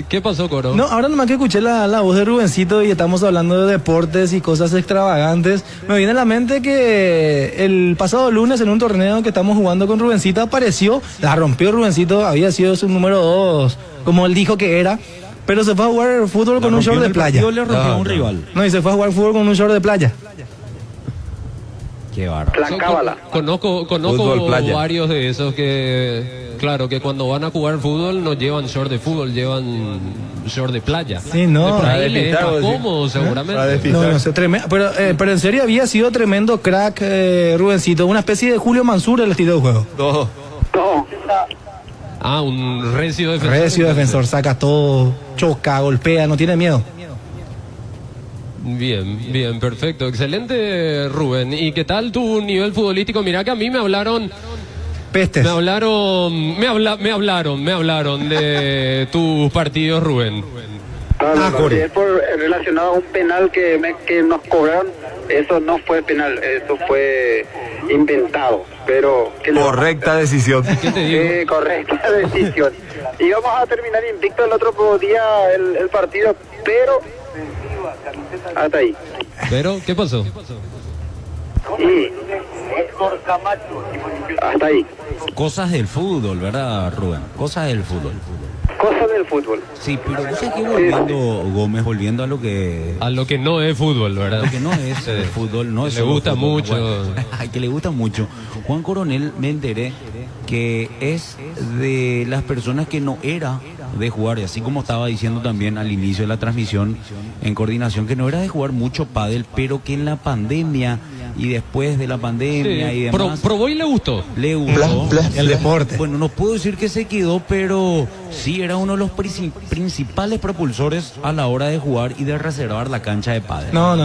¿Qué pasó, Coro? No, ahora nomás que escuché la voz de Rubencito y estamos hablando de deportes y cosas extravagantes, me viene a la mente que el pasado lunes en un torneo que estamos jugando con Rubencito apareció, la rompió Rubencito, había sido su número 2, como él dijo que era, pero se fue a jugar fútbol con un short de playa. Le rompió a un rival. No, y se fue a jugar fútbol con un short de playa. Qué bárbaro. Conozco varios de esos que, claro, que cuando van a jugar fútbol no llevan short de fútbol, llevan short de playa. Sí, no. Por ahí les es más cómodo, seguramente. No sé, tremendo. Pero en serio había sido tremendo crack Rubencito, una especie de Julio Mansur el estilo de juego. Ah, un recio defensor. Recio defensor, saca todo, choca, golpea, no tiene miedo. Bien, perfecto. Excelente, Rubén. ¿Y qué tal tu nivel futbolístico? Mirá que a mí me hablaron... Pestes. Me hablaron de tus partidos, Rubén. Relacionado a un penal que nos cobraron, eso no fue penal, eso fue inventado, pero... Correcta decisión. ¿Qué te digo? Correcta decisión. Íbamos a terminar invicto el otro día el partido, pero... hasta ahí. ¿Pero qué pasó? Y... hasta ahí. Cosas del fútbol, ¿verdad, Rubén? Cosas del fútbol. Cosas del fútbol. Sí, pero vos sabés que volviendo a lo que... A lo que no es fútbol, ¿verdad? Lo que no es fútbol, no es Le solo gusta fútbol, mucho. Juan, que le gusta mucho. Juan Coronel, me enteré que es de las personas que no era de jugar, y así como estaba diciendo también al inicio de la transmisión en coordinación, que no era de jugar mucho pádel, pero que en la pandemia y después de la pandemia y demás... Probó y le gustó. Le gustó. El deporte. Bueno, no puedo decir que se quedó, pero sí era uno de los principales propulsores a la hora de jugar y de reservar la cancha de pádel. No.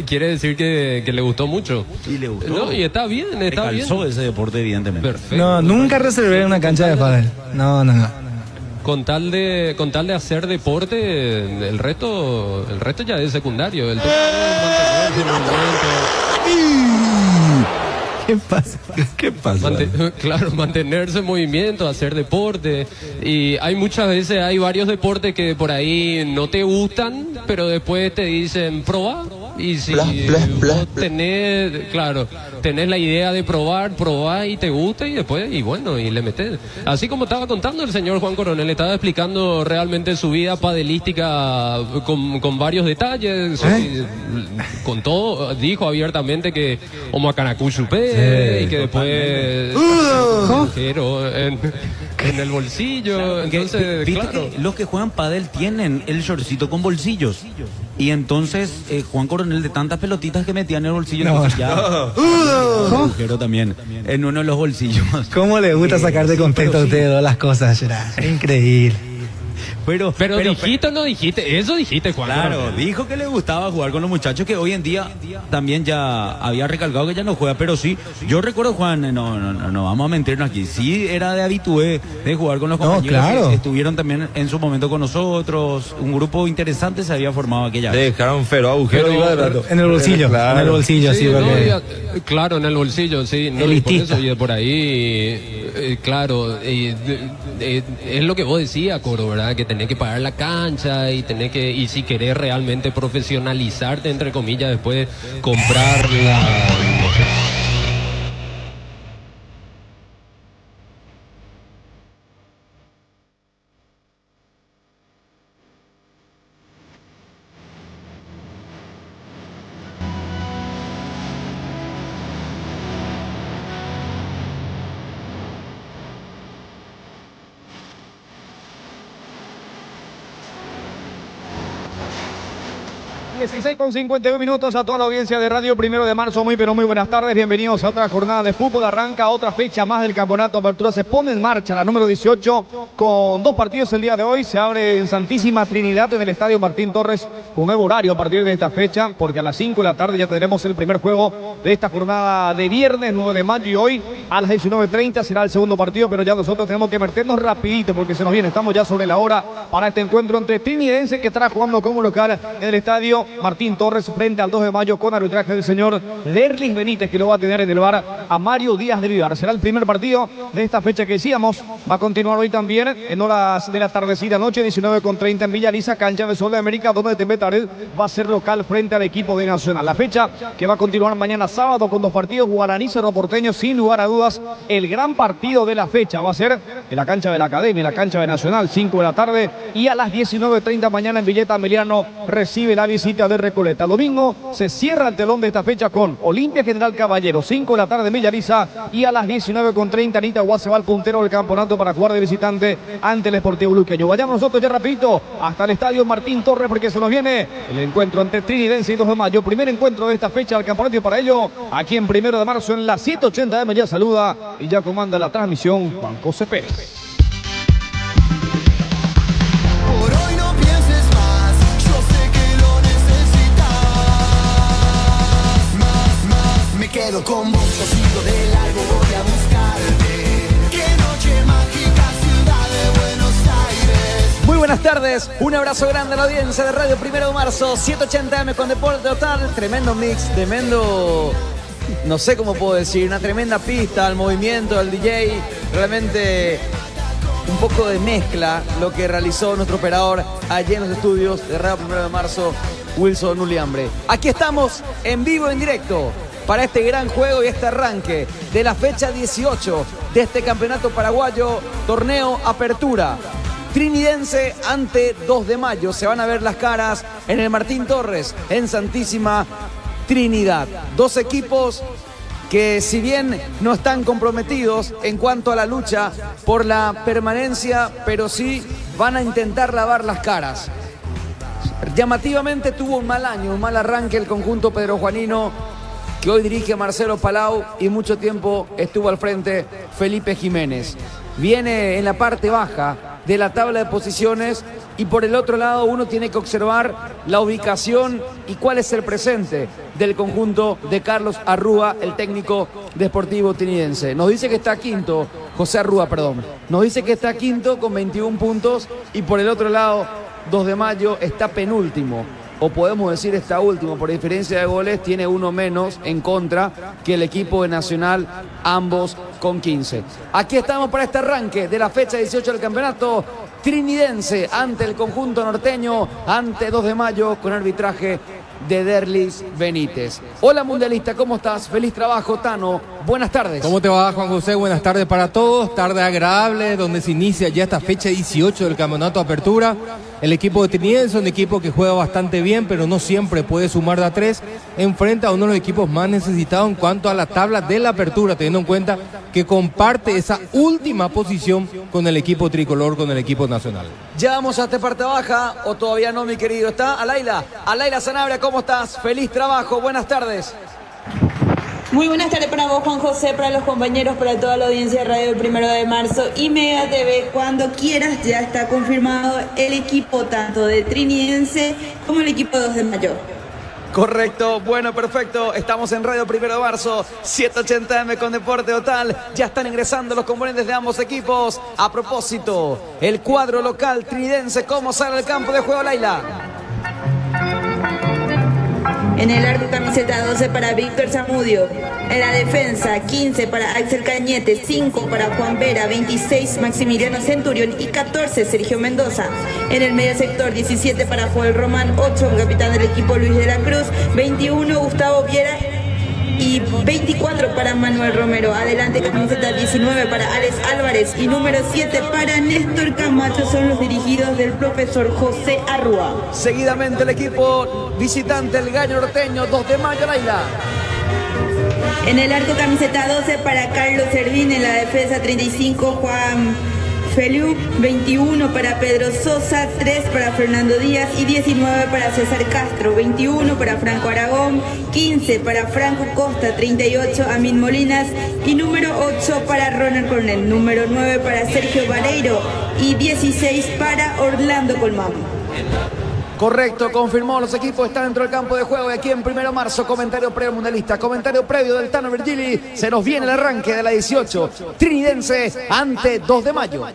Quiere decir que le gustó mucho. Y le gustó. No, y está bien, está bien. Calzó ese deporte, evidentemente. Perfecto. No, nunca reservé una cancha de pádel. No. Con tal de hacer deporte, el resto ya es secundario. El tema es mantenerse en movimiento. ¿Qué pasa? Claro, mantenerse en movimiento, hacer deporte. Y hay muchas veces, hay varios deportes que por ahí no te gustan, pero después te dicen, probá. Y si vos tenés la idea de probar y te gusta y después, y bueno, y le metés. Así como estaba contando el señor Juan Coronel, estaba explicando realmente su vida padelística con varios detalles. Con todo, dijo abiertamente que como a Canacú chupé y que después pero en el bolsillo. Entonces, claro. Los que juegan pádel tienen el shortcito con bolsillos. Y entonces Juan Coronel, de tantas pelotitas que metía en el bolsillo, agujero también en uno de los bolsillos. ¿Cómo le gusta sacar de contexto a usted todas las cosas, Gerard? Increíble. Pero dijiste o no dijiste, eso dijiste, Juan. Claro, dijo que le gustaba jugar con los muchachos, que hoy en día también ya había recalcado que ya no juega, pero sí, yo recuerdo, Juan, no vamos a mentirnos aquí, sí era de habitué de jugar con los compañeros que estuvieron también en su momento con nosotros, un grupo interesante se había formado aquella vez. Dejaron fero agujero iba de rato. En el bolsillo, claro. En el bolsillo, sí. Claro, en el bolsillo, sí. No, y por eso, y de por ahí, claro, es lo que vos decías, Coro, ¿verdad? Que tenés que pagar la cancha y si querés realmente profesionalizarte, entre comillas, después comprar con 51 a toda la audiencia de Radio 1 de Marzo. Muy buenas tardes. Bienvenidos a otra jornada de fútbol. Arranca otra fecha más del campeonato. Apertura se pone en marcha la número 18 con dos partidos el día de hoy. Se abre en Santísima Trinidad en el Estadio Martín Torres con nuevo horario a partir de esta fecha, porque a las 5 de la tarde ya tendremos el primer juego de esta jornada de viernes 9 de mayo, y hoy a las 19:30 será el segundo partido, pero ya nosotros tenemos que meternos rapidito porque se nos viene. Estamos ya sobre la hora para este encuentro entre Trinidense, que estará jugando como local en el Estadio Martín Torres frente al 2 de mayo con arbitraje del señor Derlis Benítez, que lo va a tener en el VAR a Mario Díaz de Vivar. Será el primer partido de esta fecha que decíamos. Va a continuar hoy también en horas de la tardecita noche, 19:30 en Villaliza, cancha de Sol de América, donde Tembetarel va a ser local frente al equipo de Nacional. La fecha que va a continuar mañana sábado con 2 partidos, Guaraní Cerro Porteño, sin lugar a dudas, el gran partido de la fecha va a ser en la cancha de la Academia, en la cancha de Nacional, 5 de la tarde, y a las 19:30 mañana en Villeta Ameliano recibe la visita de Recoleta. Domingo se cierra el telón de esta fecha con Olimpia General Caballero, 5 de la tarde en Villaliza, y a las 19:30 Anita Guas se va al puntero del campeonato para jugar de visitante ante el Sportivo Luqueño. Vayamos nosotros ya rapidito hasta el estadio Martín Torres, porque se nos viene el encuentro entre Trinidense y 2 de mayo, primer encuentro de esta fecha del campeonato, y para ello aquí en 1 de marzo en la 780 AM ya saluda y ya comanda la transmisión Juan José Pérez. Por hoy no pienses más, yo sé que lo necesitas. Más, me quedo con vos, yo sigo de largo, voy a buscarte. Qué noche mágica, ciudad de Buenos Aires. Muy buenas tardes, un abrazo grande a la audiencia de Radio 1 de marzo, 780 AM con Deporte Total. Tremendo mix, tremendo, no sé cómo puedo decir, una tremenda pista, el movimiento del DJ, realmente un poco de mezcla lo que realizó nuestro operador allí en los estudios de Radio 1 de marzo, Wilson Uliambre. Aquí estamos en vivo, en directo, para este gran juego y este arranque de la fecha 18 de este campeonato paraguayo, torneo Apertura. Trinidense ante 2 de mayo, se van a ver las caras en el Martín Torres, en Santísima Trinidad. Dos equipos que, si bien no están comprometidos en cuanto a la lucha por la permanencia, pero sí van a intentar lavar las caras. Llamativamente tuvo un mal año, un mal arranque el conjunto pedrojuanino, que hoy dirige Marcelo Palau, y mucho tiempo estuvo al frente Felipe Jiménez. Viene en la parte baja de la tabla de posiciones, y por el otro lado uno tiene que observar la ubicación y cuál es el presente del conjunto de Carlos Arrúa, el técnico de Sportivo Trinidense. Nos dice que está quinto, José Arrúa, perdón. Nos dice que está quinto con 21 puntos, y por el otro lado 2 de mayo está penúltimo, o podemos decir está último, por diferencia de goles tiene uno menos en contra que el equipo de Nacional, ambos con 15. Aquí estamos para este arranque de la fecha 18 del campeonato. Trinidense ante el conjunto norteño, ante 2 de mayo, con arbitraje de Derlis Benítez. Hola mundialista, ¿cómo estás? Feliz trabajo, Tano. Buenas tardes. ¿Cómo te va, Juan José? Buenas tardes para todos. Tarde agradable, donde se inicia ya esta fecha 18 del campeonato Apertura. El equipo de Trinidense es un equipo que juega bastante bien, pero no siempre puede sumar de a 3. Enfrenta a uno de los equipos más necesitados en cuanto a la tabla de la Apertura, teniendo en cuenta que comparte esa última posición con el equipo tricolor, con el equipo nacional. Ya vamos a esta parte baja, o todavía no, mi querido. Está Alaila Sanabria, ¿cómo estás? Feliz trabajo, buenas tardes. Muy buenas tardes para vos, Juan José, para los compañeros, para toda la audiencia de Radio 1 de marzo y Mega TV. Cuando quieras, ya está confirmado el equipo tanto de Trinidense como el equipo 2 de mayo. Correcto, bueno, perfecto. Estamos en Radio 1 de marzo, 780 AM con Deporte Total. Ya están ingresando los componentes de ambos equipos. A propósito, el cuadro local Trinidense, ¿cómo sale el campo de juego, Laila? En el arco, camiseta 12 para Víctor Zamudio. En la defensa, 15 para Axel Cañete, 5 para Juan Vera, 26 Maximiliano Centurión y 14 Sergio Mendoza. En el medio sector, 17 para Joel Román, 8 capitán del equipo Luis de la Cruz, 21 Gustavo Viera y 24 para Manuel Romero. Adelante, camiseta 19 para Alex Álvarez y número 7 para Néstor Camacho. Son los dirigidos del profesor José Arrúa. Seguidamente el equipo visitante, el Gallo Norteño, 2 de mayo, Laila. En el arco, camiseta 12 para Carlos Servín. En la defensa, 35 Juan Feliu, 21 para Pedro Sosa, 3 para Fernando Díaz y 19 para César Castro, 21 para Franco Aragón, 15 para Franco Costa, 38 Amin Molinas y número 8 para Ronald Coronel, número 9 para Sergio Vareiro y 16 para Orlando Colmán. Correcto, confirmó, los equipos están dentro del campo de juego y aquí en 1 de marzo, comentario previo mundialista, comentario previo del Tano Virgili, se nos viene el arranque de la 18, Trinidense ante 2 de mayo.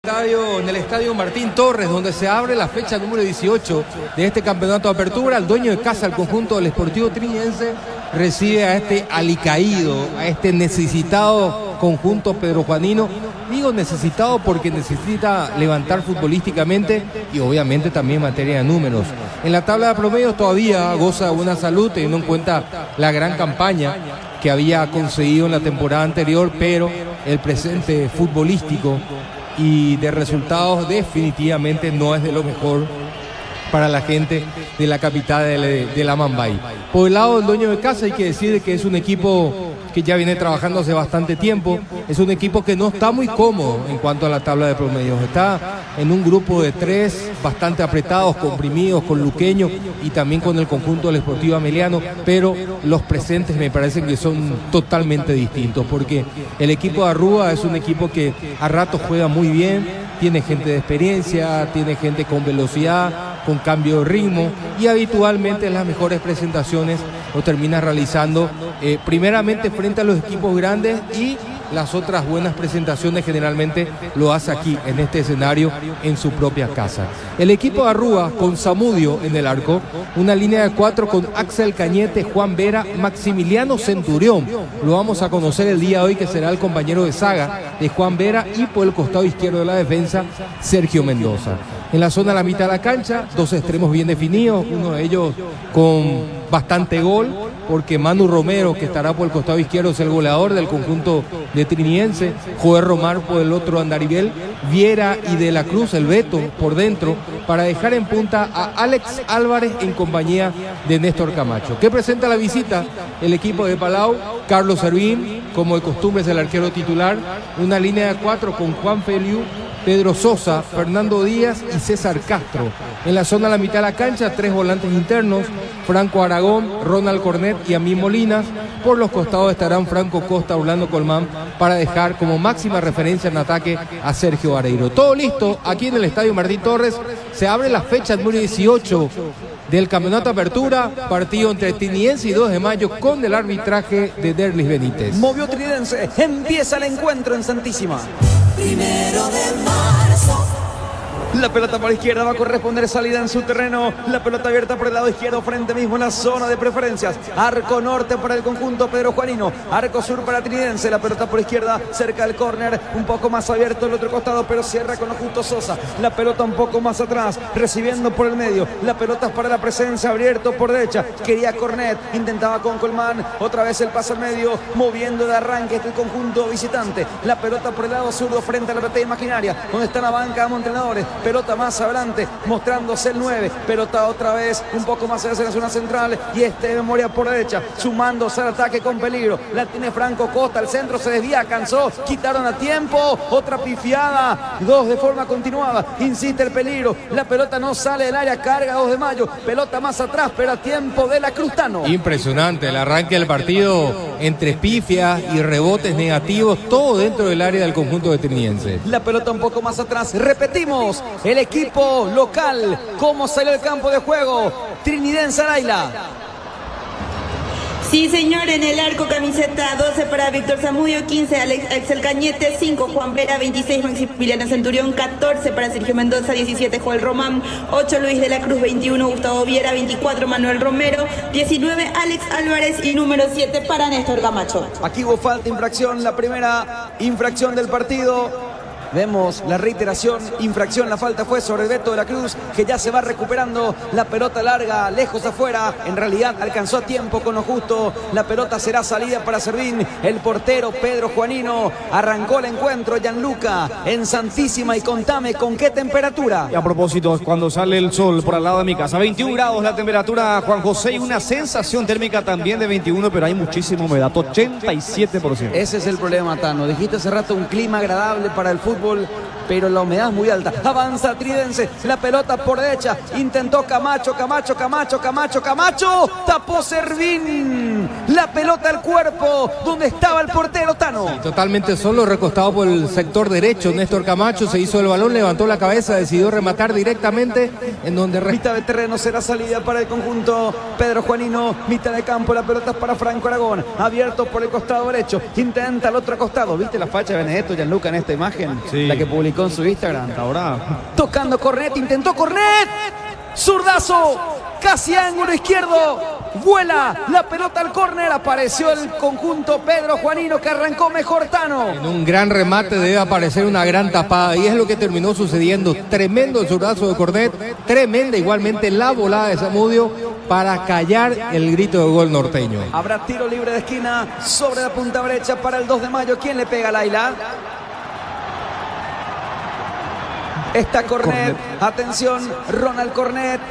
En el estadio Martín Torres, donde se abre la fecha número 18 de este campeonato de apertura. El dueño de casa, el conjunto del Sportivo Trinidense, recibe a este alicaído, a este necesitado conjunto pedrojuanino. Digo necesitado porque necesita levantar futbolísticamente y obviamente también en materia de números. En la tabla de promedios todavía goza de buena salud, teniendo en cuenta la gran campaña que había conseguido en la temporada anterior, pero el presente futbolístico y de resultados definitivamente no es de lo mejor para la gente de la capital de la Mambay. Por el lado del dueño de casa hay que decir que es un equipo que ya viene trabajando hace bastante tiempo, es un equipo que no está muy cómodo en cuanto a la tabla de promedios, está en un grupo de 3 bastante apretados, comprimidos, con Luqueño y también con el conjunto del Sportivo Ameliano, pero los presentes me parecen que son totalmente distintos, porque el equipo de Arrúa es un equipo que a ratos juega muy bien, tiene gente de experiencia, tiene gente con velocidad, con cambio de ritmo, y habitualmente las mejores presentaciones lo termina realizando primeramente frente a los equipos grandes, y las otras buenas presentaciones generalmente lo hace aquí, en este escenario, en su propia casa. El equipo de Arrúa con Zamudio en el arco, una línea de 4 con Axel Cañete, Juan Vera, Maximiliano Centurión. Lo vamos a conocer el día de hoy, que será el compañero de saga de Juan Vera, y por el costado izquierdo de la defensa, Sergio Mendoza. En la zona de la mitad de la cancha, 2 extremos bien definidos, uno de ellos con bastante gol, porque Manu Romero, que estará por el costado izquierdo, es el goleador del conjunto de Trinidense. Joder Romar por el otro andarivel, Viera y De la Cruz, el Beto, por dentro, para dejar en punta a Alex Álvarez en compañía de Néstor Camacho. ¿Qué presenta la visita? El equipo de Palau, Carlos Servín, como de costumbre es el arquero titular, una línea de 4 con Juan Feliu, Pedro Sosa, Fernando Díaz y César Castro. En la zona de la mitad de la cancha, 3 volantes internos, Franco Aragón, Ronald Cornet y Amí Molinas. Por los costados estarán Franco Costa, Orlando Colmán, para dejar como máxima referencia en ataque a Sergio Vareiro. Todo listo aquí en el estadio Martín Torres. Se abre la fecha número 18 del campeonato Apertura, partido entre Trinidense y 2 de Mayo, con el arbitraje de Derlis Benítez. Movió Trinidense, empieza el encuentro en Santísima. 1 de marzo. La pelota por izquierda va a corresponder salida en su terreno. La pelota abierta por el lado izquierdo, frente mismo en la zona de preferencias. Arco norte para el conjunto pedrojuanino. Arco sur para Trinidense. La pelota por izquierda, cerca del córner. Un poco más abierto el otro costado, pero cierra con lo justo Sosa. La pelota un poco más atrás, recibiendo por el medio. La pelota es para la presencia, abierto por derecha. Quería Cornet, intentaba con Colmán. Otra vez el pase al medio, moviendo de arranque este conjunto visitante. La pelota por el lado zurdo, frente a la platea imaginaria, donde están la banca como entrenadores. Pelota más adelante, mostrándose el 9. Pelota otra vez, un poco más hacia la zona central. Y de memoria por derecha, sumándose al ataque con peligro. La tiene Franco Costa, el centro se desvía, cansó. Quitaron a tiempo, otra pifiada. 2 de forma continuada, insiste el peligro. La pelota no sale del área, carga 2 de Mayo. Pelota más atrás, pero a tiempo de la Cruztano. Impresionante el arranque del partido, entre pifias y rebotes negativos, todo dentro del área del conjunto de Trinidense. La pelota un poco más atrás, repetimos. El equipo local, cómo salió el campo de juego. Trinidense Araila. Sí, señor, en el arco, camiseta 12 para Víctor Zamudio, 15 Axel Cañete, 5 Juan Vera, 26 Maximiliano Centurión, 14 para Sergio Mendoza, 17 Joel Román, 8 Luis de la Cruz, 21 Gustavo Viera, 24 Manuel Romero, 19 Alex Álvarez y número 7 para Néstor Camacho. Aquí hubo falta, infracción, la primera infracción del partido. Vemos la reiteración, infracción, la falta fue sobre el Beto de la Cruz, que ya se va recuperando. La pelota larga, lejos afuera, en realidad alcanzó a tiempo con lo justo. La pelota será salida para Servín, el portero Pedro Juanino. Arrancó el encuentro Gianluca en Santísima, y contame con qué temperatura. Y a propósito, cuando sale el sol por al lado de mi casa, 21 grados la temperatura, Juan José, y una sensación térmica también de 21, pero hay muchísima humedad, 87%. Ese es el problema, Tano. Dijiste hace rato un clima agradable para el fútbol, pero la humedad es muy alta. Avanza Trinidense, la pelota por derecha, intentó Camacho, tapó Servín. La pelota al cuerpo, donde estaba el portero Tano. Totalmente solo, recostado por el sector derecho. Néstor Camacho se hizo el balón, levantó la cabeza, decidió rematar directamente en donde... Mitad de terreno será salida para el conjunto Pedro Juanino. Mitad de campo, la pelota es para Franco Aragón. Abierto por el costado derecho. Intenta el otro costado. ¿Viste la facha de Benedetto Gianluca en esta imagen? Sí. La que publicó en su Instagram. Ahora. Tocando Cornet, intentó Cornet. Zurdazo, casi ángulo izquierdo. Vuela la pelota al córner. Apareció el conjunto Pedro Juanino, que arrancó mejor Tano. En un gran remate debe aparecer una gran tapada, y es lo que terminó sucediendo. Tremendo el zurdazo de Cornet, tremenda igualmente la volada de Zamudio para callar el grito de gol norteño. Habrá tiro libre de esquina sobre la punta derecha para el 2 de mayo. ¿Quién le pega a Laila? Está Cornet. Atención, Ronald Cornet.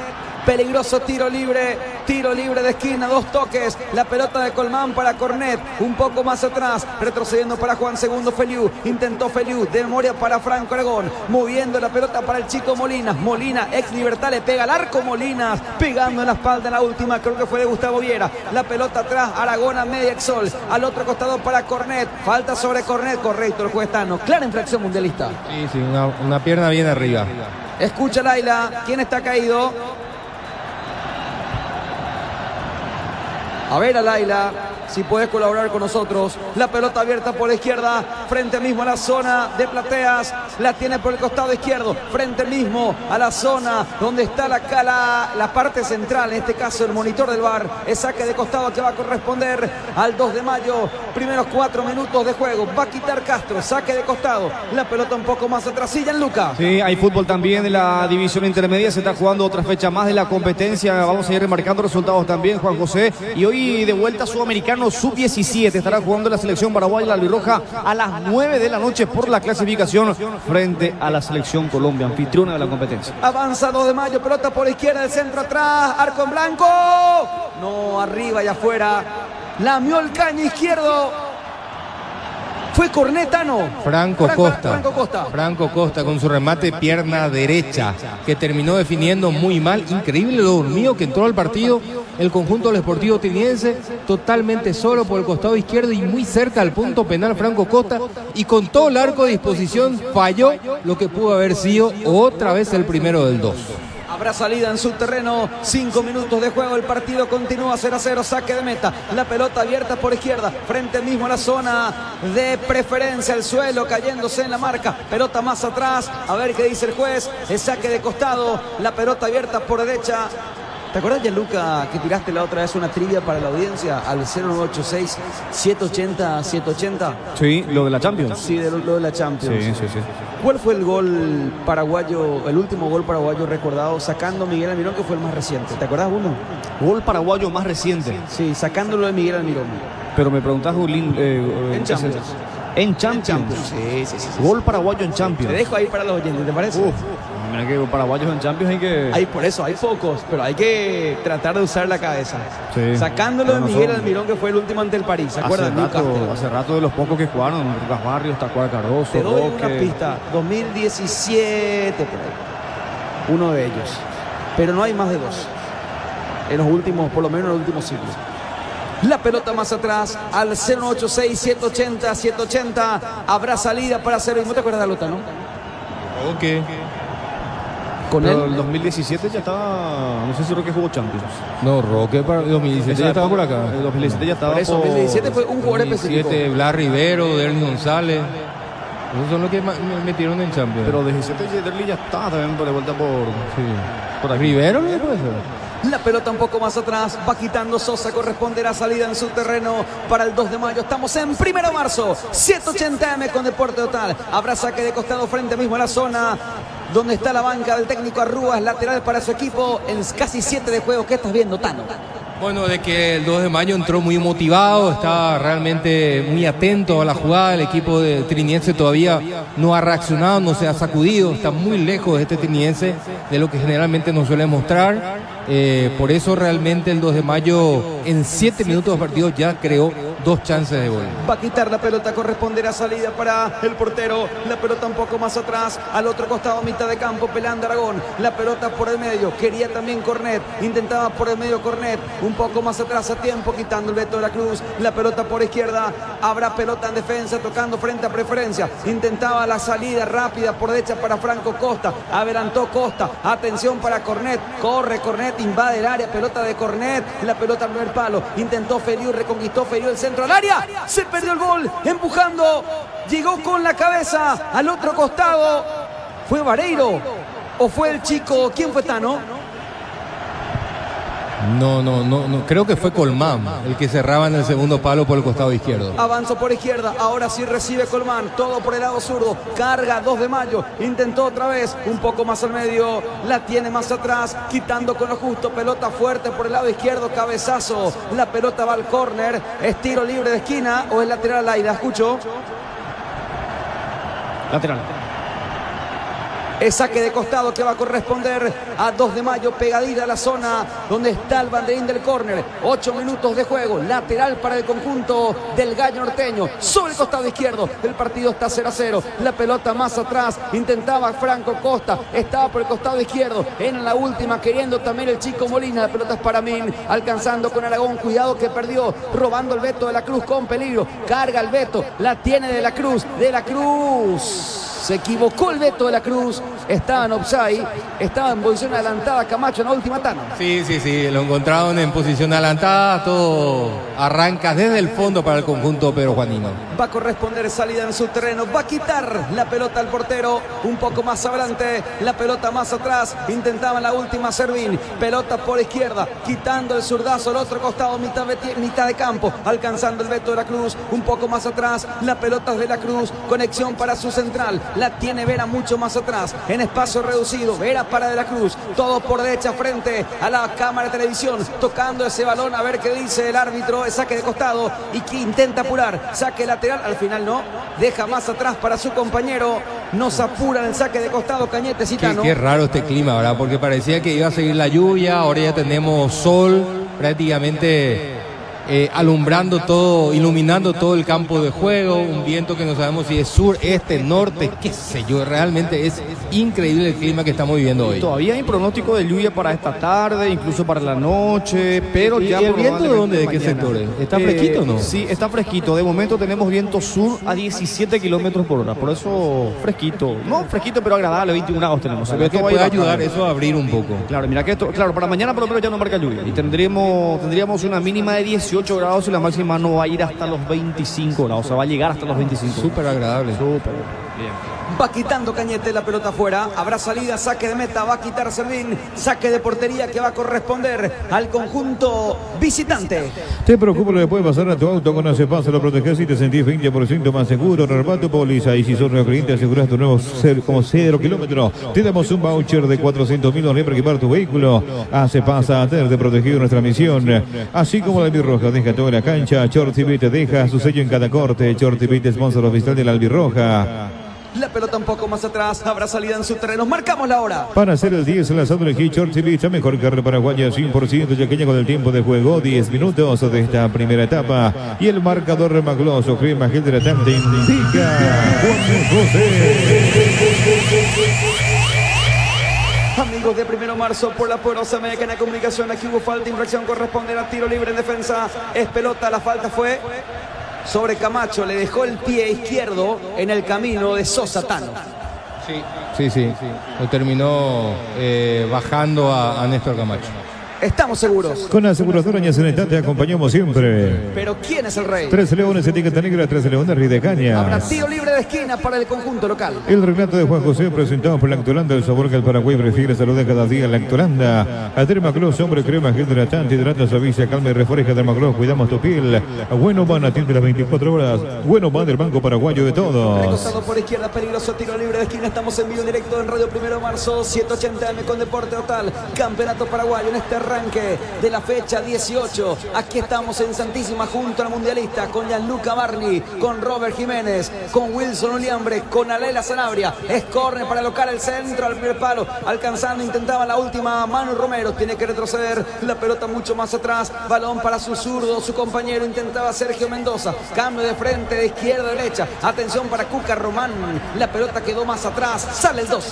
Peligroso tiro libre de esquina, 2 toques. La pelota de Colmán para Cornet, un poco más atrás, retrocediendo para Juan Segundo Feliu. Intentó Feliu, de memoria para Franco Aragón, moviendo la pelota para el chico Molinas. Molina, ex Libertad, le pega al arco Molinas, pegando en la espalda en la última, creo que fue de Gustavo Viera. La pelota atrás, Aragón a media Exol, al otro costado para Cornet. Falta sobre Cornet, correcto el juez Tano. Clara infracción mundialista. Sí, una pierna bien arriba. Escucha Laila, ¿quién está caído? A ver a Laila, si puedes colaborar con nosotros. La pelota abierta por la izquierda, frente mismo a la zona de Plateas. La tiene por el costado izquierdo, frente mismo a la zona donde está la parte central, en este caso el monitor del VAR. El saque de costado que va a corresponder al 2 de mayo. Primeros 4 minutos de juego. Va a quitar Castro, saque de costado. La pelota un poco más atrás. Sí, Gianluca. Sí, hay fútbol también en la división intermedia. Se está jugando otra fecha más de la competencia. Vamos a ir remarcando resultados también, Juan José. Y hoy de vuelta Sudamericano Sub-17. Estará jugando la selección paraguaya, la albirroja, a las 9 de la noche por la clasificación frente a la selección Colombia, anfitriona de la competencia. Avanza 2 de mayo, pelota por la izquierda, el centro atrás, arco en blanco. No, arriba y afuera. Lamió el caño izquierdo. Fue Cornetano. Franco Costa con su remate pierna derecha, que terminó definiendo muy mal. Increíble lo dormido que entró al partido el conjunto del Sportivo Trinidense, totalmente solo por el costado izquierdo y muy cerca al punto penal Franco Costa, y con todo el arco a disposición falló lo que pudo haber sido otra vez el primero del 2. Habrá salida en su terreno, 5 minutos de juego, el partido continúa 0-0, saque de meta, la pelota abierta por izquierda, frente mismo a la zona de preferencia, el suelo cayéndose en la marca, pelota más atrás, a ver qué dice el juez, el saque de costado, la pelota abierta por derecha. ¿Te acordás, Gianluca, que tiraste la otra vez una trivia para la audiencia al 0986-780-780? Sí, lo de la Champions. Sí, lo de la Champions. Sí. ¿Cuál fue el gol paraguayo, el último gol paraguayo recordado, sacando a Miguel Almirón, que fue el más reciente? ¿Te acordás uno? Gol paraguayo más reciente. Sí, sacándolo de Miguel Almirón. Pero me preguntás, Julín... en Champions. En Champions. Sí. Gol paraguayo en Champions. Te dejo ahí para los oyentes, ¿te parece? Mira que paraguayos en Champions hay que... Por eso, hay pocos, pero hay que tratar de usar la cabeza. Sí. Sacándolo de Miguel Almirón, que fue el último ante el París, ¿se acuerdan? Hace rato de los pocos que jugaron, Lucas Barrios, Tacuara Cardoso, Te doy Roque. una pista, 2017, por ahí. Uno de ellos. Pero no hay más de 2. En los últimos, por lo menos en los últimos siglos. La pelota más atrás, al 086-780-780. Habrá salida para hacer... ¿No te acuerdas de la Lota, no? Ok. Con Pero él. el 2017 ya estaba... No sé si Roque jugó Champions. No, Roque para el 2017 ya estaba por acá. El 2017 ya estaba Por eso, 2017 fue un jugador específico. 2017, Blas Rivero, Derlis González. Esos son los que metieron en Champions. Pero 17 Derli ya estaba también de vuelta por aquí. Rivero, ¿no puede ser? La pelota un poco más atrás, va quitando Sosa, corresponderá salida en su terreno para el 2 de mayo. Estamos en 1 de marzo, 780M con Deporte Total. Habrá saque de costado frente mismo a la zona donde está la banca del técnico Arrúas, lateral para su equipo en casi 7 de juego. ¿Qué estás viendo, Tano? Bueno, de que el 2 de mayo entró muy motivado, estaba realmente muy atento a la jugada. El equipo de Trinidense todavía no ha reaccionado, no se ha sacudido, está muy lejos de este Trinidense de lo que generalmente nos suele mostrar. Por eso realmente el 2 de mayo en 7 minutos de partido ya creó 2 chances de gol. Va a quitar la pelota, corresponderá salida para el portero. La pelota un poco más atrás, al otro costado, mitad de campo, pelando Aragón. La pelota por el medio, quería también Cornet, intentaba por el medio Cornet, un poco más atrás a tiempo, quitando el Beto de la Cruz. La pelota por izquierda, habrá pelota en defensa, tocando frente a preferencia. Intentaba la salida rápida por derecha para Franco Costa, adelantó Costa, atención para Cornet, corre Cornet, invade el área, pelota de Cornet, la pelota al primer palo, intentó Feriu, reconquistó Feriu el centro al área, se perdió el gol, empujando, llegó con la cabeza al otro costado. ¿Fue Vareiro o fue el chico? ¿Quién fue Tano? No, creo que fue Colmán el que cerraba en el segundo palo por el costado izquierdo. Avanzó por izquierda, ahora sí recibe Colmán, todo por el lado zurdo, carga 2 de Mayo, intentó otra vez, un poco más al medio, la tiene más atrás, quitando con lo justo, pelota fuerte por el lado izquierdo, cabezazo, la pelota va al córner, es tiro libre de esquina o es lateral al aire, escucho. Lateral. Es saque de costado que va a corresponder a 2 de Mayo, pegadita a la zona donde está el banderín del córner. 8 minutos de juego, lateral para el conjunto del Gallo Norteño. Sobre el costado izquierdo, el partido está 0-0. La pelota más atrás, intentaba Franco Costa, estaba por el costado izquierdo. En la última, queriendo también el chico Molina. La pelota es para Min, alcanzando con Aragón. Cuidado que perdió, robando el Beto de la Cruz con peligro. Carga el Beto, la tiene de la Cruz. Se equivocó el Beto de la Cruz, estaba en offside, estaba en posición adelantada Camacho en la última tanda. Sí, lo encontraron en posición adelantada, todo arranca desde el fondo para el conjunto Pedro Juanino. Va a corresponder salida en su terreno, va a quitar la pelota al portero, un poco más adelante, la pelota más atrás, intentaba la última Servín, pelota por izquierda, quitando el zurdazo al otro costado, mitad de campo, alcanzando el Beto de la Cruz, un poco más atrás, la pelota es de la Cruz, conexión para su central. La tiene Vera mucho más atrás, en espacio reducido, Vera para de la Cruz, todo por derecha frente a la cámara de televisión, tocando ese balón a ver qué dice el árbitro, es saque de costado y que intenta apurar, saque lateral, al final no, deja más atrás para su compañero, nos apuran el saque de costado Cañete Citano. Qué raro este clima, ¿verdad? Porque parecía que iba a seguir la lluvia, ahora ya tenemos sol prácticamente alumbrando todo, iluminando todo el campo de juego, un viento que no sabemos si es sur, este, norte, qué sé yo, realmente es increíble el clima que estamos viviendo hoy. Todavía hay pronóstico de lluvia para esta tarde, incluso para la noche, pero ya... ¿Y el viento de dónde? ¿De qué sectores? ¿Está fresquito o no? Sí, está fresquito, de momento tenemos viento sur a 17 kilómetros por hora, por eso fresquito, no fresquito pero agradable, 21 grados tenemos. Pero esto puede ayudar eso a abrir un poco. Claro, mira que esto, claro, para mañana por lo menos ya no marca lluvia y tendríamos una mínima de 18 grados y la máxima no va a ir hasta los 25 grados, o sea, va a llegar hasta los 25. Súper agradable. Súper bien. Va quitando Cañete la pelota afuera, habrá salida, saque de meta, va a quitar Servín, saque de portería que va a corresponder al conjunto visitante. Te preocupa lo que puede pasar a tu auto con ACEPAS, lo proteges y te sentís 20% más seguro. Renueva tu póliza y si sos nuevo cliente aseguras tu nuevo como 0 kilómetros. Te damos un voucher de 400.000 para equipar tu vehículo. ACEPAS, a tenerte protegido, nuestra misión. Así como la Albirroja deja toda la cancha, Chortibit deja su sello en cada corte. Chortibit, sponsor oficial de la Albirroja. La pelota un poco más atrás, habrá salida en su terreno, marcamos la hora. Para hacer el 10, lanzado el Chortibit, la mejor carne paraguaya 100% yaqueña con el tiempo de juego, 10 minutos de esta primera etapa. Y el marcador magloso, crema gel hidratante indica Juan José. Amigos de 1 de marzo, por la poderosa Mecánica de Comunicación, aquí hubo falta, infracción, corresponde a tiro libre en defensa, es pelota, la falta fue sobre Camacho, le dejó el pie izquierdo en el camino de Sosa Tano. Sí. Lo terminó bajando a Néstor Camacho. Estamos seguros. Con aseguradora Ñacenetá te acompañamos siempre. Pero ¿quién es el rey? 3 Leones, etiqueta negra, 3 Leones, Rey de Cañas. Habrá tiro libre de esquina para el conjunto local. El relato de Juan José, presentado por Lactolanda, el sabor que el Paraguay prefiere, saluda cada día Lactolanda. A Dermaclos, hombre, crema, gel hidratante, hidrata, suaviza, calma y refresca. Dermaclos, cuidamos tu piel. Bueno van, atiende las 24 horas. Bueno van del Banco Paraguayo de todos. Recostado por izquierda, peligroso tiro libre de esquina. Estamos en vivo directo en Radio 1 de marzo, 780 AM con Deporte Total. Campeonato paraguayo en este arranque de la fecha 18. Aquí estamos en Santísima junto al mundialista con Gianluca Barni, con Robert Jiménez, con Wilson Uliambre, con Alela Sanabria. Es córner para alocar el centro al primer palo, alcanzando, intentaba la última Manu Romero, tiene que retroceder la pelota mucho más atrás, balón para su zurdo, su compañero, intentaba Sergio Mendoza, cambio de frente de izquierda a derecha, atención para Cuca Román, la pelota quedó más atrás, sale el 2.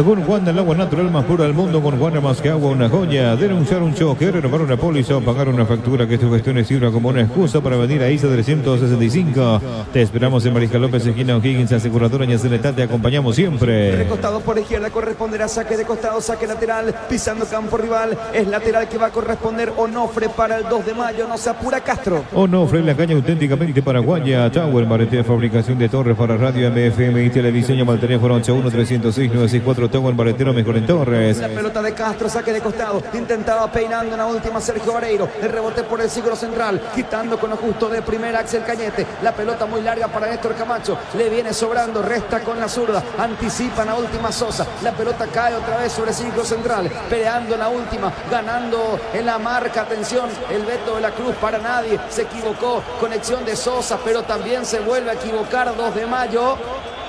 Con Juan, el agua natural más pura del mundo, con Juan más que agua, una joya. Denunciar un choque, renovar una póliza o pagar una factura, que tu gestión sirva como una excusa para venir a ISA 365. Te esperamos en Mariscal López, esquina O'Higgins, aseguradora Yacenetat, te acompañamos siempre. Recostado por izquierda, corresponderá saque de costado, saque lateral, pisando campo rival, es lateral que va a corresponder Onofre para el 2 de mayo, no se apura Castro. Onofre, la caña auténticamente paraguaya. Tower, barete de fabricación de torres para radio, MFM y televisión. Llama al teléfono 81-306-964. Tower, baretero mejor en torres. La pelota de Castro, saque de costado, intentaba peinando en la última Sergio Vareiro, el rebote por el círculo central, quitando con lo justo de primera Axel Cañete, la pelota muy larga para Néstor Camacho, le viene sobrando, resta con la zurda, anticipan la última Sosa, la pelota cae otra vez sobre el círculo central, peleando en la última, ganando en la marca, atención, el Beto de la Cruz para nadie, se equivocó, conexión de Sosa, pero también se vuelve a equivocar 2 de mayo,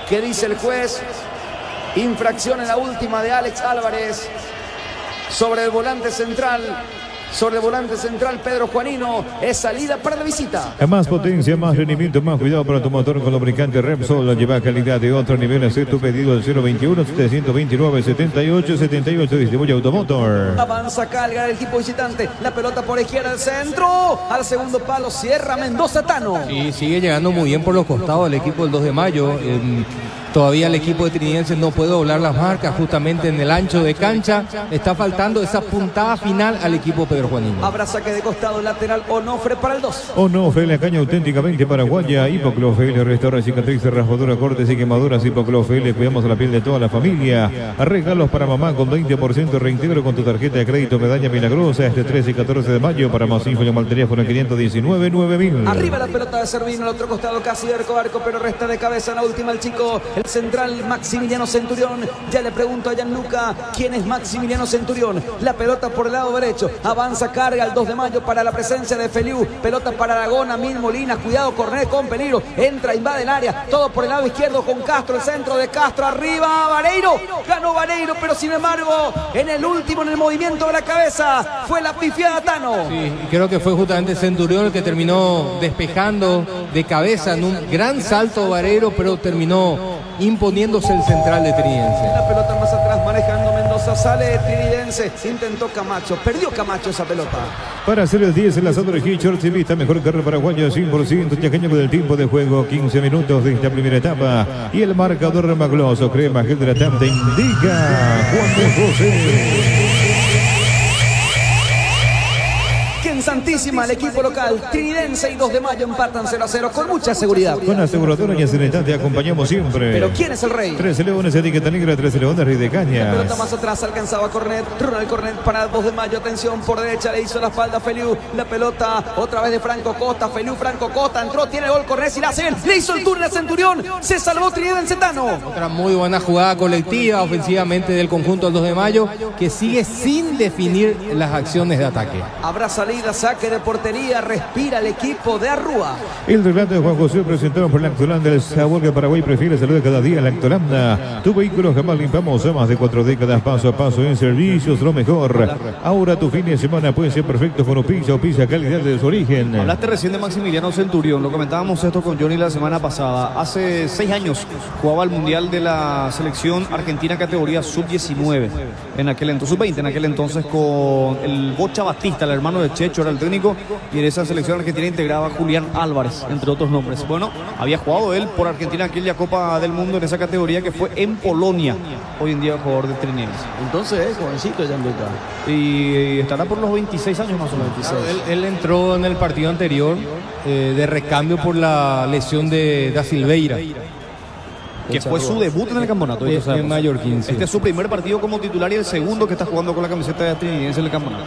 ¿qué dice el juez? Infracción en la última de Alex Álvarez sobre el volante central. Sobre el volante central Pedro Juanino, es salida para la visita. Más potencia, más rendimiento, más cuidado para tu motor con lubricante Repsol. Lleva calidad de otro nivel. Hacer tu pedido al 021-729-78-78. Distribuye Automotor. Avanza Calgar, el equipo visitante. La pelota por izquierda al centro. Al segundo palo cierra Mendoza Tano. Sí, sigue llegando muy bien por los costados el equipo del 2 de mayo. Todavía el equipo de Trinidense no puede doblar las marcas justamente en el ancho de cancha. Está faltando esa puntada final al equipo Pedro Juanino. Habrá saque de costado lateral Onofre para el 2. Onofre, la caña auténticamente paraguaya. Hipoclofel, restaura cicatrices, raspadura, cortes y quemaduras. Hipoclofel, cuidamos la piel de toda la familia. Regalos para mamá con 20% reintegro con tu tarjeta de crédito Medalla Milagrosa. Este 13 y 14 de mayo. Para más info llama al teléfono 519-9000. Arriba la pelota de Servino, al otro costado casi arco, pero resta de cabeza en la última el chico. El central Maximiliano Centurión. Ya le pregunto a Gianluca quién es Maximiliano Centurión. La pelota por el lado derecho. Avanza, carga el 2 de mayo para la presencia de Feliu. Pelota para Aragona, Mil Molina. Cuidado, corner con peligro. Entra, invade el área. Todo por el lado izquierdo con Castro. El centro de Castro. Arriba, Vareiro. Ganó Vareiro, pero sin embargo, en el último, en el movimiento de la cabeza, fue la pifiada Tano. Sí, y creo que fue justamente Centurión el que terminó despejando de cabeza en un gran salto Vareiro, pero terminó imponiéndose el central de Trinidense. La pelota más atrás manejando Mendoza, sale Trinidense, intentó Camacho, perdió Camacho esa pelota. Para hacer el 10 en la Sandro Hitchers y lista mejor carrera paraguaya 100% chaqueño con el tiempo de juego 15 minutos de esta primera etapa y el marcador magloso crema gel de la TAM te indica Juan de José. En Santísima, el equipo local Trinidense y 2 de mayo empatan 0-0 con mucha seguridad. Con aseguradora Yacenetat te acompañamos siempre. Pero ¿quién es el rey? 13 Leones, etiqueta negra, 13 Leones, Rey de Cañas. La pelota más atrás alcanzaba Cornet, Ronald Cornet para 2 de mayo, atención por derecha, le hizo la espalda a Feliu, la pelota otra vez de Franco Costa, Feliu, Franco Costa, entró, tiene el gol Cornet y la hace bien, le hizo el túnel a Centurión, se salvó Trinidense Tano. Otra muy buena jugada colectiva ofensivamente del conjunto del 2 de mayo que sigue sin definir las acciones de ataque. Habrá salida, saque de portería, respira el equipo de Arrúa. El relato de Juan José presentado por Lactolanda, el sabor que Paraguay prefiere, salud cada día. Lactolanda, tu vehículo jamás limpiamos a más de 4 décadas, paso a paso en servicios, lo mejor. Ahora tu fin de semana puede ser perfecto con Opisa, Opisa, calidad de su origen. Hablaste recién de Maximiliano Centurión, lo comentábamos esto con Johnny la semana pasada. Hace 6 años jugaba el Mundial de la selección argentina categoría sub-19, en aquel entonces, sub-20, en aquel entonces con el Bocha Batista, el hermano de Checho, era el técnico. Y en esa selección argentina integraba a Julián Álvarez, entre otros nombres. Bueno, había jugado él por Argentina aquella Copa del Mundo en esa categoría que fue en Polonia. Hoy en día jugador de Trinidense. Entonces es jovencito Gianluca. Y estará por los 26 años más o menos. Claro, él entró en el partido anterior de recambio por la lesión de Da Silveira. Que fue su debut en el campeonato. En Mallorquín. Sí. Este es su primer partido como titular y el segundo que está jugando con la camiseta de Trinidense en el campeonato.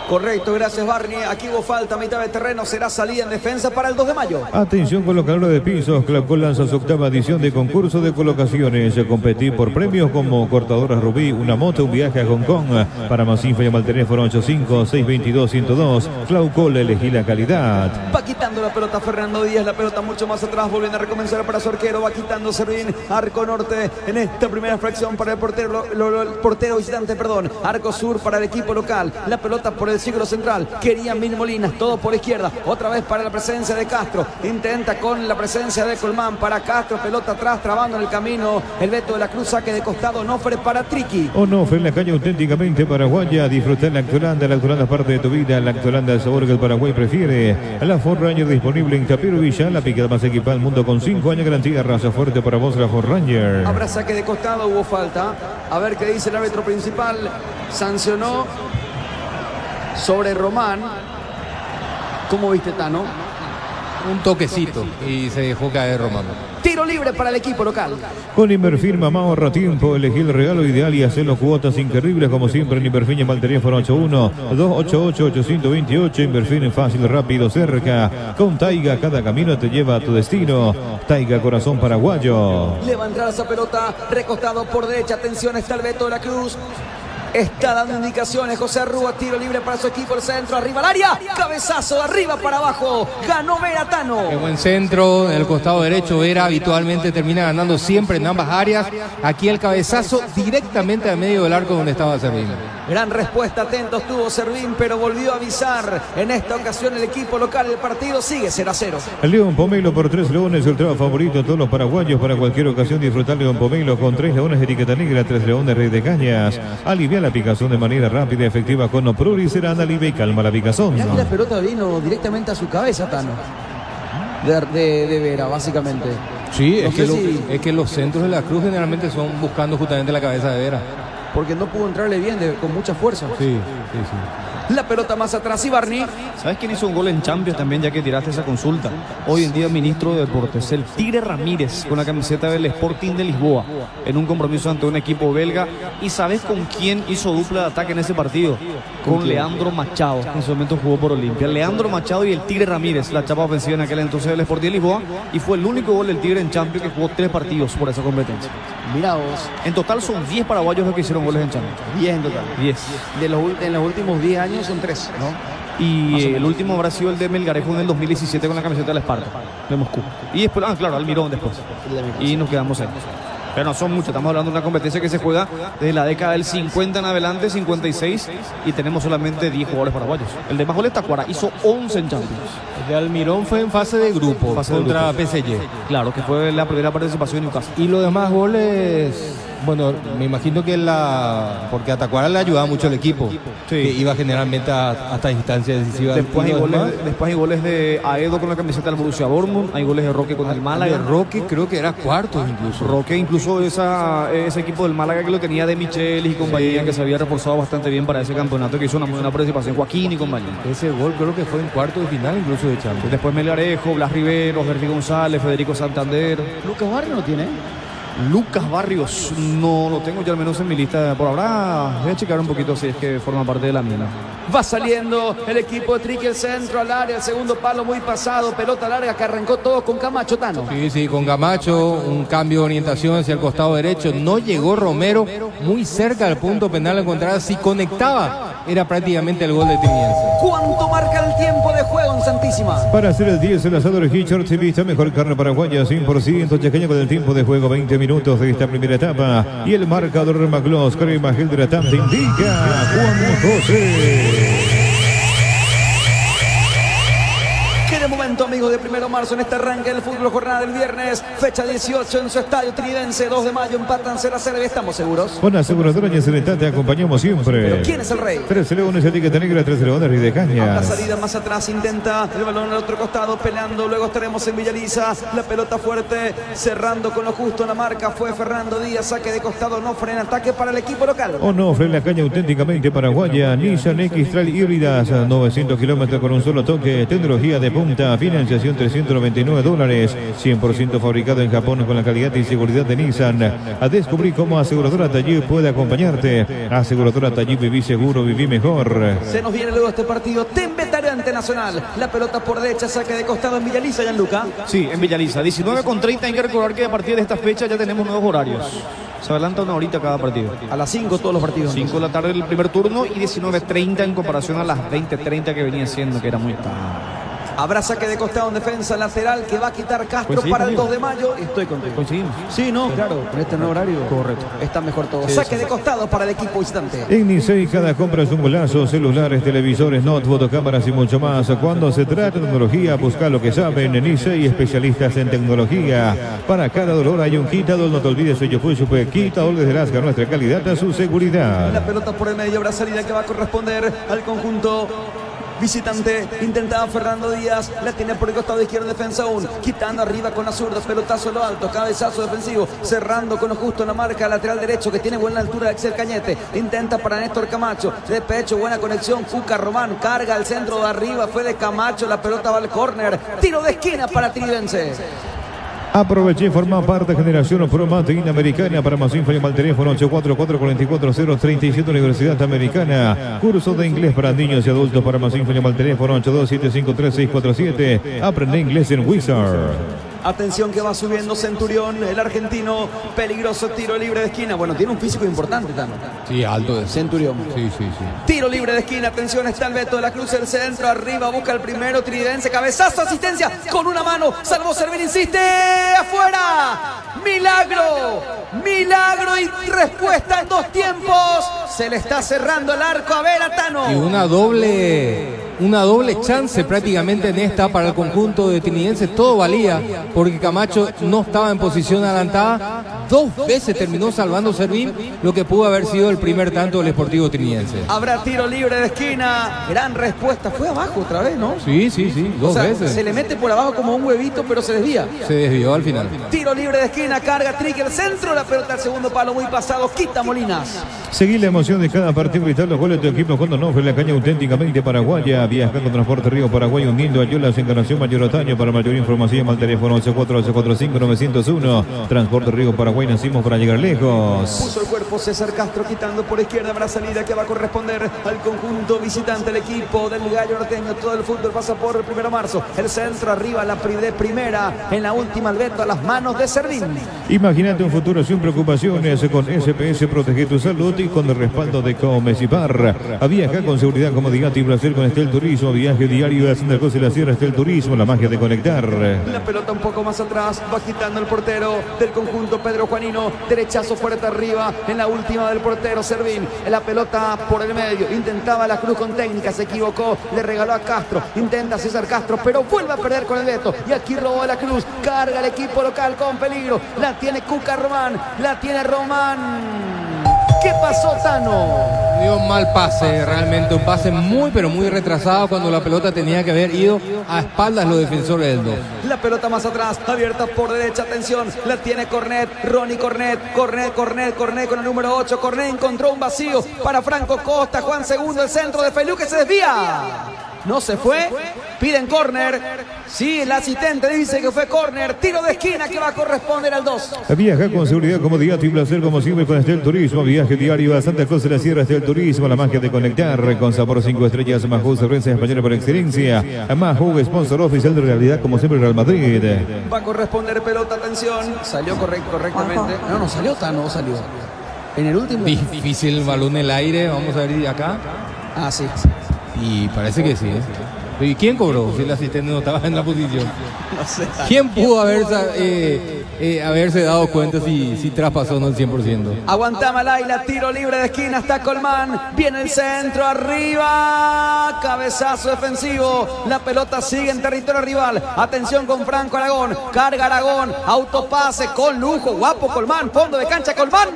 Correcto, gracias Barney. Aquí hubo falta a mitad de terreno. Será salida en defensa para el 2 de mayo. Atención colocadora de pisos. Clapcol lanza su octava edición de concurso de colocaciones. Competí por premios como cortadoras Rubí, una moto, un viaje a Hong Kong. Para más info llama al teléfono 85-622-102. Clapcol, elegí la calidad. Va quitando la pelota Fernando Díaz. La pelota mucho más atrás. Volviendo a recomenzar para su arquero. Va quitando Servín. Arco norte en esta primera fracción para el portero. El portero visitante, perdón. Arco sur para el equipo local. La pelota por el círculo central. Quería Mil Molinas. Todo por izquierda. Otra vez para la presencia de Castro. Intenta con la presencia de Colmán para Castro. Pelota atrás, trabando en el camino. El Beto de la Cruz, saque de costado. Onofre para Triqui. Onofre en la calle auténticamente paraguaya. Disfrutar la Lactolanda. La Lactolanda es parte de tu vida. La Lactolanda, el sabor que el Paraguay prefiere. La Ford Ranger disponible en Tapiro Villa. La picada más equipada del mundo con 5 años de garantía. Raza fuerte para vos, la Ford Ranger. Habrá saque de costado. Hubo falta. A ver qué dice el árbitro principal. Sancionó sobre Román. ¿Cómo viste, Tano? Un toquecito y se dejó caer Román. Tiro libre para el equipo local. Con Inverfin, mamá, ahorra tiempo. Elegí el regalo ideal y hacer los cuotas increíbles como siempre en Inverfin. Llama al teléfono 81-288-828. Inverfin es fácil, rápido, cerca. Con Taiga, cada camino te lleva a tu destino. Taiga, corazón paraguayo. Le va a entrar esa pelota, recostado por derecha. Atención, está el Beto de la Cruz. Está dando indicaciones José Rúa, tiro libre para su equipo, el centro, arriba al área, cabezazo de arriba para abajo, ganó Veratano. Qué buen centro, en el costado derecho. Vera habitualmente termina ganando siempre en ambas áreas. Aquí el cabezazo directamente al medio del arco donde estaba Servín. Gran respuesta, atento estuvo Servín, pero volvió a avisar. En esta ocasión el equipo local, el partido sigue 0-0. León Pomelo por 3 leones, el trabajo favorito de todos los paraguayos. Para cualquier ocasión disfrutar León Pomelo con 3 leones, etiqueta negra, 3 leones, rey de cañas. Alivia la picazón de manera rápida y efectiva con Opruri, serán alivia y calma la picazón. Mirá que la pelota vino directamente a su cabeza, Tano. De Vera, básicamente. Sí, No es, sé es que los centros de la Cruz generalmente son buscando justamente la cabeza de Vera. Porque no pudo entrarle bien con mucha fuerza. Sí. La pelota más atrás y Barney. ¿Sabes quién hizo un gol en Champions también, ya que tiraste esa consulta? Hoy en día ministro de Deportes, el Tigre Ramírez, con la camiseta del Sporting de Lisboa, en un compromiso ante un equipo belga. ¿Y sabes con quién hizo dupla de ataque en ese partido? Con Leandro Machado, que en su momento jugó por Olimpia. Leandro Machado y el Tigre Ramírez, la chapa ofensiva en aquel entonces del Sporting de Lisboa, y fue el único gol del Tigre en Champions que jugó 3 partidos por esa competencia. Mirá vos. En total son 10 paraguayos los que hicieron goles en Champions. 10 en total. 10. En los últimos 10 años son 3, ¿no? Y el último habrá sido el de Melgarejo en el 2017 con la camiseta del Esparta, de Moscú. Y después, claro, Almirón después. Y nos quedamos ahí. Pero no son muchos, estamos hablando de una competencia que se juega desde la década del 50 en adelante, 56, y tenemos solamente 10 jugadores paraguayos. El de más goles, Tacuara, hizo 11 en Champions. El de Almirón fue en fase de grupo contra PSG. Claro, que fue la primera participación en Newcastle. Y los demás goles, bueno, me imagino que porque a Tacuara le ayudaba mucho el equipo, que iba generalmente hasta instancias decisivas. Después hay goles de Aedo con la camiseta del Borussia Dortmund, hay goles de Roque con el Málaga. De Roque creo que era cuartos incluso. Roque incluso ese equipo del Málaga que lo tenía de Michelis y compañía, que se había reforzado bastante bien para ese campeonato, que hizo una buena participación, Joaquín y compañía. Ese gol creo que fue en cuartos de final incluso de Champions. Después Melgarejo, Blas Rivero, Berti González, Federico Santander. Lucas Barrios no tiene. Lucas Barrios, no lo tengo yo al menos en mi lista por ahora. Voy a checar un poquito si es que forma parte de la mina. Va saliendo el equipo de Triqui, el centro al área, el segundo palo muy pasado, pelota larga que arrancó todo con Camacho, Tano. Sí, con Camacho, un cambio de orientación hacia el costado derecho. No llegó Romero, muy cerca del punto penal encontrada. Si conectaba, era prácticamente el gol de Tiniense. ¿Cuánto marca el tiempo de juego en Santísima? Para hacer el 10, el asador Hitchard se vista mejor carne paraguaya, 100% chaqueña con el tiempo de juego, 20 minutos de esta primera etapa. Y el marcador Maclos, crema gel hidratante indica Juan José. Que de momento, amigos de 1 de marzo, en este arranque del fútbol, jornada del viernes, fecha 18 en su estadio Trinidad, 2 de mayo, empatan 0-0 y estamos seguros. Con aseguradora Ñeceneta te acompañamos siempre. ¿Pero quién es el rey? 3 leones, etiqueta negra, 3 leones, rey de La cañas. salida más atrás, intenta el balón al otro costado, peleando, luego estaremos en Villaliza, la pelota fuerte, cerrando con lo justo en la marca, fue Fernando Díaz, saque de costado, no frena, ataque para el equipo local. Onofre, la caña auténticamente paraguaya, Nissan X-Trail híbridas, 900 kilómetros con un solo toque, tecnología de punta, financiamiento financiación $399, 100% fabricado en Japón con la calidad y seguridad de Nissan. A descubrir cómo Aseguradora Taller puede acompañarte. Aseguradora Taller, viví seguro, viví mejor. Se nos viene luego este partido Tembetare ante Nacional. La pelota por derecha, saque de costado en Villaliza, Gianluca. Sí, en Villaliza. 19:30. Hay que recordar que a partir de esta fecha ya tenemos nuevos horarios. Se adelanta una horita cada partido. A las 5 todos los partidos. 5 de la tarde el primer turno y 19:30 en comparación a las 20:30 que venía siendo, que era muy tarde. Habrá saque de costado en defensa lateral que va a quitar Castro para el 2 de mayo. Estoy contigo. Coincidimos. Sí, no, claro. Con este nuevo horario. Correcto. Está mejor todo. Sí, saque de costado para el equipo visitante. En Nicey cada compra es un golazo. Celulares, televisores, notebook, cámaras y mucho más. Cuando se trata de tecnología, busca lo que saben. En Nicey, especialistas en tecnología. Para cada dolor hay un quitador. No te olvides, ello fue Super Quitador desde Lascar. Nuestra calidad a su seguridad. La pelota por el medio. Habrá salida que va a corresponder al conjunto visitante. Intentaba Fernando Díaz, la tiene por el costado izquierdo, defensa aún, quitando arriba con la zurda, pelotazo en lo alto, cabezazo defensivo, cerrando con lo justo en la marca, lateral derecho que tiene buena altura de Axel Cañete, intenta para Néstor Camacho, de pecho, buena conexión, Cuca Román, carga al centro de arriba, fue de Camacho, la pelota va al córner, tiro de esquina para Tridense. Aproveché y forma parte de Generación Pro Matin Americana. Para más info llama al teléfono 844-44037 Universidad Americana. Curso de inglés para niños y adultos. Para más info llama al teléfono 82753-647. Aprende inglés en Wizard. Atención que va subiendo Centurión, el argentino, peligroso tiro libre de esquina. Bueno, tiene un físico importante, Tano. Sí, alto. Centurión. Sí. Tiro libre de esquina, atención, está el Beto de la Cruz, el centro, arriba, busca el primero, Tridense, cabezazo, asistencia, con una mano, salvó Servín, insiste, afuera. Milagro y respuesta en 2 tiempos. Se le está cerrando el arco a ver a Tano. Y una doble chance prácticamente en esta para el conjunto de Trinidense. Todo valía porque Camacho no estaba en posición adelantada. 2 veces terminó salvando Servín, lo que pudo haber sido el primer tanto del Sportivo Trinidense. Habrá tiro libre de esquina. Gran respuesta. Fue abajo otra vez, ¿no? Sí. 2 veces. Se le mete por abajo como un huevito, pero se desvía. Se desvió al final. Tiro libre de esquina, carga Trick el centro, la pelota al segundo palo, muy pasado, quita Molinas. Seguí la emoción de cada partido, gritar los goles de tu equipo cuando no fue la caña auténticamente paraguaya. Viaja con Transporte Río Paraguay, uniendo a Yolas, Encarnación Mayor Otaño. Para mayor información al teléfono 114845-901. Transporte Río Paraguay, nacimos para llegar lejos. Puso el cuerpo César Castro, quitando por izquierda para salida que va a corresponder al conjunto visitante, el equipo del Gallo Norteño. Todo el fútbol pasa por el 1 de marzo. El centro arriba, la de primera, en la última el Beto a las manos de Servín. Imagínate un futuro sin preocupaciones. Con SPS protege tu salud y con el respaldo de Comecipar. Viaja con seguridad, comodidad y placer con Estel Turismo. Viaje diario a Santa Cruz de la Sierra, Estel Turismo, la magia de conectar. La pelota un poco más atrás, va quitando el portero del conjunto Pedro Juanino. Derechazo fuerte arriba, en la última del portero Servín. La pelota por el medio, intentaba la Cruz con técnica, se equivocó, le regaló a Castro. Intenta César Castro, pero vuelve a perder con el Beto. Y aquí robó la Cruz, carga el equipo local con peligro. La tiene Cuca Román, la tiene Román. ¿Qué pasó, Tano? Dio un mal pase, realmente un pase muy pero muy retrasado cuando la pelota tenía que haber ido a espaldas los defensores del 2. La pelota más atrás, abierta por derecha, atención, la tiene Cornet, Ronnie Cornet con el número 8, Cornet encontró un vacío para Franco Costa, Juan Segundo, el centro de Feliu que se desvía. No se fue, piden córner. Sí, el asistente dice que fue córner. Tiro de esquina que va a corresponder al 2. Viaja con seguridad, comodidad y placer como siempre con Estel Turismo. Viaje diario a Santa Cruz de la Sierra, Estel Turismo, la magia de conectar. Con sabor 5 estrellas, Majú, cerveza española por excelencia. Majú, sponsor oficial de realidad como siempre Real Madrid. Va a corresponder pelota, atención. Salió correctamente. No salió, no salió. En el último. Difícil el balón en el aire, vamos a ver acá. Ah, sí. Y parece que sí. ¿Y quién cobró si el asistente no estaba en la posición? No sé. ¿Quién pudo haberse dado cuenta si traspasó no el 100%? Aguanta Malaila, tiro libre de esquina, está Colmán, viene el centro, arriba, cabezazo defensivo, la pelota sigue en territorio rival, atención con Franco Aragón, carga Aragón, autopase con lujo, guapo Colmán, fondo de cancha Colmán.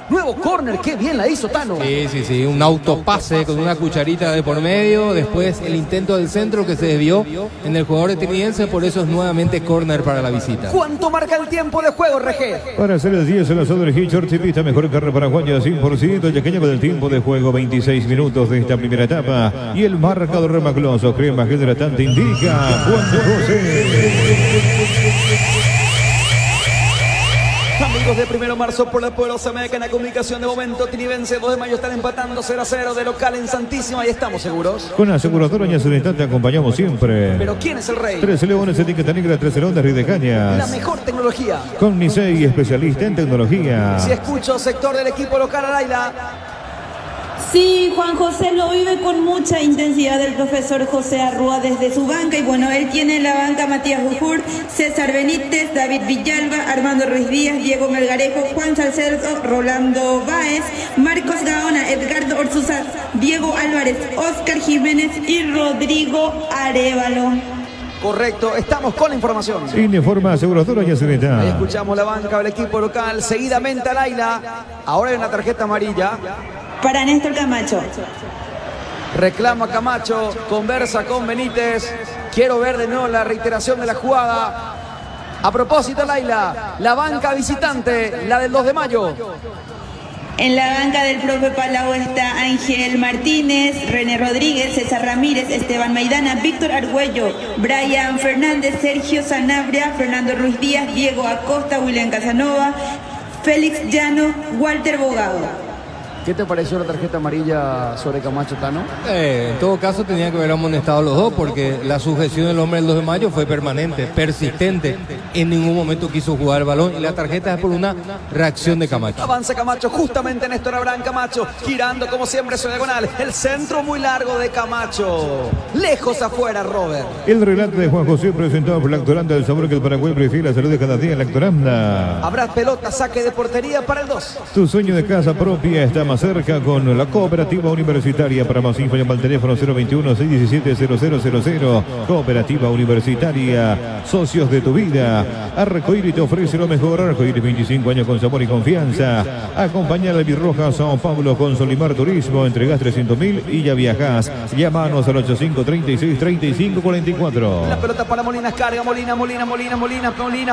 Nuevo córner, qué bien la hizo Tano. Sí, un autopase con una cucharita de por medio, después el intento del centro que se desvió en el jugador de Trinidense, por eso es nuevamente córner para la visita. ¿Cuánto marca el tiempo de juego, Regé? Para hacer el 10 en la zona del Hitchort, pista mejor carrera paraguaya 100%, yaqueña con el tiempo de juego 26 minutos de esta primera etapa y el marcador remacloso, crema que hidratante indica Juan José. Amigos de 1 de marzo por la poderosa Mecana Comunicación, de momento Trinidense 2 de mayo están empatando 0-0 de local en Santísima y estamos seguros. Con aseguradora Ñaceneta te acompañamos siempre. Pero ¿quién es el rey? 13 Leones, etiqueta negra, 13 Leones, Río de Cañas. La mejor tecnología. Con Nisei, especialista en tecnología. Si escucho sector del equipo local, Laila. Sí, Juan José lo vive con mucha intensidad el profesor José Arrúa desde su banca. Y bueno, él tiene en la banca Matías Bujur, César Benítez, David Villalba, Armando Ruiz Díaz, Diego Melgarejo, Juan Salcedo, Rolando Báez, Marcos Gaona, Edgardo Orsuza, Diego Álvarez, Oscar Jiménez y Rodrigo Arévalo. Correcto, estamos con la información. Informa aseguradora Ñaceneta. Ahí escuchamos la banca del equipo local, seguidamente a Laila. Ahora hay una tarjeta amarilla. Para Néstor Camacho. Reclama Camacho, conversa con Benítez. Quiero ver de nuevo la reiteración de la jugada. A propósito, Laila, la banca visitante, la del 2 de mayo. En la banca del profe Palau está Ángel Martínez, René Rodríguez, César Ramírez, Esteban Maidana, Víctor Argüello, Brian Fernández, Sergio Sanabria, Fernando Ruiz Díaz, Diego Acosta, William Casanova, Félix Llano, Walter Bogado. ¿Qué te pareció la tarjeta amarilla sobre Camacho, Tano? En todo caso tenía que haber amonestado a los dos porque la sujeción del hombre del 2 de mayo fue permanente, persistente. En ningún momento quiso jugar el balón y la tarjeta es por una reacción de Camacho. Avanza Camacho, justamente Néstor Abraham Camacho, girando como siempre su diagonal. El centro muy largo de Camacho. Lejos afuera, Robert. El relato de Juan José presentado por Lactoranda, el sabor que el Paraguay prefiere, la salud de cada día en Lactoranda. Habrá pelota, saque de portería para el 2. Tu sueño de casa propia está más cerca con la Cooperativa Universitaria. Para más info llama al teléfono 021-617-0000. Cooperativa Universitaria, socios de tu vida. Arcoíris te ofrece lo mejor. Arcoíris, 25 años con sabor y confianza. Acompaña a la Birroja Sao Paulo con Solimar Turismo. Entregas 300.000 y ya viajas. Llámanos al 8536-3544. La pelota para Molinas, carga Molina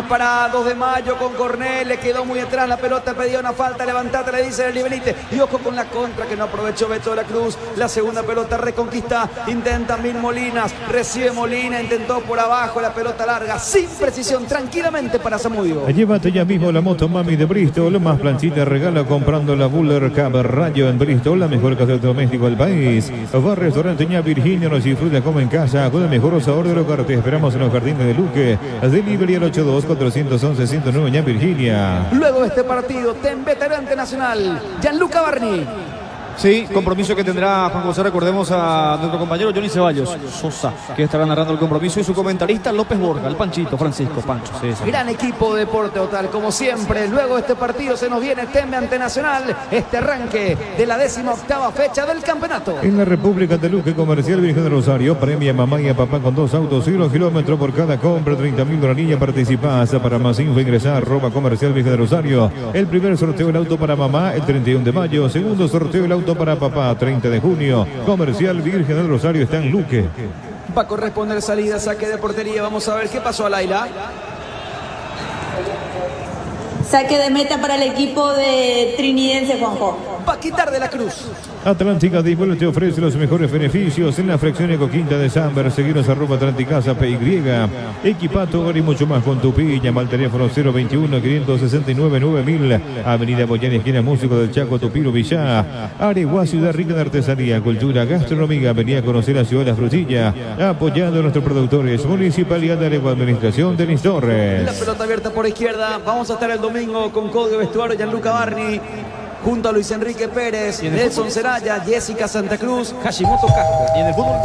para 2 de mayo con Cornel. Le quedó muy atrás la pelota, pedía una falta. Levantate, le dice el Benítez. Y ojo con la contra que no aprovechó Beto de la Cruz. La segunda pelota reconquista. Intenta Mil Molinas. Recibe Molina. Intentó por abajo la pelota larga. Sin precisión. Tranquilamente para Zamudio. Llévate ya mismo la moto Mami de Bristol. Más planchita regala comprando la Buller Cab Rayo en Bristol. La mejor casa doméstico del país. Va al restaurante Ña Virginia. Nos disfruta como en casa. Con el mejor sabor de local. Te esperamos en los jardines de Luque. Delivery al 82-411-109 Ña Virginia. Luego de este partido, ten veterante nacional, Gianluca Barni. Sí, compromiso que tendrá Juan José. Recordemos a nuestro compañero Johnny Ceballos Sosa, que estará narrando el compromiso, y su comentarista López Borja, el Panchito, Francisco Pancho. Sí. Gran equipo de Deporte Total, como siempre. Luego de este partido se nos viene Tembe ante Nacional, este arranque de la 18ª fecha del campeonato. En la República de Luque, Comercial Virgen de Rosario premia a mamá y a papá con 2 autos, 0 kilómetros por cada compra, 30.000 la niña participás. Para más info ingresar @Comercial Virgen de Rosario. El primer sorteo del auto para mamá el 31 de mayo, segundo sorteo del auto para papá 30 de junio. Comercial Virgen del Rosario está en Luque. Va a corresponder salida, saque de portería. Vamos a ver qué pasó a Laila. Saque de meta para el equipo de Trinidense, Juanjo. Va a quitar de la Cruz. Atlántica Divuelo te ofrece los mejores beneficios en la fracción Ecoquinta de Samber. Seguinos @Atlanticasa PY. Equipa tu hogar y mucho más con tu pi. Llama al teléfono 021-569-9000. Avenida Boyani, esquina Músico del Chaco, Tupiro, Villá. Areguá, ciudad rica de artesanía, cultura, gastronomía. Venía a conocer la ciudad de la frutilla. Apoyando a nuestros productores. Municipalidad de Areguá, Administración Denis Torres. La pelota abierta por izquierda. Vamos a estar el domingo con Código Vestuario Gianluca Barni, junto a Luis Enrique Pérez, Nelson Ceraya, Jessica Santa Cruz, Hashimoto Casco. Y en el fútbol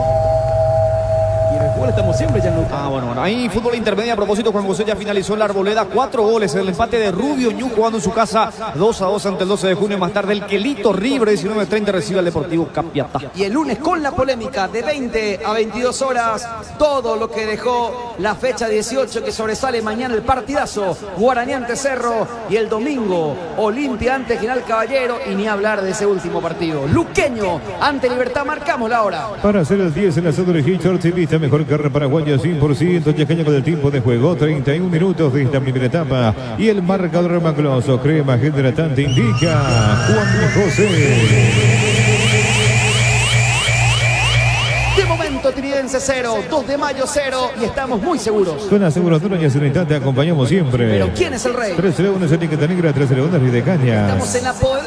fútbol estamos siempre, Gianluca. Bueno, ahí fútbol intermedio. A propósito, Juan José ya finalizó en la Arboleda. 4 goles en el empate de Rubio Ñu jugando en su casa 2-2 ante el 12 de junio. Más tarde el Quelito River 19:30 recibe al Deportivo Capiatá. Y el lunes con la polémica de 20 a 22 horas, todo lo que dejó la fecha 18 que sobresale mañana el partidazo Guaraní ante Cerro y el domingo Olimpia ante General Caballero y ni hablar de ese último partido. Luqueño ante Libertad, marcamos la hora. Para hacer el 10 en la zona de Hitchcock, vista mejor carrera paraguaya 100%, Yacaña con el tiempo de juego, 31 minutos de esta primera etapa y el marcador macloso, crema hidratante indica Juan José. De momento Trinense 0, 2 de mayo 0 y estamos muy seguros. Con aseguradora y Serenidad te acompañamos siempre. Pero ¿quién es el rey? 3 leones, etiqueta negra, 3 leones, Ridecañas. Estamos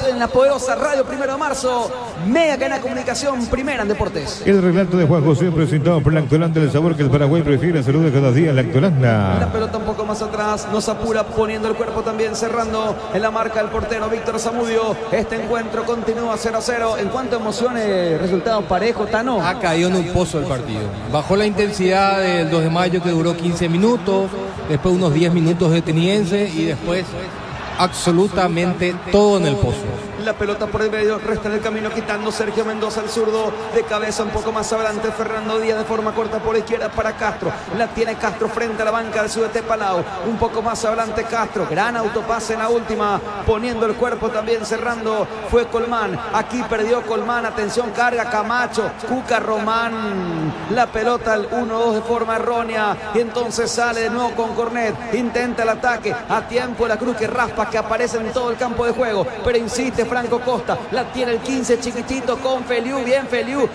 en la poderosa radio 1 de marzo, mega cadena comunicación, primera en deportes. El relato de Juan José presentado por Lactolanda, el sabor que el Paraguay prefiere. Saludos cada día, Lactolanda. La pelota un poco más atrás, nos apura poniendo el cuerpo también, cerrando en la marca el portero Víctor Zamudio. Este encuentro continúa 0-0. En cuanto a emociones, resultado parejo, Tano. Ha caído en un pozo el partido. Bajó la intensidad del 2 de mayo que duró 15 minutos, después unos 10 minutos de Teniense y después absolutamente todo en el pozo. La pelota por el medio, resta en el camino quitando Sergio Mendoza, el zurdo, de cabeza un poco más adelante, Fernando Díaz de forma corta por izquierda para Castro, la tiene Castro frente a la banca del Sudete Palau, un poco más adelante Castro, gran autopase en la última, poniendo el cuerpo también, cerrando, fue Colmán, aquí perdió Colmán, atención, carga Camacho, Cuca Román, la pelota al 1-2 de forma errónea, y entonces sale de nuevo con Cornet, intenta el ataque, a tiempo la Cruz que raspa, que aparece en todo el campo de juego, pero insiste Franco Costa, la tiene el 15 chiquitito con Feliu, bien Feliu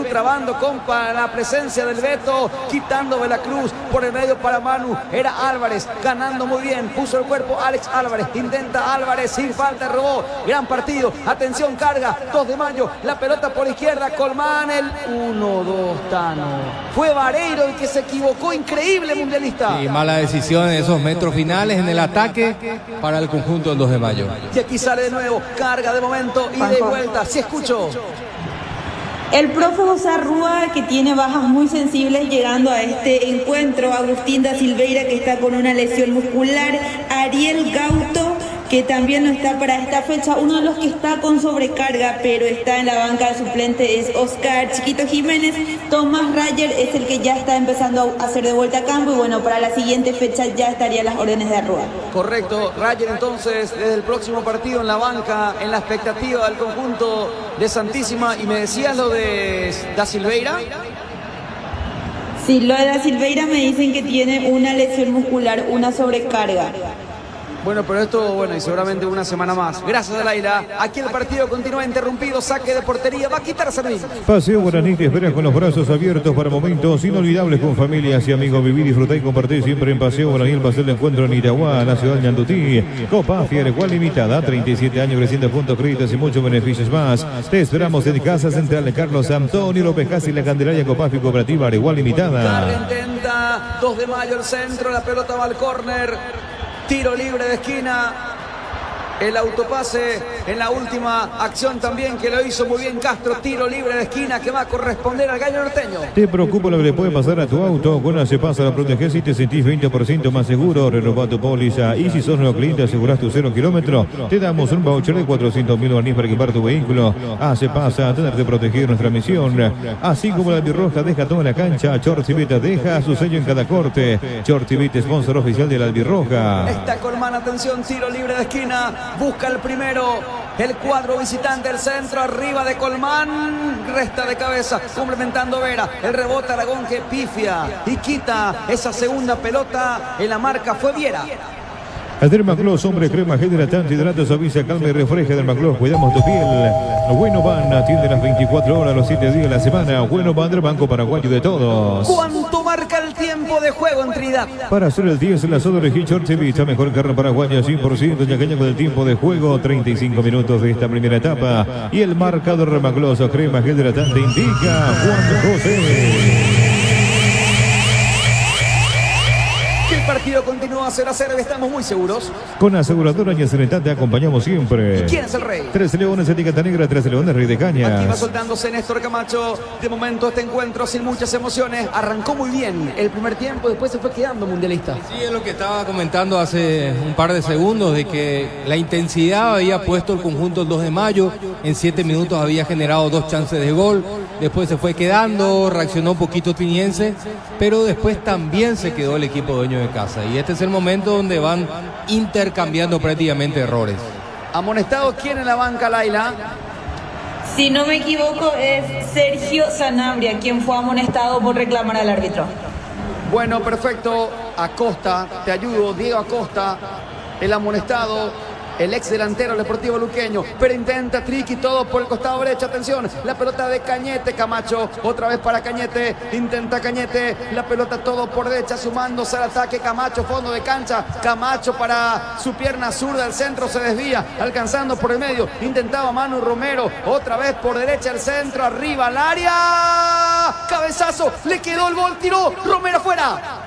trabando con la presencia del Beto, quitando de la Cruz por el medio para Manu, era Álvarez, ganando muy bien, puso el cuerpo Alex Álvarez, intenta Álvarez, sin falta, robó, gran partido, atención, carga, 2 de mayo, la pelota por izquierda, Colmán, el 1-2, Tano, fue Vareiro el que se equivocó, increíble mundialista. Y mala decisión en esos metros finales en el ataque para el conjunto del 2 de mayo. Y aquí sale de nuevo, carga de momento y de vuelta, si escucho. El profe José Arrúa, que tiene bajas muy sensibles llegando a este encuentro, Agustín da Silveira, que está con una lesión muscular, Ariel Gauto, que también no está para esta fecha, uno de los que está con sobrecarga, pero está en la banca de suplente es Oscar Chiquito Jiménez, Tomás Rayer es el que ya está empezando a hacer de vuelta a campo, y bueno, para la siguiente fecha ya estarían las órdenes de Arrúa. Correcto, Rayer entonces desde el próximo partido en la banca, en la expectativa del conjunto de Santísima, y me decías lo de da Silveira. Sí, lo de da Silveira me dicen que tiene una lesión muscular, una sobrecarga. Bueno, pero esto, y seguramente una semana más. Gracias, Delaira. Aquí el partido continúa interrumpido, saque de portería, va a quitar Servín. Paseo Guaraní te espera con los brazos abiertos para momentos inolvidables con familias y amigos. Vivir, disfrutar y compartir siempre en Paseo Guaraní, el paseo de encuentro en Iraguá, la ciudad de Ñandutí. Copa Fier, igual limitada, 37 años, creciendo puntos, créditos y muchos beneficios más. Te esperamos en Casa Central de Carlos Antonio López Casi, la Candelaria Copafi Cooperativa, igual limitada. Carga intenta, 2 de mayo el centro, la pelota va al córner. Tiro libre de esquina, el autopase en la última acción también que lo hizo muy bien Castro, tiro libre de esquina que va a corresponder al Gallo Norteño. Te preocupa lo que le puede pasar a tu auto, con Acepasa la proteges y te sentís 20% más seguro, renová tu póliza y si sos nuevo cliente asegurás tu 0 kilómetro, te damos un voucher de 400.000 guaraníes para equipar tu vehículo. Acepasa, tenerte protegido nuestra misión, así como la albirroja deja toda la cancha, Chorcibita deja su sello en cada corte, Chorcibita sponsor oficial de la albirroja. Está Colmán, atención, tiro libre de esquina, busca el primero, el cuadro visitante del centro, arriba de Colmán, resta de cabeza, complementando Vera, el rebote Aragón que pifia y quita esa segunda pelota, en la marca fue Viera. Dermaclos, hombre, crema, gel hidratante, hidrata, suaviza, calma y refresca. Dermaclos, cuidamos tu piel. Bueno Van, atiende las 24 horas, los 7 días de la semana. Bueno Van, del Banco Paraguayo de todos. ¿Cuánto marca el tiempo de juego en Trinidad? Para hacer el 10 en la zona de Hitchcock, mejor carne paraguaya, 100%, yacaña con el tiempo de juego, 35 minutos de esta primera etapa. Y el marcador Dermaclos, crema, gel hidratante, indica Juan José. Que el partido continúa. continúa 0-0 y estamos muy seguros. Con aseguradora Ñacenetá te acompañamos siempre. ¿Quién es el rey? 3 leones, etiqueta negra, 3 leones, rey de Aquí va cañas. soltándose Néstor Camacho. De momento este encuentro sin muchas emociones. Arrancó muy bien el primer tiempo, después se fue quedando mundialista. Sí, es lo que estaba comentando hace un par de segundos, de que la intensidad había puesto el conjunto el 2 de mayo. En 7 minutos había generado 2 chances de gol. Después se fue quedando, reaccionó un poquito Trinidense, pero después también se quedó el equipo dueño de casa. Y este es el momento donde van intercambiando prácticamente errores. Amonestado, ¿quién en la banca, Laila? Si no me equivoco, es Sergio Sanabria quien fue amonestado por reclamar al árbitro. Bueno, perfecto. Acosta, te ayudo, Diego Acosta, el amonestado. El ex delantero del Deportivo Luqueño, pero intenta Triqui todo por el costado derecho. Atención, la pelota de Cañete, Camacho, otra vez para Cañete, intenta Cañete, la pelota todo por derecha, sumándose al ataque Camacho, fondo de cancha, Camacho para su pierna zurda, el centro se desvía, alcanzando por el medio, intentaba Manu Romero, otra vez por derecha el centro, arriba al área, cabezazo, le quedó el gol, tiró, Romero afuera.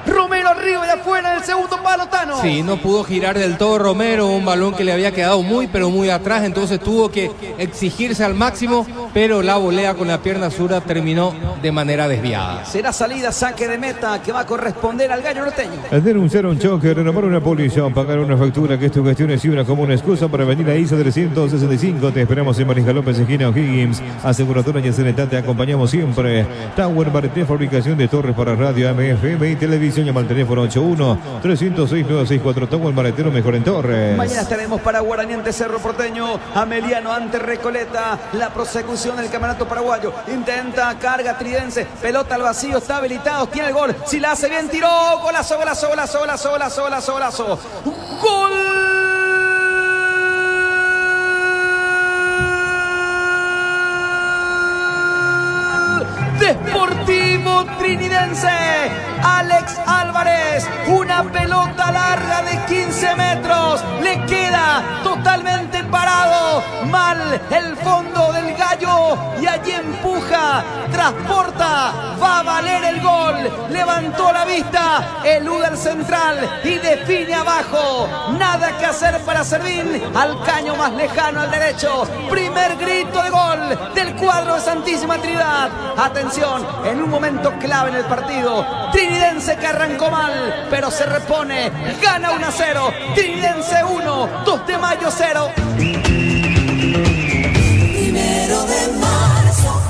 Romero arriba y afuera en el segundo palo, Tano. Sí, no pudo girar del todo Romero, un balón que le había quedado muy, pero muy atrás, entonces tuvo que exigirse al máximo, pero la volea con la pierna zurda terminó de manera desviada. Será salida, saque de meta que va a corresponder al gallo norteño. Al denunciar un choque, renovar una póliza o pagar una factura, que es tu gestión es una como una excusa para venir a ISA 365. Te esperamos en Mariscal López, esquina O'Higgins. Aseguradora Ñacenetá, te acompañamos siempre. Tower Barreté, fabricación de torres para radio, AM/FM y televisión. Llama al teléfono 81-306-964. Tower Maretero, mejor en Torres. Mañana estaremos para Guaraní ante Cerro Porteño, Ameliano ante Recoleta, la prosecución del campeonato paraguayo. Intenta, carga Trinidense, pelota al vacío, está habilitado, tiene el gol. Si la hace bien, tiró, golazo, golazo, golazo, golazo, golazo, golazo, golazo. ¡Gol! Deportivo Trinidense, Alex Álvarez, una pelota larga de 15 metros, le queda totalmente parado, mal el fondo del gallo y allí empuja, transporta, va a valer el gol, levantó la vista, eluda el central y define abajo, nada que hacer para Servín, al caño más lejano al derecho, primer grito de gol del cuadro de Santísima Trinidad. Atención, en un momento clave en el partido, Trinidense que arrancó mal, pero se repone, gana 1-0, Trinidense 1, 2 de mayo 0.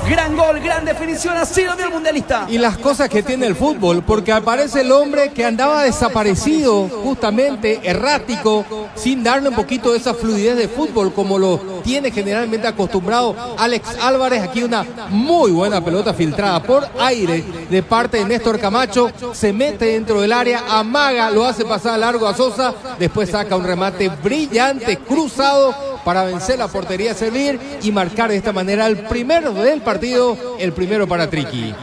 Gran gol, gran definición, así lo vio el mundialista. Y las cosas que tiene el fútbol, porque aparece el hombre que andaba desaparecido, justamente errático, sin darle un poquito de esa fluidez de fútbol como lo tiene generalmente acostumbrado Alex Álvarez. Aquí una muy buena pelota filtrada por aire de parte de Néstor Camacho, se mete dentro del área, amaga, lo hace pasar largo a Sosa, después saca un remate brillante, cruzado, para vencer la portería de Servir y marcar de esta manera el primero del partido, el primero para Triqui.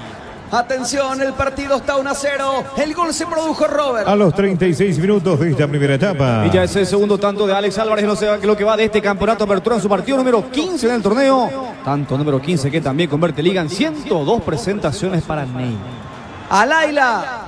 Atención, el partido está 1-0, el gol se produjo, Robert. A los 36 minutos de esta primera etapa. Y ya es el segundo tanto de Alex Álvarez, no sé lo que va de este campeonato apertura en su partido número 15 en el torneo. Tanto número 15 que también convierte liga en 102 presentaciones para Ney. A Laila.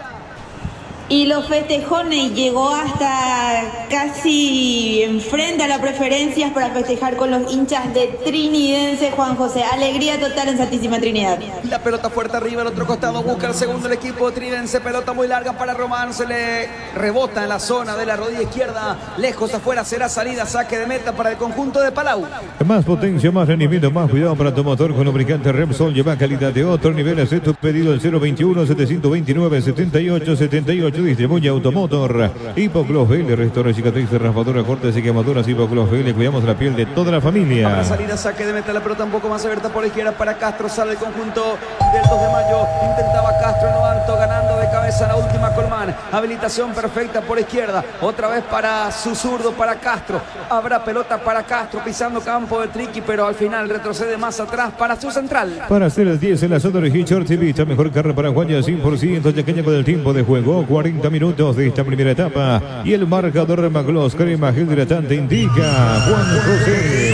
Y los festejones llegó hasta casi enfrente a las preferencias para festejar con los hinchas de Trinidense. Juan José, alegría total en Santísima Trinidad. La pelota fuerte arriba, al otro costado busca el segundo el equipo de Trinidense, pelota muy larga para Román, se le rebota en la zona de la rodilla izquierda, lejos afuera, será salida, saque de meta para el conjunto de Palau. Más potencia, más rendimiento, más cuidado para tu motor con lubricante Repsol. Lleva calidad de otro nivel. Haz tu pedido al 021-729-7878. Distribuye Automotor. Hipoclos VL, restaura cicatrices, raspadura, cortes y quemaduras. Hipoclos VL, cuidamos la piel de toda la familia. Para salida, saque de meta, la pelota un poco más abierta por la izquierda para Castro, sale el conjunto del 2 de mayo, intentaba Castro en lo alto, ganando de cabeza la última Colmán, habilitación perfecta por izquierda, otra vez para su zurdo, para Castro, habrá pelota para Castro, pisando campo de Triqui, pero al final retrocede más atrás para su central. Para hacer el 10 en la zona de Hitchard Vista, mejor carrera paraguaya 100%, yaqueña con el tiempo de juego, 40 minutos de esta primera etapa, y el marcador Maglos crema gel hidratante indica Juan José.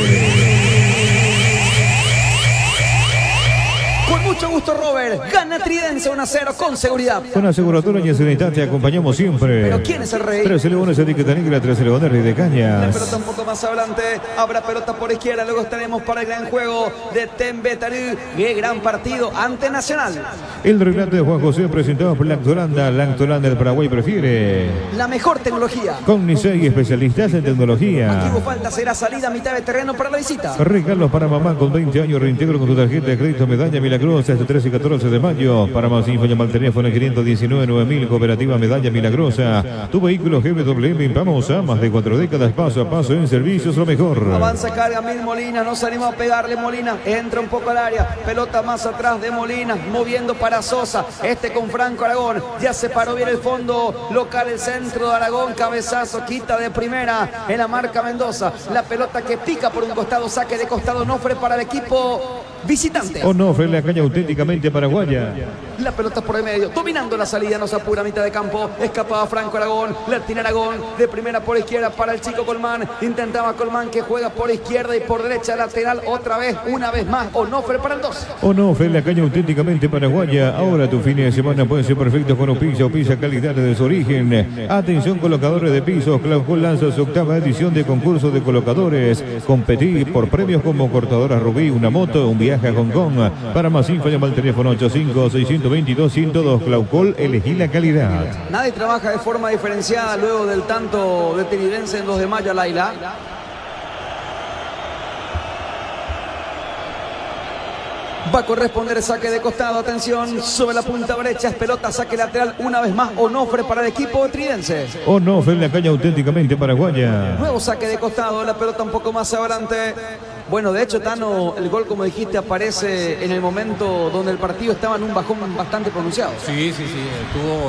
Con mucho mucho gusto, Robert. Gana Tridense 1-0 con seguridad. Con aseguradora y Sanidad te acompañamos siempre. Pero ¿quién es el rey? 13 Leones, etiqueta negra, 13 Leones, Rey de La Cañas. pelota un poco más adelante, habrá pelota por izquierda, luego estaremos para el gran juego de Tembetarú. Qué gran partido ante Nacional. El relato de Juan José presentado por Lactolanda. Lactolanda del Paraguay prefiere. La mejor tecnología. Con Nisei, especialistas en tecnología. Aquí falta será salida a mitad de terreno para la visita. Regalos para mamá con 20 años, reintegro con tu tarjeta de crédito Medalla Milagrosa este 13 y 14 de mayo. Para más info llama al teléfono 519-9000, Cooperativa Medalla Milagrosa. Tu vehículo GWM, vamos a más de 4 décadas, paso a paso en servicios, lo mejor. Avanza, carga Mil Molina, no se anima a pegarle Molina, entra un poco al área, pelota más atrás de Molina, moviendo para Sosa, con Franco Aragón, ya se paró bien el fondo local, el centro de Aragón, cabezazo, quita de primera en la marca Mendoza, la pelota que pica por un costado, saque de costado, Onofre para el equipo visitante. Onofre, la caña auténticamente paraguaya. La pelota por el medio, dominando la salida, nos apura a mitad de campo, escapaba Franco Aragón, la tiene Aragón, de primera por izquierda para el chico Colmán, intentaba Colmán que juega por izquierda y por derecha lateral, otra vez, una vez más, Onofre para el 2. Onofre, la caña auténticamente paraguaya. Ahora tu fin de semana puede ser perfecto con Opisa, Opisa calidad de su origen. Atención colocadores de pisos, Claucol lanza su octava edición de concurso de colocadores. Competí por premios como cortadora Rubí, una moto, un viaje a Hong Kong. Para más info llama al teléfono 85-622-102. Claucol, elegí la calidad. Nadie trabaja de forma diferenciada luego del tanto de Tridense en 2 de mayo, Laila. Va a corresponder saque de costado, atención, sobre la punta derecha, es pelota, saque lateral, una vez más, Onofre para el equipo tridense. Onofre, la caña auténticamente paraguaya. Nuevo saque de costado, la pelota un poco más adelante. Bueno, de hecho, Tano, el gol, como dijiste, aparece en el momento donde el partido estaba en un bajón bastante pronunciado. Sí,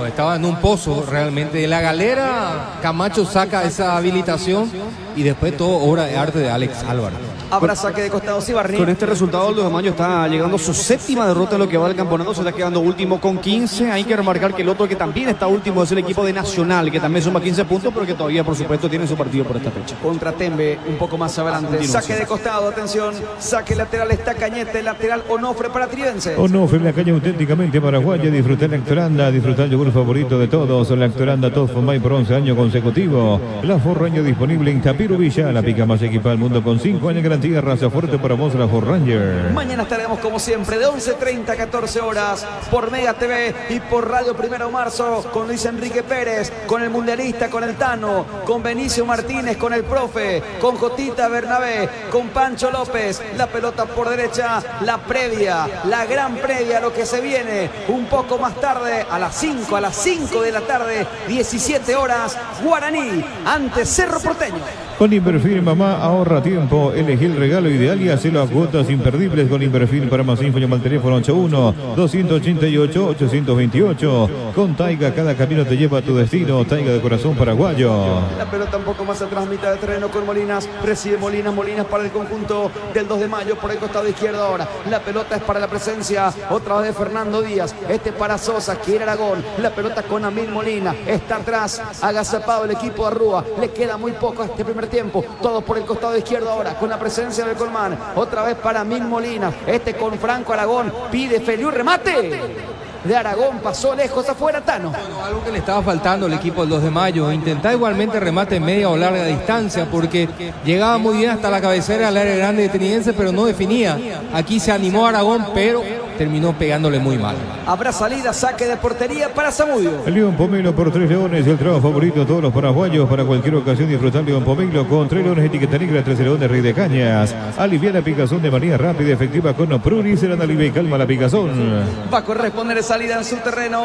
estaba en un pozo realmente. De la galera, Camacho saca esa habilitación y después todo obra de arte de Alex Álvarez. Habrá saque de costado, Sibarri. Con este resultado, el 2 de mayo está llegando a su 7ª derrota en lo que va del campeonato. Se está quedando último con 15. Hay que remarcar que el otro que también está último es el equipo de Nacional, que también suma 15 puntos, pero que todavía, por supuesto, tiene su partido por esta fecha. Contra Tembe, un poco más adelante. Saque de costado, atención. Saque lateral, está Cañete, lateral Onofre para Tridense. Onofre, la caña auténticamente paraguaya. Disfrutar Lactoranda, disfrutar el yogur favorito de todos. Lactoranda Top Fomay por 11 años consecutivos. La Forranger disponible en Tapiro Villa, la pica más equipada del mundo con 5 años de garantía, raza fuerte para vos, la Forranger. Mañana estaremos como siempre de 11:30 a 14 horas por Mega TV y por Radio Primero de Marzo con Luis Enrique Pérez, con el mundialista, con el Tano, con Benicio Martínez, con el profe, con Jotita Bernabé, con Pancho López. La pelota por derecha, la previa, la gran previa a lo que se viene un poco más tarde, a las 5 de la tarde, 17 horas, Guaraní ante Cerro Porteño. Con Inverfil, mamá, ahorra tiempo. Elegí el regalo ideal y hacelo a cuotas imperdibles con Inverfil. Para más info llama al teléfono 81-288-828. Con Taiga, cada camino te lleva a tu destino. Taiga de corazón paraguayo. La pelota un poco más atrás, mitad de terreno con Molinas. Recibe Molinas para el conjunto del 2 de mayo por el costado izquierdo ahora. La pelota es para la presencia otra vez de Fernando Díaz. Para Sosa, quiere Aragón. La pelota con Amil Molina. Está atrás, agazapado el equipo de Arrúa. Le queda muy poco a este primer tiempo, todos por el costado izquierdo ahora, con la presencia del Colmán, otra vez para Mil Molina, con Franco Aragón, pide Feliu, remate de Aragón, pasó lejos afuera, Tano. Bueno, algo que le estaba faltando al equipo del 2 de mayo, intentar igualmente remate en media o larga distancia, porque llegaba muy bien hasta la cabecera al área grande de Tridense, pero no definía. Aquí se animó Aragón, pero terminó pegándole muy mal. Habrá salida, saque de portería para Zamudio. El León Pomelo por 3 leones, el trabajo favorito de todos los paraguayos. Para cualquier ocasión disfrutar León Pomelo con 3 leones, etiqueta negra, 13 leones, Rey de Cañas. Alivia la picazón de manera rápida y efectiva con Pruris, el alivia y calma la picazón. Va a corresponder salida en su terreno.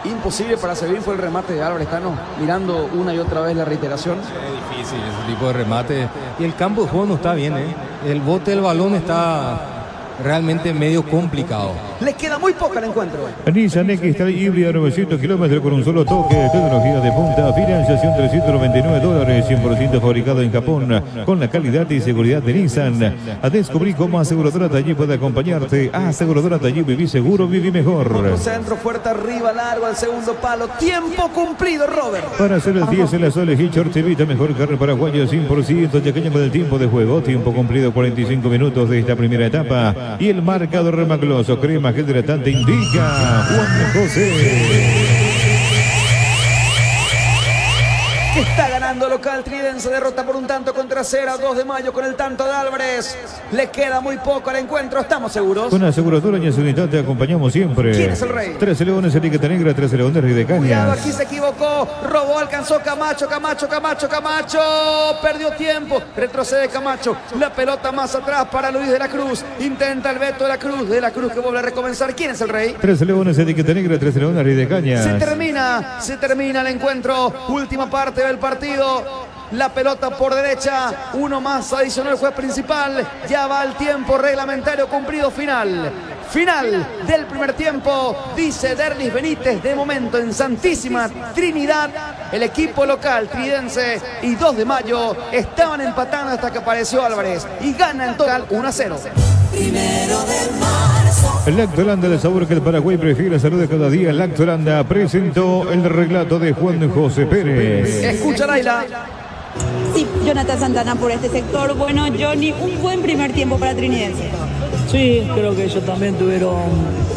Imposible para Sevilla fue el remate de Álvarez, Tano, mirando una y otra vez la reiteración. Es difícil ese tipo de remate. Y el campo de juego no está bien, El bote del balón está realmente medio complicado. Le queda muy poco al encuentro. Nissan X-Trail híbrida 900 kilómetros con un solo toque. Tecnología de punta. Financiación $399. 100% fabricado en Japón. Con la calidad y seguridad de Nissan. A descubrir cómo Aseguradora Tallí puede acompañarte. Aseguradora Tallí, viví seguro, viví mejor. Otro centro fuerte arriba, largo al segundo palo. Tiempo cumplido, Robert. Para hacer el 10 en la Sole Hitchor te evita mejor carne paraguaya 100%. Yaqueña con el tiempo de juego. Tiempo cumplido 45 minutos de esta primera etapa. Y el marcador remacloso, crema gel hidratante indica Juan José. Está ganando local Tridense, derrota por un tanto contra 0, 2 de mayo con el tanto de Álvarez. Le queda muy poco al encuentro, ¿estamos seguros? Con Aseguradora y Unidad te acompañamos siempre. ¿Quién es el rey? 13 Leones, etiqueta negra, 13 Leones, Rey de Cañas. Cuidado, aquí se equivocó, robó, alcanzó Camacho, perdió tiempo, retrocede Camacho, la pelota más atrás para Luis de la Cruz, intenta el Beto de la Cruz que vuelve a recomenzar. ¿Quién es el rey? 13 Leones, etiqueta negra, 13 Leones, Rey de Cañas. Se termina el encuentro, última parte del partido. La pelota por derecha, uno más adicionó el juez principal. Ya va el tiempo reglamentario cumplido final. Final del primer tiempo, dice Derlis Benítez. De momento en Santísima Trinidad, el equipo local Tridense y 2 de mayo estaban empatando hasta que apareció Álvarez y gana en total 1-0. El Lactolanda, el sabor que el Paraguay prefiere, la salud de cada día. El Lactolanda presentó el relato de Juan José Pérez. Escucha, Laila. Sí, Jonathan Santana por este sector. Bueno, Johnny, un buen primer tiempo para Trinidense. Sí, creo que ellos también tuvieron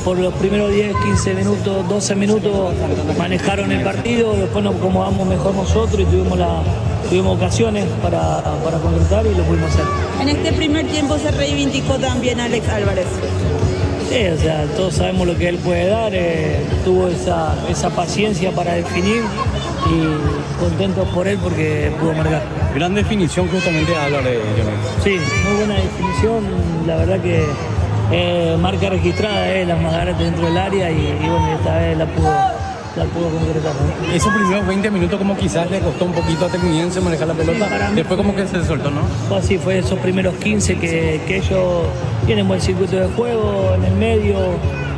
por los primeros 10, 15 minutos, 12 minutos, manejaron el partido, después nos acomodamos mejor nosotros y tuvimos ocasiones para concretar y lo pudimos hacer. En este primer tiempo se reivindicó también Alex Álvarez. Sí, o sea, todos sabemos lo que él puede dar, tuvo esa paciencia para definir y contentos por él porque pudo marcar. Gran definición justamente Álvarez. Sí, muy buena definición, la verdad que marca registrada, las más dentro del área y bueno, esta vez la pudo concretar, ¿no? Esos primeros 20 minutos como quizás le costó un poquito a Trinidense manejar la pelota, sí, después como que se soltó, ¿no? Pues sí, fue esos primeros 15 que ellos tienen buen circuito de juego en el medio,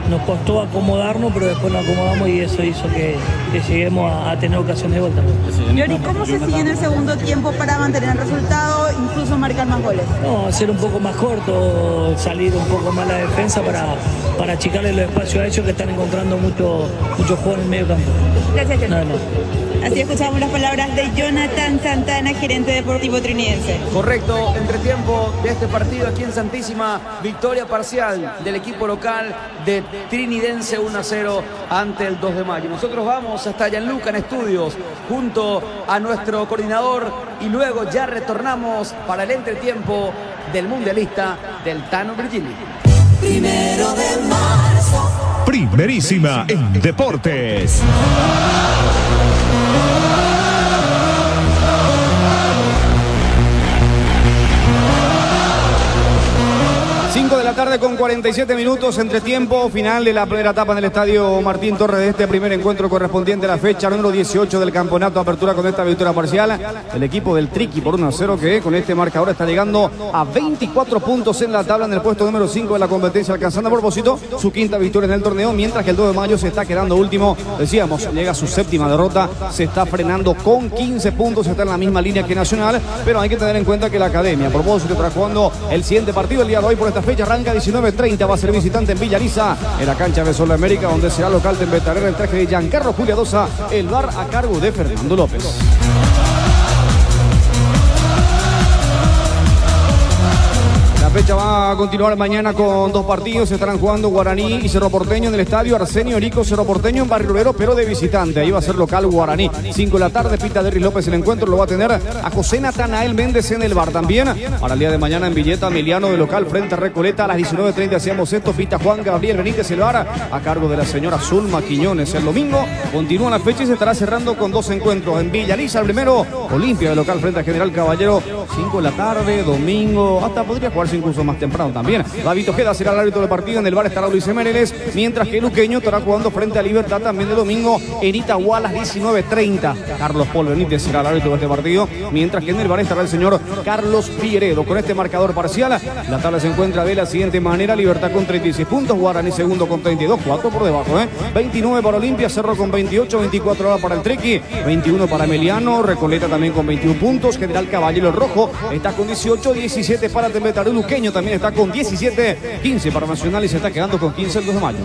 nos costó acomodarnos, pero después nos acomodamos y eso hizo que lleguemos a tener ocasiones de vuelta. Yori, ¿cómo se sigue en el segundo tiempo para mantener el resultado, incluso marcar más goles? No, hacer un poco más corto, salir un poco más la defensa para achicarle los espacios a ellos que están encontrando mucho juego en el medio campo. Gracias, Jonathan. Así escuchamos las palabras de Jonathan Santana, gerente deportivo trinidense. Correcto, entretiempo de este partido aquí en Santísima, victoria parcial del equipo local de Trinidense 1-0 ante el 2 de mayo. Nosotros vamos hasta Gianluca en estudios junto a nuestro coordinador y luego ya retornamos para el entretiempo del mundialista del Tano Virgili. 1 de marzo. Primerísima en deportes. De la tarde con 47 minutos, entretiempo final de la primera etapa en el estadio Martín Torres de este primer encuentro correspondiente a la fecha número 18 del campeonato apertura con esta victoria parcial. El equipo del Triqui por 1-0 que con este marcador está llegando a 24 puntos en la tabla en el puesto número 5 de la competencia, alcanzando a propósito su quinta victoria en el torneo, mientras que el 2 de mayo se está quedando último. Decíamos, llega a su séptima derrota, se está frenando con 15 puntos, está en la misma línea que Nacional, pero hay que tener en cuenta que la Academia, a propósito, estará jugando el siguiente partido el día de hoy por esta fecha. Arranca 19:30, va a ser visitante en Villariza, en la cancha de Sol de América, donde será local Tembetarera el traje de Giancarlo Juliadosa, el bar a cargo de Fernando López. La fecha va a continuar mañana con dos partidos. Se estarán jugando Guaraní y Cerro Porteño en el estadio Arsenio Erico. Cerro Porteño en Barrio Obrero, pero de visitante. Ahí va a ser local Guaraní. 5 de la tarde, pita Derris López el encuentro. Lo va a tener a José Natanael Méndez en el bar. También para el día de mañana en Villeta, Emiliano de local frente a Recoleta. A las 19:30 hacíamos esto. Pita Juan Gabriel Benítez el bar a cargo de la señora Zulma Quiñones. El domingo continúa la fecha y se estará cerrando con dos encuentros. En Villaliza, el primero, Olimpia de local frente a General Caballero. 5 de la tarde, domingo. Hasta podría jugarse incluso más temprano también. David Ojeda será el árbitro del partido. En el bar estará Luis Eméreles, mientras que Luqueño estará jugando frente a Libertad también el domingo en Itagua a las 19:30. Carlos Paul Benítez será el árbitro de este partido, mientras que en el bar estará el señor Carlos Figueredo. Con este marcador parcial, la tabla se encuentra de la siguiente manera: Libertad con 36 puntos, Guaraní segundo con 32, 4 por debajo, 29 para Olimpia, Cerro con 28, 24 ahora para el Triqui, 21 para Emiliano, Recoleta también con 21 puntos, General Caballero el Rojo está con 18, 17 para Tembetarú, Luqueño también está con 17, 15 para Nacional y se está quedando con 15 el 2 de mayo.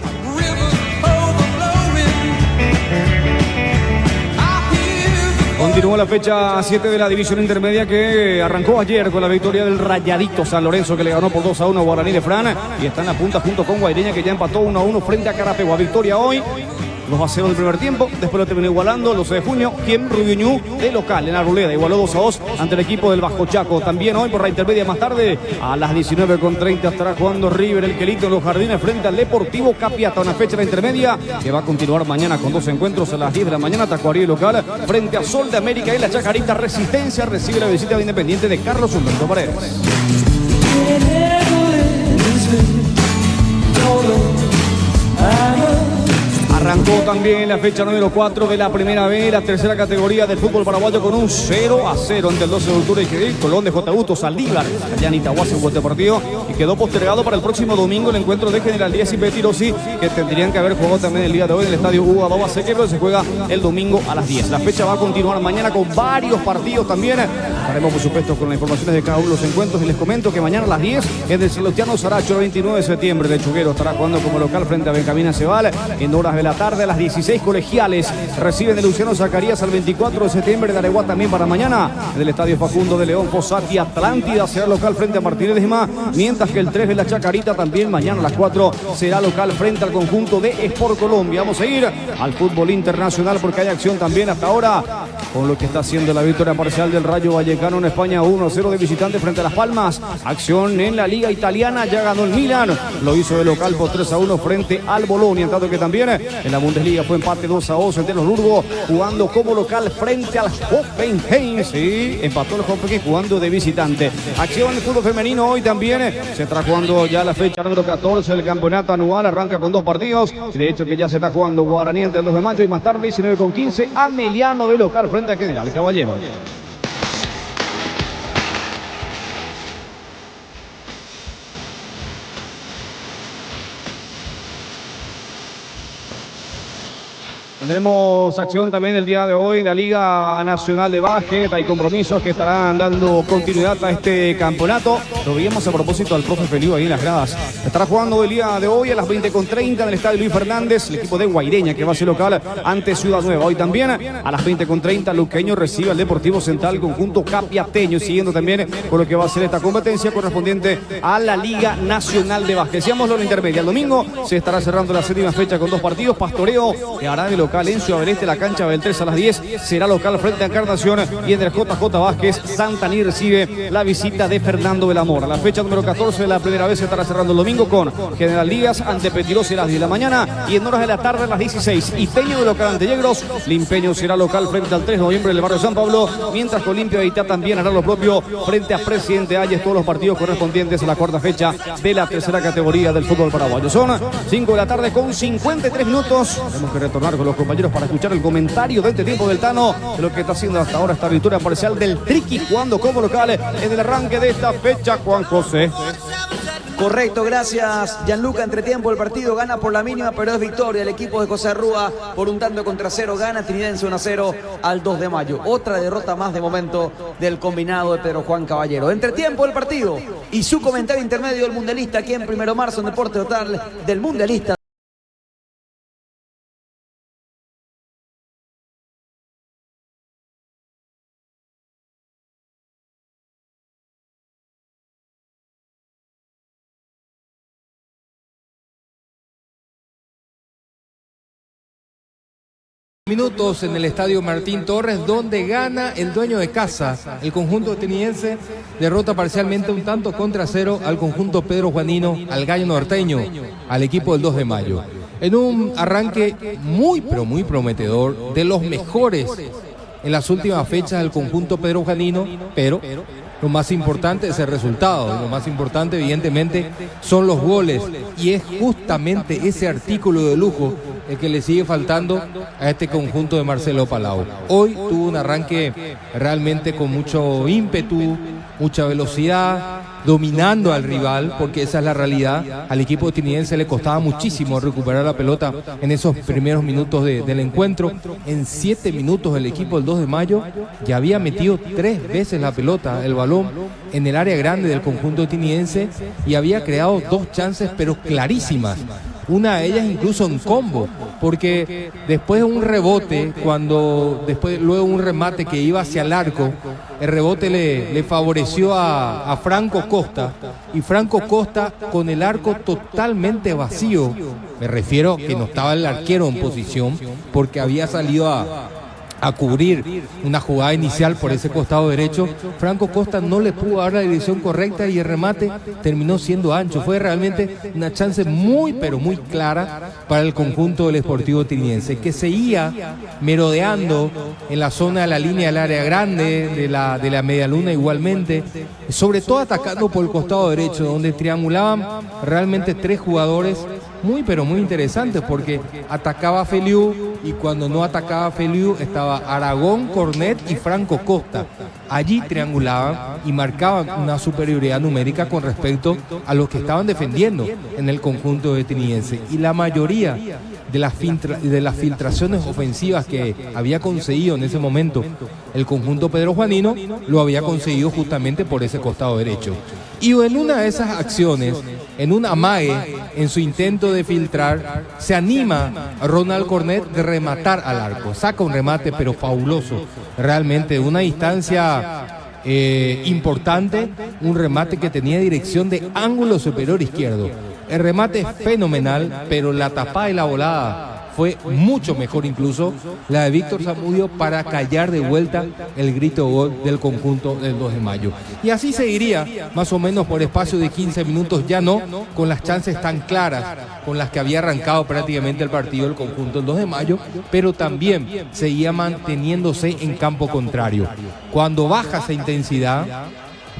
Continúa la fecha 7 de la división intermedia que arrancó ayer con la victoria del Rayadito San Lorenzo, que le ganó por 2-1 a Guaraní de Fran y está en la punta junto con Guaireña, que ya empató 1-1 frente a Carapeguá. Victoria hoy 2-0 del primer tiempo, después lo terminó igualando el 12 de junio, quien Rubiñú de local en Arboleda igualó 2-2 ante el equipo del Bajo Chaco. También hoy por la intermedia más tarde, a las 19:30 estará jugando River el Quelito en los Jardines frente al Deportivo Capiata. Una fecha de la intermedia que va a continuar mañana con 2 encuentros a las 10 de la mañana. Tacuarí local frente a Sol de América y la Chacarita Resistencia recibe la visita de Independiente de Carlos Humberto Paredes. Arrancó también la fecha número 4 de la primera B, la tercera categoría del fútbol paraguayo, con un 0-0 entre el 12 de octubre y Colón de J. Augusto Saldívar, allá en Itahuasi, un buen partido, y quedó postergado para el próximo domingo el encuentro de General Díaz y Petirosi, que tendrían que haber jugado también el día de hoy en el estadio Hugo Adobas Seque, pero se juega el domingo a las 10. La fecha va a continuar mañana con varios partidos también. Estaremos, por supuesto, con las informaciones de cada uno de los encuentros, y les comento que mañana a las 10 es del Celestiano Saracho, el 29 de septiembre. De Chuguero estará jugando como local frente a Benjamín Aceval. En horas de la tarde, a las 16, Colegiales reciben de Luciano Zacarías al 24 de septiembre de Areguá. También para mañana en el estadio Facundo de León, Fossati Atlántida será local frente a Martínez de Gima, mientras que el 3 de la Chacarita también mañana a las 4 será local frente al conjunto de Sport Colombia. Vamos a ir al fútbol internacional porque hay acción también hasta ahora con lo que está haciendo la victoria parcial del Rayo Vallecano en España, 1-0 de visitante frente a Las Palmas. Acción en la Liga Italiana, ya ganó el Milan, lo hizo de local por 3-1 frente al Bolonia, tanto que también en la Bundesliga fue empate 2-2 entre los Lurgo, jugando como local frente al Hoffenheim. Sí, empató el Hoffenheim jugando de visitante. Acción en el fútbol femenino hoy también. Se está jugando ya la fecha número 14 del campeonato anual. Arranca con 2 partidos. De hecho, que ya se está jugando Guaraní entre el 2 de mayo y más tarde, 19:15, Ameliano de local frente a General Caballero. Tendremos acción también el día de hoy en la Liga Nacional de Básquet. Hay compromisos que estarán dando continuidad a este campeonato. Lo veíamos a propósito al profe Feliu ahí en las gradas. Estará jugando el día de hoy a las 20:30 en el estadio Luis Fernández, el equipo de Guaireña, que va a ser local ante Ciudad Nueva. Hoy también a las 20:30 Luqueño recibe al Deportivo Central, conjunto capiateño, siguiendo también con lo que va a ser esta competencia correspondiente a la Liga Nacional de Básquet. Decíamos lo intermedia. El domingo se estará cerrando la 7ª fecha con 2 partidos. Pastoreo que hará de local en Ciudad del Este, la cancha del 3 a las 10 será local frente a Encarnación, y en el JJ Vázquez Santaní recibe la visita de Fernando de la Mora. La fecha número 14 de la primera vez se estará cerrando el domingo con General Díaz ante Petirosi a las 10 de la mañana, y en horas de la tarde a las 16 Ipeño de local ante Yegros. Limpeño será local frente al 3 de noviembre del barrio San Pablo, mientras que Olimpia de Itá también hará lo propio frente a Presidente Hayes. Todos los partidos correspondientes a la 4ª fecha de la 3ª categoría del fútbol paraguayo. Son 5 de la tarde con 53 minutos. Tenemos que retornar con los compañeros para escuchar el comentario de este tiempo del Tano, de lo que está haciendo hasta ahora esta victoria parcial del Triqui, jugando como local en el arranque de esta fecha. Juan José. Correcto, gracias Gianluca. Entretiempo el partido gana por la mínima, pero es victoria el equipo de José Rúa por un tanto contra 0. Gana Trinidense 1-0 al 2 de mayo. Otra derrota más de momento del combinado de Pedro Juan Caballero. Entretiempo el partido y su comentario intermedio del Mundialista aquí en 1 de marzo en Deporte Total del Mundialista. Minutos en el estadio Martín Torres, donde gana el dueño de casa. El conjunto ateniense derrota parcialmente un tanto contra 0 al conjunto Pedro Juanino, al Gallo Norteño, al equipo del 2 de mayo. En un arranque muy, pero muy prometedor, de los mejores en las últimas fechas del conjunto Pedro Juanino, pero lo más importante es el resultado, y lo más importante evidentemente son los goles, y es justamente ese artículo de lujo el que le sigue faltando a este conjunto de Marcelo Palau. Hoy tuvo un arranque realmente con mucho ímpetu, mucha velocidad, dominando al rival, porque esa es la realidad. Al equipo estadounidense le costaba muchísimo recuperar la pelota en esos primeros minutos del encuentro. En 7 minutos el equipo del 2 de mayo ya había metido 3 veces la pelota, el balón, en el área grande del conjunto estadounidense, y había creado 2 chances pero clarísimas. una de ellas incluso en combo, porque después de un rebote, luego un remate que iba hacia el arco, el rebote le favoreció a Franco Costa, y Franco Costa con el arco totalmente vacío, me refiero que no estaba el arquero en posición, porque había salido a cubrir una jugada inicial por ese costado derecho. Franco Costa no le pudo dar la dirección correcta y el remate terminó siendo ancho. Fue realmente una chance muy pero muy clara para el conjunto del Sportivo Trinidense, que seguía merodeando en la zona de la línea del área grande, de la media luna igualmente, sobre todo atacando por el costado derecho, donde triangulaban realmente tres jugadores muy pero muy interesantes, porque atacaba Feliu, y cuando no atacaba Feliu estaba Aragón, Cornet y Franco Costa. Allí triangulaban y marcaban una superioridad numérica con respecto a los que estaban defendiendo en el conjunto de Trinidense. Y la mayoría de las filtraciones ofensivas que había conseguido en ese momento el conjunto Pedro Juanino, lo había conseguido justamente por ese costado derecho. Y en una de esas acciones, en un amague, en su intento de filtrar, se anima a Ronald Cornet de rematar al arco. Saca un remate pero fabuloso, realmente de una distancia importante, un remate que tenía dirección de ángulo superior izquierdo. El remate es fenomenal, pero la tapada y la volada fue mucho mejor, incluso la de Víctor Zamudio, para callar de vuelta el grito de gol del conjunto del 2 de mayo. Y así seguiría más o menos por espacio de 15 minutos, ya no con las chances tan claras con las que había arrancado prácticamente el partido del conjunto del 2 de mayo, pero también seguía manteniéndose en campo contrario. Cuando baja esa intensidad,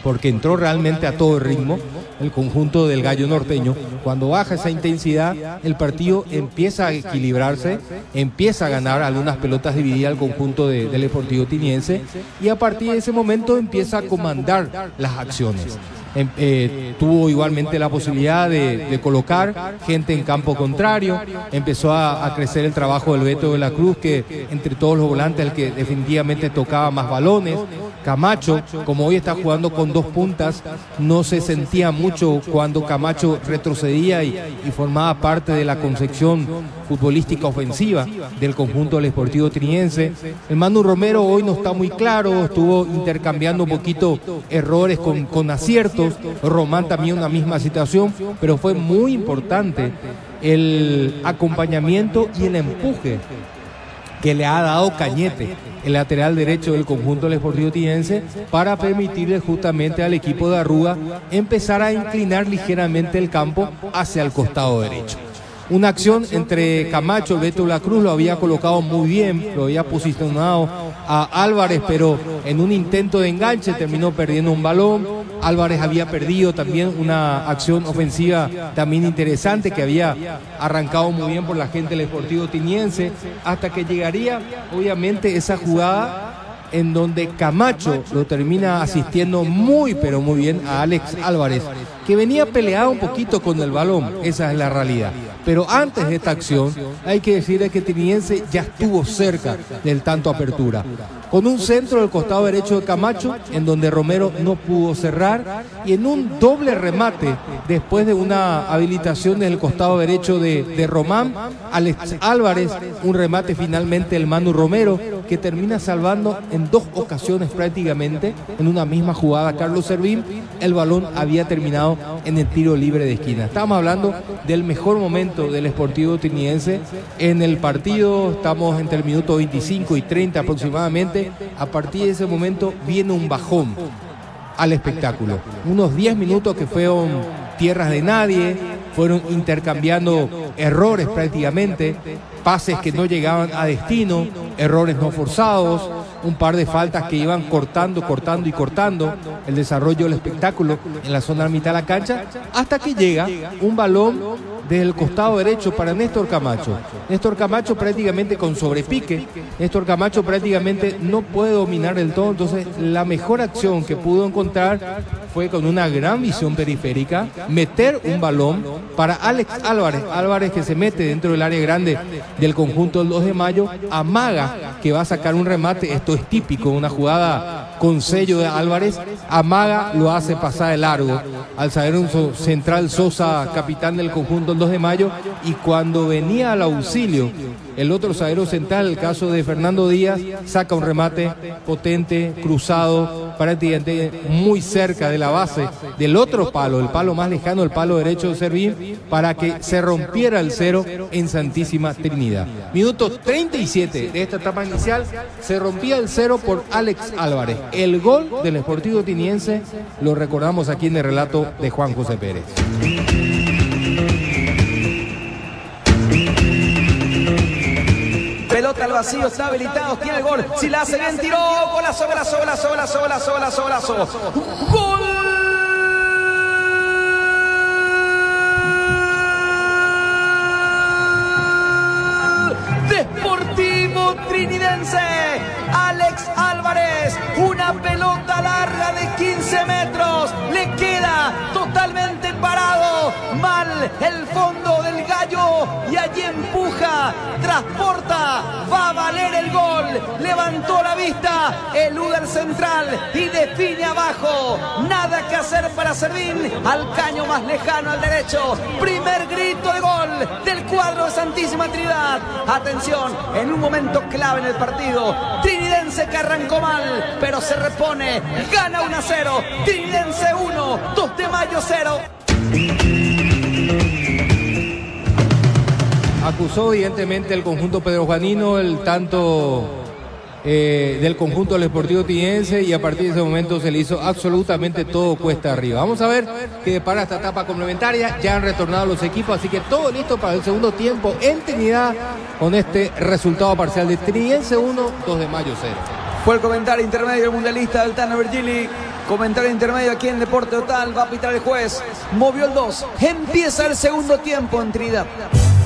porque entró realmente a todo ritmo el conjunto del Gallo Norteño, cuando baja esa intensidad, el partido empieza a equilibrarse, empieza a ganar algunas pelotas divididas al conjunto del Sportivo Trinidense, y a partir de ese momento empieza a comandar las acciones. Tuvo igualmente la posibilidad de colocar gente en campo contrario, empezó a crecer el trabajo del Beto de la Cruz, que entre todos los volantes el que definitivamente tocaba más balones. Camacho, como hoy está jugando con dos puntas, no se sentía mucho cuando Camacho retrocedía y formaba parte de la concepción futbolística ofensiva del conjunto del Sportivo Trinidense. El Manu Romero hoy no está muy claro, estuvo intercambiando un poquito errores con aciertos. Román también una misma situación, pero fue muy importante el acompañamiento y el empuje que le ha dado Cañete, el lateral derecho del conjunto del Sportivo Trinidense, para permitirle justamente al equipo de Arruga empezar a inclinar ligeramente el campo hacia el costado derecho. Una acción entre Camacho, el Beto de la Cruz lo había colocado muy bien, lo había posicionado a Álvarez, pero en un intento de enganche terminó perdiendo un balón. Álvarez había perdido también una acción ofensiva también interesante que había arrancado muy bien por la gente del Sportivo Trinidense, hasta que llegaría obviamente esa jugada en donde Camacho lo termina asistiendo muy pero muy bien a Alex Álvarez, que venía peleado un poquito con el balón, esa es la realidad. Pero antes de esta acción hay que decir que Trinidense ya estuvo cerca del tanto apertura, con un centro del costado derecho de Camacho, en donde Romero no pudo cerrar, y en un doble remate, después de una habilitación del costado derecho de Román, Alex Álvarez, un remate finalmente el Manu Romero, que termina salvando en dos ocasiones prácticamente, en una misma jugada Carlos Servín. El balón había terminado en el tiro libre de esquina. Estamos hablando del mejor momento del Sportivo Trinidense en el partido, estamos entre el minuto 25 y 30 aproximadamente. A partir de ese momento viene un bajón al espectáculo. Unos 10 minutos que fueron tierras de nadie, fueron intercambiando errores prácticamente, pases que no llegaban a destino, errores no forzados, un par de faltas que iban cortando el desarrollo del espectáculo en la zona mitad de la cancha, hasta que llega un balón del costado derecho para Néstor Camacho. Néstor Camacho prácticamente con sobrepique, Néstor Camacho prácticamente no puede dominar el todo, entonces la mejor acción que pudo encontrar fue con una gran visión periférica, meter un balón para Alex Álvarez, Álvarez que se mete dentro del área grande del conjunto del 2 de mayo, amaga que va a sacar un remate, esto es típico, una jugada con sello de Álvarez, amaga, lo hace pasar de largo al zaguero central Sosa, capitán del conjunto el 2 de mayo, y cuando venía al auxilio el otro zaguero central, el caso de Fernando Díaz, saca un remate potente, cruzado, prácticamente muy cerca de la base del otro palo, el palo más lejano, el palo derecho de Servín, para que se rompiera el cero en Santísima Trinidad. Minuto 37 de esta etapa inicial, se rompía el cero por Alex Álvarez. El gol del Sportivo Tiniense lo recordamos aquí en el relato de Juan José Pérez. Pelota al vacío, está habilitado, tiene el gol. Si la hace bien, tiró. Golazo, golazo, golazo, golazo, golazo, golazo, golazo. ¡Gol! Deportivo Trinidense. Alex Álvarez, una pelota larga de 15 metros. Le queda totalmente parado. Mal el fondo del gallo. Y allí empuja, transporta, va a valer el gol. Levantó la vista, elude el central y define abajo. Nada que hacer para Servín. Al caño más lejano, al derecho. Primer grito de gol del cuadro de Santísima Trinidad. Atención, en un momento clave en el partido. Trinidense que arrancó mal, pero se repone. Gana 1-0. Trinidense 1, 2 de mayo 0. Acusó evidentemente el conjunto pedrojuanino el tanto del conjunto del Sportivo Tiniense, y a partir de ese momento se le hizo absolutamente todo cuesta arriba. Vamos a ver qué depara esta etapa complementaria. Ya han retornado los equipos, así que todo listo para el segundo tiempo en Trinidad, con este resultado parcial de Trinidense 1, 2 de mayo 0. Fue el comentario intermedio del mundialista del Tano Virgili. Comentario intermedio aquí en Deporte Total. Va a pitar el juez. Movió el 2. Empieza el segundo tiempo en Trinidad.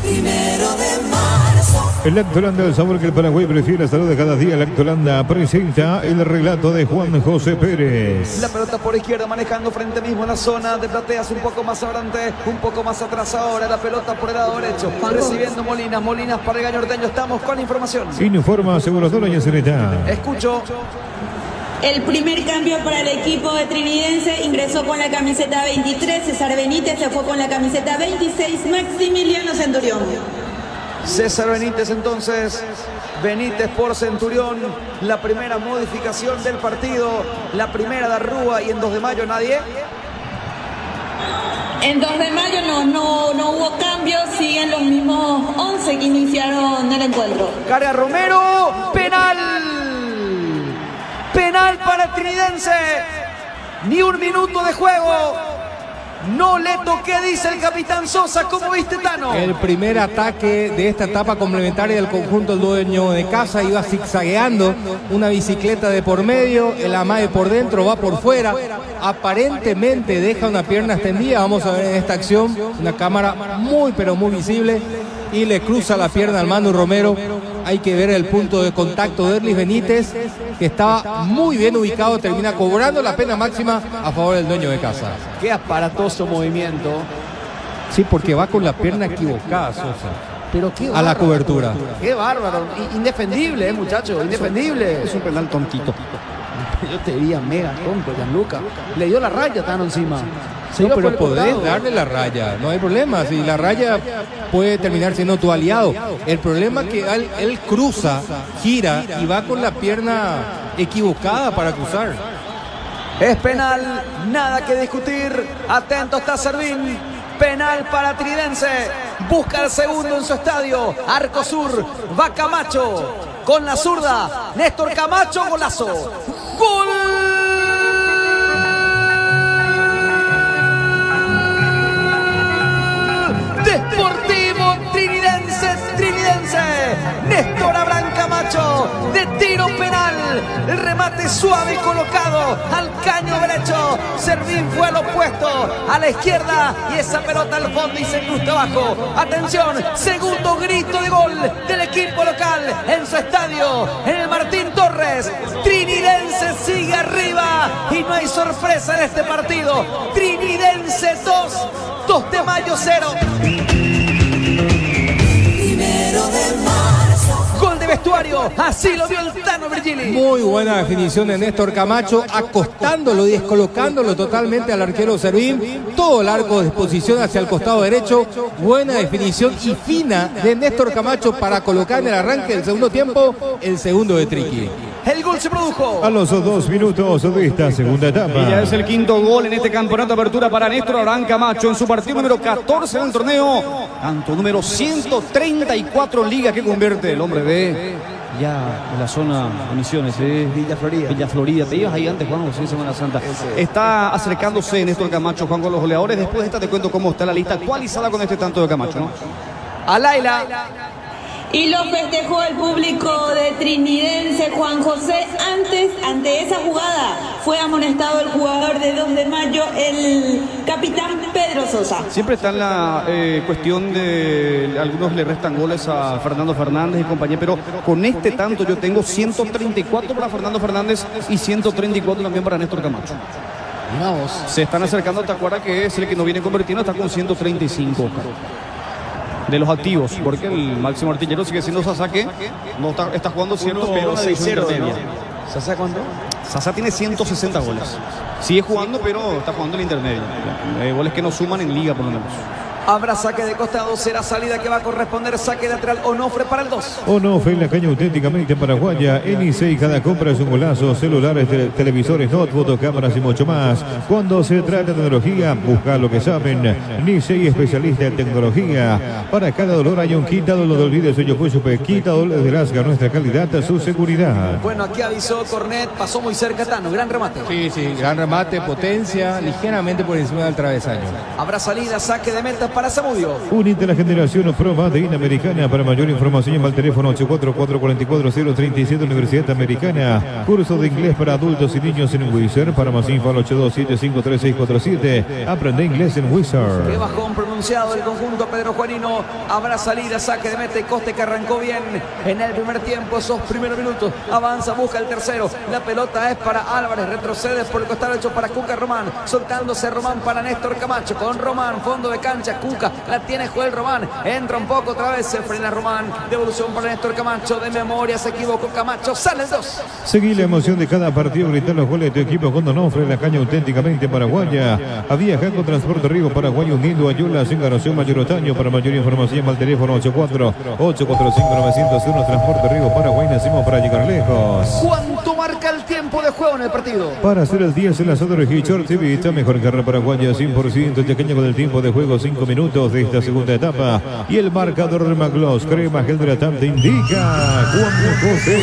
Primero de marzo. El Lactolanda, el sabor que el Paraguay prefiere. Salud de cada día. Lactolanda presenta el relato de Juan José Pérez. La pelota por izquierda, manejando frente mismo en la zona de plateas, un poco más adelante, un poco más atrás ahora. La pelota por el lado derecho, recibiendo Molinas. Molinas para el gallo norteño. Estamos con información. Informa aseguradora y Enseneta. Escucho. El primer cambio para el equipo de Trinidense ingresó con la camiseta 23, César Benítez se fue con la camiseta 26, Maximiliano Centurión. César Benítez entonces, Benítez por Centurión, la primera modificación del partido, la primera de Arrúa, y en 2 de mayo nadie. En 2 de mayo no hubo cambios, siguen los mismos 11 que iniciaron el encuentro. Carga Romero, penal. Penal para Trinidense. Ni un minuto de juego. No le toqué, dice el capitán Sosa. ¿Cómo viste, Tano? El primer ataque de esta etapa complementaria del conjunto del dueño de casa iba zigzagueando, una bicicleta de por medio, el amague por dentro, va por fuera, aparentemente deja una pierna extendida. Vamos a ver en esta acción una cámara muy pero muy visible, y le cruza la pierna al Manu Romero. Hay que ver el punto de contacto de Erlis Benítez, que estaba muy bien ubicado, termina cobrando la pena máxima a favor del dueño de casa. Qué aparatoso movimiento. Sí, porque va con la pierna equivocada, Sosa. Pero qué a la cobertura. Qué bárbaro. Indefendible, muchacho, indefendible. Es un penal tontito. Yo te diría mega tonto, Gianluca. Le dio la raya, Tano, encima. Sí, pero podés darle la raya, no hay problema. Si la raya puede terminar siendo tu aliado. El problema es que él cruza, gira y va con la pierna equivocada para cruzar. Es penal, nada que discutir. Atento está Servín. Penal para Trinidense. Busca el segundo en su estadio. Arco Sur. Va Camacho. Con la zurda. Néstor Camacho, golazo. ¡Gol! Deportivo Trinidense. Néstor Abraham Camacho, de tiro penal. El remate suave y colocado al caño derecho. Servín fue al opuesto, a la izquierda, y esa pelota al fondo y se incrusta abajo. Atención, segundo grito de gol del equipo local en su estadio, en el Martín Torres. Trinidense sigue arriba y no hay sorpresa en este partido. Trinidense 2 de mayo 0. Primero de marzo. Gol de vestuario. Así lo vio el Tano Virgili. Muy buena definición de Néstor Camacho, acostándolo y descolocándolo totalmente al arquero Servín. Todo el arco de exposición hacia el costado derecho. Buena definición y fina de Néstor Camacho para colocar en el arranque del segundo tiempo el segundo de Triqui. El gol se produjo a los 2 minutos de esta segunda etapa. Y ya es el quinto gol en este campeonato de apertura para Néstor Abraham Camacho en su partido número 14 en el torneo. Tanto número 134 en liga que convierte el hombre de ya en la zona de Misiones, Villa Florida. Te ibas ahí antes, Juan José, Semana Santa. Está acercándose Néstor Camacho, Juan, con los goleadores. Después de esta te cuento cómo está la lista actualizada con este tanto de Camacho, ¿no? A Laila. Y lo festejó el público de Trinidense. Juan José, ante esa jugada fue amonestado el jugador de 2 de mayo, el capitán Pedro Sosa. Siempre está en la cuestión de algunos le restan goles a Fernando Fernández y compañía, pero con este tanto yo tengo 134 para Fernando Fernández y 134 también para Néstor Camacho. Vamos. Se están acercando, ¿te acuerdas que es el que nos viene convirtiendo? Está con 135, de los activos, porque el máximo artillero sigue siendo Sasa, que no está jugando cierto, pero 6-0 de media. ¿Sasa cuánto? Sasa tiene 160 goles. Sigue jugando, pero está jugando el intermedio. Goles que no suman en liga, por lo menos. Habrá saque de costado, será salida que va a corresponder saque lateral Onofre para el 2. Onofre en la caña auténticamente paraguaya. Eni6, cada compra es un golazo. Celulares, televisores, notebook, cámaras y mucho más. Cuando se trata de tecnología, busca lo que saben. Eni6, especialista en tecnología. Para cada dolor hay un quita dolor de olvides. Sueño Puchupe, quita dolor de Lasga, nuestra calidad, su seguridad. Bueno, aquí avisó Cornet, pasó muy cerca Tano, gran remate. Sí, gran remate, potencia, ligeramente por encima del travesaño. Habrá salida, saque de meta para Zamudio. Unite a la generación Pro de Inamericana. Para mayor información llama al teléfono 844-44-037 Universidad Americana. Curso de inglés para adultos y niños en Wizard. Para más info al 827-53647. Aprende inglés en Wizard. Qué bajón pronunciado el conjunto Pedro Juanino. Habrá salida, saque de meta y Coste, que arrancó bien en el primer tiempo, esos primeros minutos. Avanza, busca el tercero. La pelota es para Álvarez, retrocede por el costado derecho para Cuca Román. Soltándose Román para Néstor Camacho. Con Román, fondo de cancha, Cuca, la tiene Joel Román, entra un poco otra vez, se frena Román, devolución para Néstor Camacho, de memoria se equivocó Camacho, sale el 2. Seguí la emoción de cada partido, gritar los goles de tu equipo con Onofre, la caña auténticamente paraguaya. A viajar con Transporte Río Paraguay, uniendo a Yula, sin Garocción Mayor Otaño. Para mayor información llama al teléfono 84-845-901, Transporte Río Paraguay, nacimos para llegar lejos. ¿Cuánto marca el tiempo de juego en el partido? Para hacer el 10 en la Sador Hichor TV, está mejor carrera paraguaya, 100% pequeña con el tiempo de juego, 5 minutos de esta segunda etapa. Y el marcador de Maglos, crema gel hidratante, indica Juan José.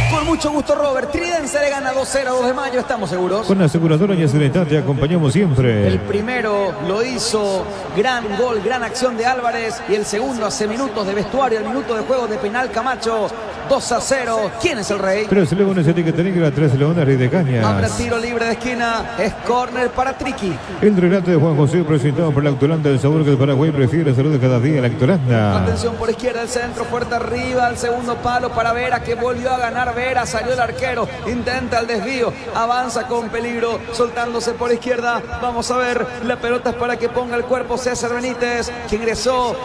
Con mucho gusto, Robert. Tridense le gana 2-0 a 2 de mayo, estamos seguros. Con la aseguradora Yaceretá te acompañamos siempre. El primero lo hizo, gran gol, gran acción de Álvarez. Y el segundo hace minutos de vestuario, el minuto de juego de penal Camacho. 2-0. ¿Quién es el rey? 3 leones, etiqueta negra, 3 leones, rey de cañas. Habrá tiro libre de esquina, es córner para Triqui. El relato de Juan José, presentado por la Actulanda, el sabor que el Paraguay prefiere, salud cada día, la Actulanda. Atención por izquierda, el centro, fuerte arriba, al segundo palo para Vera, que volvió a ganar Vera, salió el arquero, intenta el desvío, avanza con peligro, soltándose por izquierda. Vamos a ver, la pelota es para que ponga el cuerpo César Benítez, que ingresó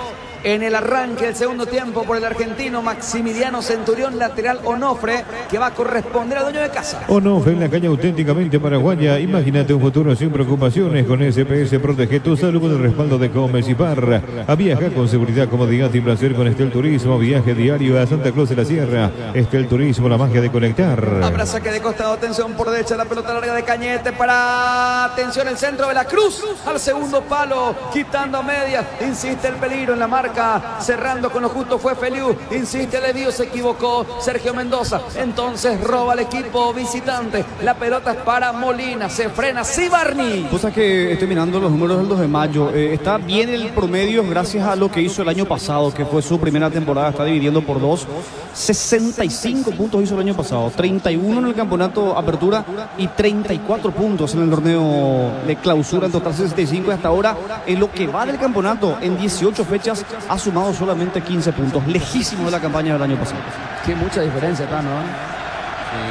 en el arranque del segundo tiempo por el argentino Maximiliano Centurión, lateral Onofre, que va a corresponder al dueño de casa. Onofre en la caña auténticamente paraguaya. Imagínate un futuro sin preocupaciones. Con SPS protege tu salud con el respaldo de Comes y Par. A viajar con seguridad, comodidad y placer con Estel Turismo. Viaje diario a Santa Cruz de la Sierra. Estel Turismo, la magia de conectar. Habrá saque de costado, atención por derecha, la pelota larga de Cañete para, atención, el centro de la Cruz, al segundo palo, quitando a media, insiste el peligro en la marca. Cerrando con lo justo fue Feliu, insiste el desvío, se equivocó Sergio Mendoza, entonces roba el equipo visitante, la pelota es para Molina, se frena Sibarni. Cosa que estoy mirando los números del 2 de mayo, está bien el promedio gracias a lo que hizo el año pasado, que fue su primera temporada, está dividiendo por 2, 65 puntos hizo el año pasado, 31 en el campeonato apertura y 34 puntos en el torneo de clausura, en total 65, y hasta ahora en lo que va del campeonato en 18 fechas ha sumado solamente 15 puntos, lejísimo de la campaña del año pasado. Qué mucha diferencia acá, ¿no?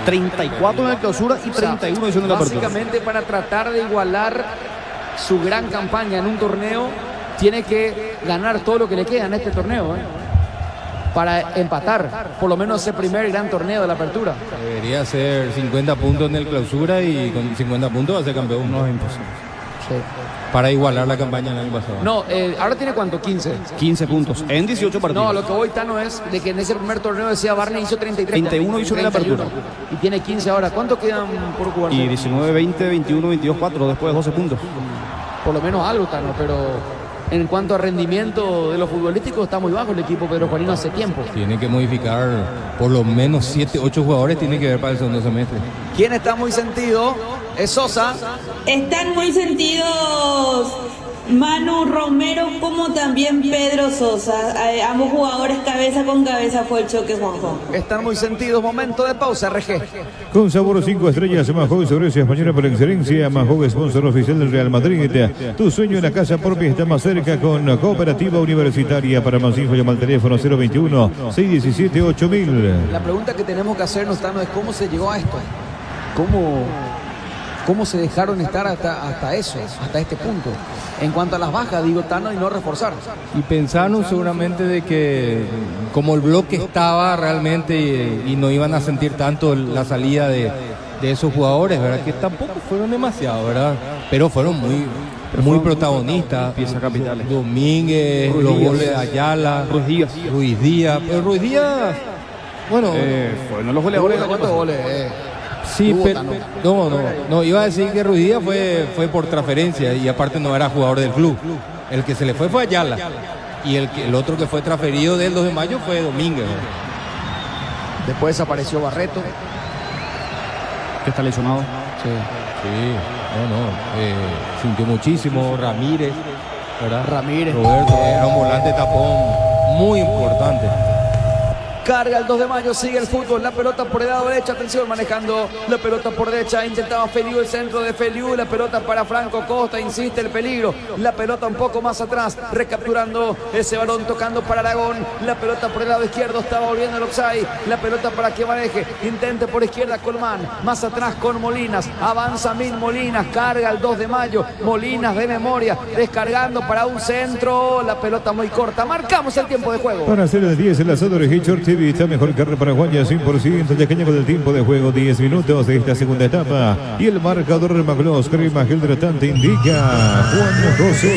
34 en la clausura y 31 en la apertura. Básicamente para tratar de igualar su gran campaña en un torneo, tiene que ganar todo lo que le queda en este torneo, para empatar por lo menos ese primer gran torneo de la apertura. Debería ser 50 puntos en el clausura y con 50 puntos va a ser campeón. No es imposible. Sí. Para igualar la campaña del año pasado. No, ahora tiene ¿cuánto? 15. 15 puntos en 18 partidos. No, lo que voy, Tano, es de que en ese primer torneo decía Barney hizo 33. 31 hizo en la apertura. Y tiene 15 ahora. ¿Cuánto quedan por jugar? Y 19, 20, 21, 22, 4, después 12 puntos. Por lo menos algo, Tano, pero en cuanto a rendimiento de los futbolísticos está muy bajo el equipo Pedro Juanino hace tiempo. Tiene que modificar por lo menos 7, 8 jugadores, tiene que ver para el segundo semestre. ¿Quién está muy sentido? Es Sosa. Están muy sentidos Manu Romero como también Pedro Sosa. Ambos jugadores cabeza con cabeza fue el choque, Juanjo. Están muy sentidos. Momento de pausa, RG. Con sabor 5 estrellas, Mahog Seguridad Española por excelencia. Mahog, sponsor oficial del Real Madrid. Tu sueño en la casa propia está más cerca con Cooperativa Universitaria. Para más info llama al teléfono 021-617-8000. La pregunta que tenemos que hacernos, Tano, es cómo se llegó a esto. ¿Cómo se dejaron estar hasta eso, hasta este punto? En cuanto a las bajas, digo, Tano, y no reforzar. Y pensaron seguramente de que como el bloque estaba realmente y no iban a sentir tanto la salida de esos jugadores, ¿verdad? Que tampoco fueron demasiado, ¿verdad? Pero fueron muy protagonistas. Piezas capitales. Domínguez, los goles de Ayala, Ruiz Díaz. Pero Ruiz Díaz, bueno, fueron los goleadores. ¿Cuántos goles? Sí, pero no, iba a decir que Ruiz Díaz fue por transferencia y aparte no era jugador del club. El que se le fue Ayala y el otro que fue transferido del 2 de mayo fue Domínguez. Después desapareció Barreto, que está lesionado. Sí, sintió muchísimo. Ramírez, ¿verdad? Roberto, era un volante tapón muy importante. Carga el 2 de mayo, sigue el fútbol, la pelota por el lado derecho, atención, manejando la pelota por derecha, intentaba Feliu, el centro de Feliu, la pelota para Franco Costa, insiste el peligro, la pelota un poco más atrás, recapturando ese balón, tocando para Aragón, la pelota por el lado izquierdo, estaba volviendo el offside, la pelota para que maneje, intente por izquierda Colmán, más atrás con Molinas, avanza Mil Molinas, carga el 2 de mayo, Molinas de memoria, descargando para un centro, la pelota muy corta, marcamos el tiempo de juego. Para hacer el 10, el asador Hitchcock TV está mejor carne paraguaya 100%, ya con el tiempo de juego 10 minutos de esta segunda etapa y el marcador Maglos crema gel hidratante indica Juan José.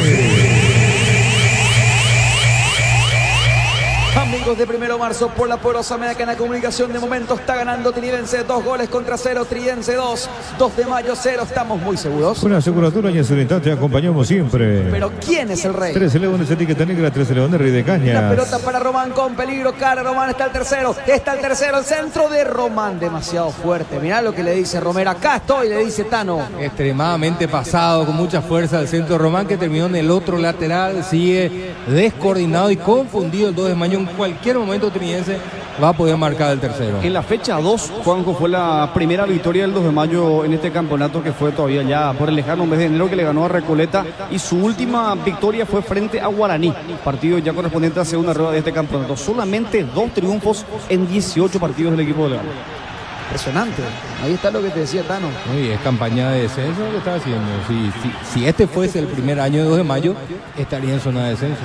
Amigos de 1 de marzo, por la poderosa Mecana Comunicación, de momento está ganando Trinidence 2-0 Trinidence 2 de mayo 0, estamos muy seguros. Una aseguradora y Serenidad te acompañamos siempre. Pero ¿quién es el rey? 13 Leones, etiqueta negra, 13 Leones, Rey de Cañas. La pelota para Román con peligro, cara Román, está el tercero, el centro de Román, demasiado fuerte, mirá lo que le dice Romero, acá estoy, le dice Tano. Extremadamente pasado, con mucha fuerza el centro Román, que terminó en el otro lateral, sigue descoordinado y confundido el 2 de mayo. En cualquier momento Trinidence va a poder marcar el tercero. En la fecha 2, Juanjo, fue la primera victoria del 2 de mayo en este campeonato, que fue todavía ya por el lejano mes de enero, que le ganó a Recoleta, y su última victoria fue frente a Guaraní, partido ya correspondiente a segunda rueda de este campeonato. Solamente 2 triunfos en 18 partidos del equipo de León. Impresionante, ahí está lo que te decía Tano. Y es campaña de descenso lo que está haciendo. Si este fuese el primer año de 2 de mayo, estaría en zona de descenso.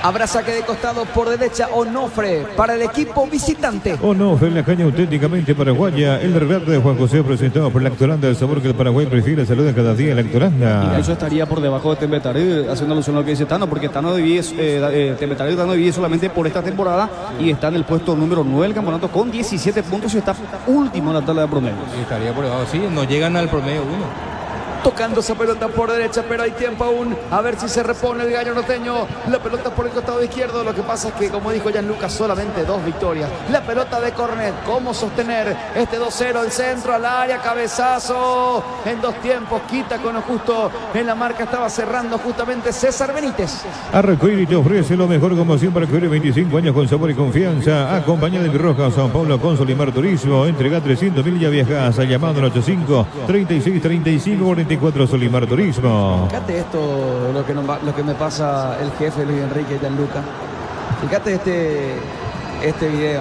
Habrá saque de costado por derecha, Onofre para el equipo visitante. Onofre en la caña auténticamente paraguaya. El relato de Juan José presentado por la Lactoranda, el sabor que el Paraguay prefiere. Saluda cada día Lactoranda. Incluso estaría por debajo de Tembetarí, haciendo alusión a lo que dice Tano, porque Tano Tembetarí divide solamente por esta temporada y está en el puesto número 9 del campeonato con 17 puntos y está último en la tabla de promedio. Estaría por debajo, sí, no llegan al promedio 1. Tocando esa pelota por derecha, pero hay tiempo aún. A ver si se repone el gallo norteño. La pelota por el costado izquierdo. Lo que pasa es que, como dijo Gianluca, solamente 2 victorias. La pelota de Cornet. ¿Cómo sostener este 2-0? El centro al área, cabezazo. En 2 tiempos, quita con lo justo. En la marca estaba cerrando justamente César Benítez. Arcoíris te ofrece lo mejor como siempre. Arcoíris 25 años con sabor y confianza. Acompañada de Virroja, San Paulo con Solimar Turismo. Entrega 300.000 ya viajas. Llamando al 85-36-35-40. Solimar Turismo. Fíjate esto, lo que me pasa el jefe Luis Enrique Gianluca. Fíjate este video,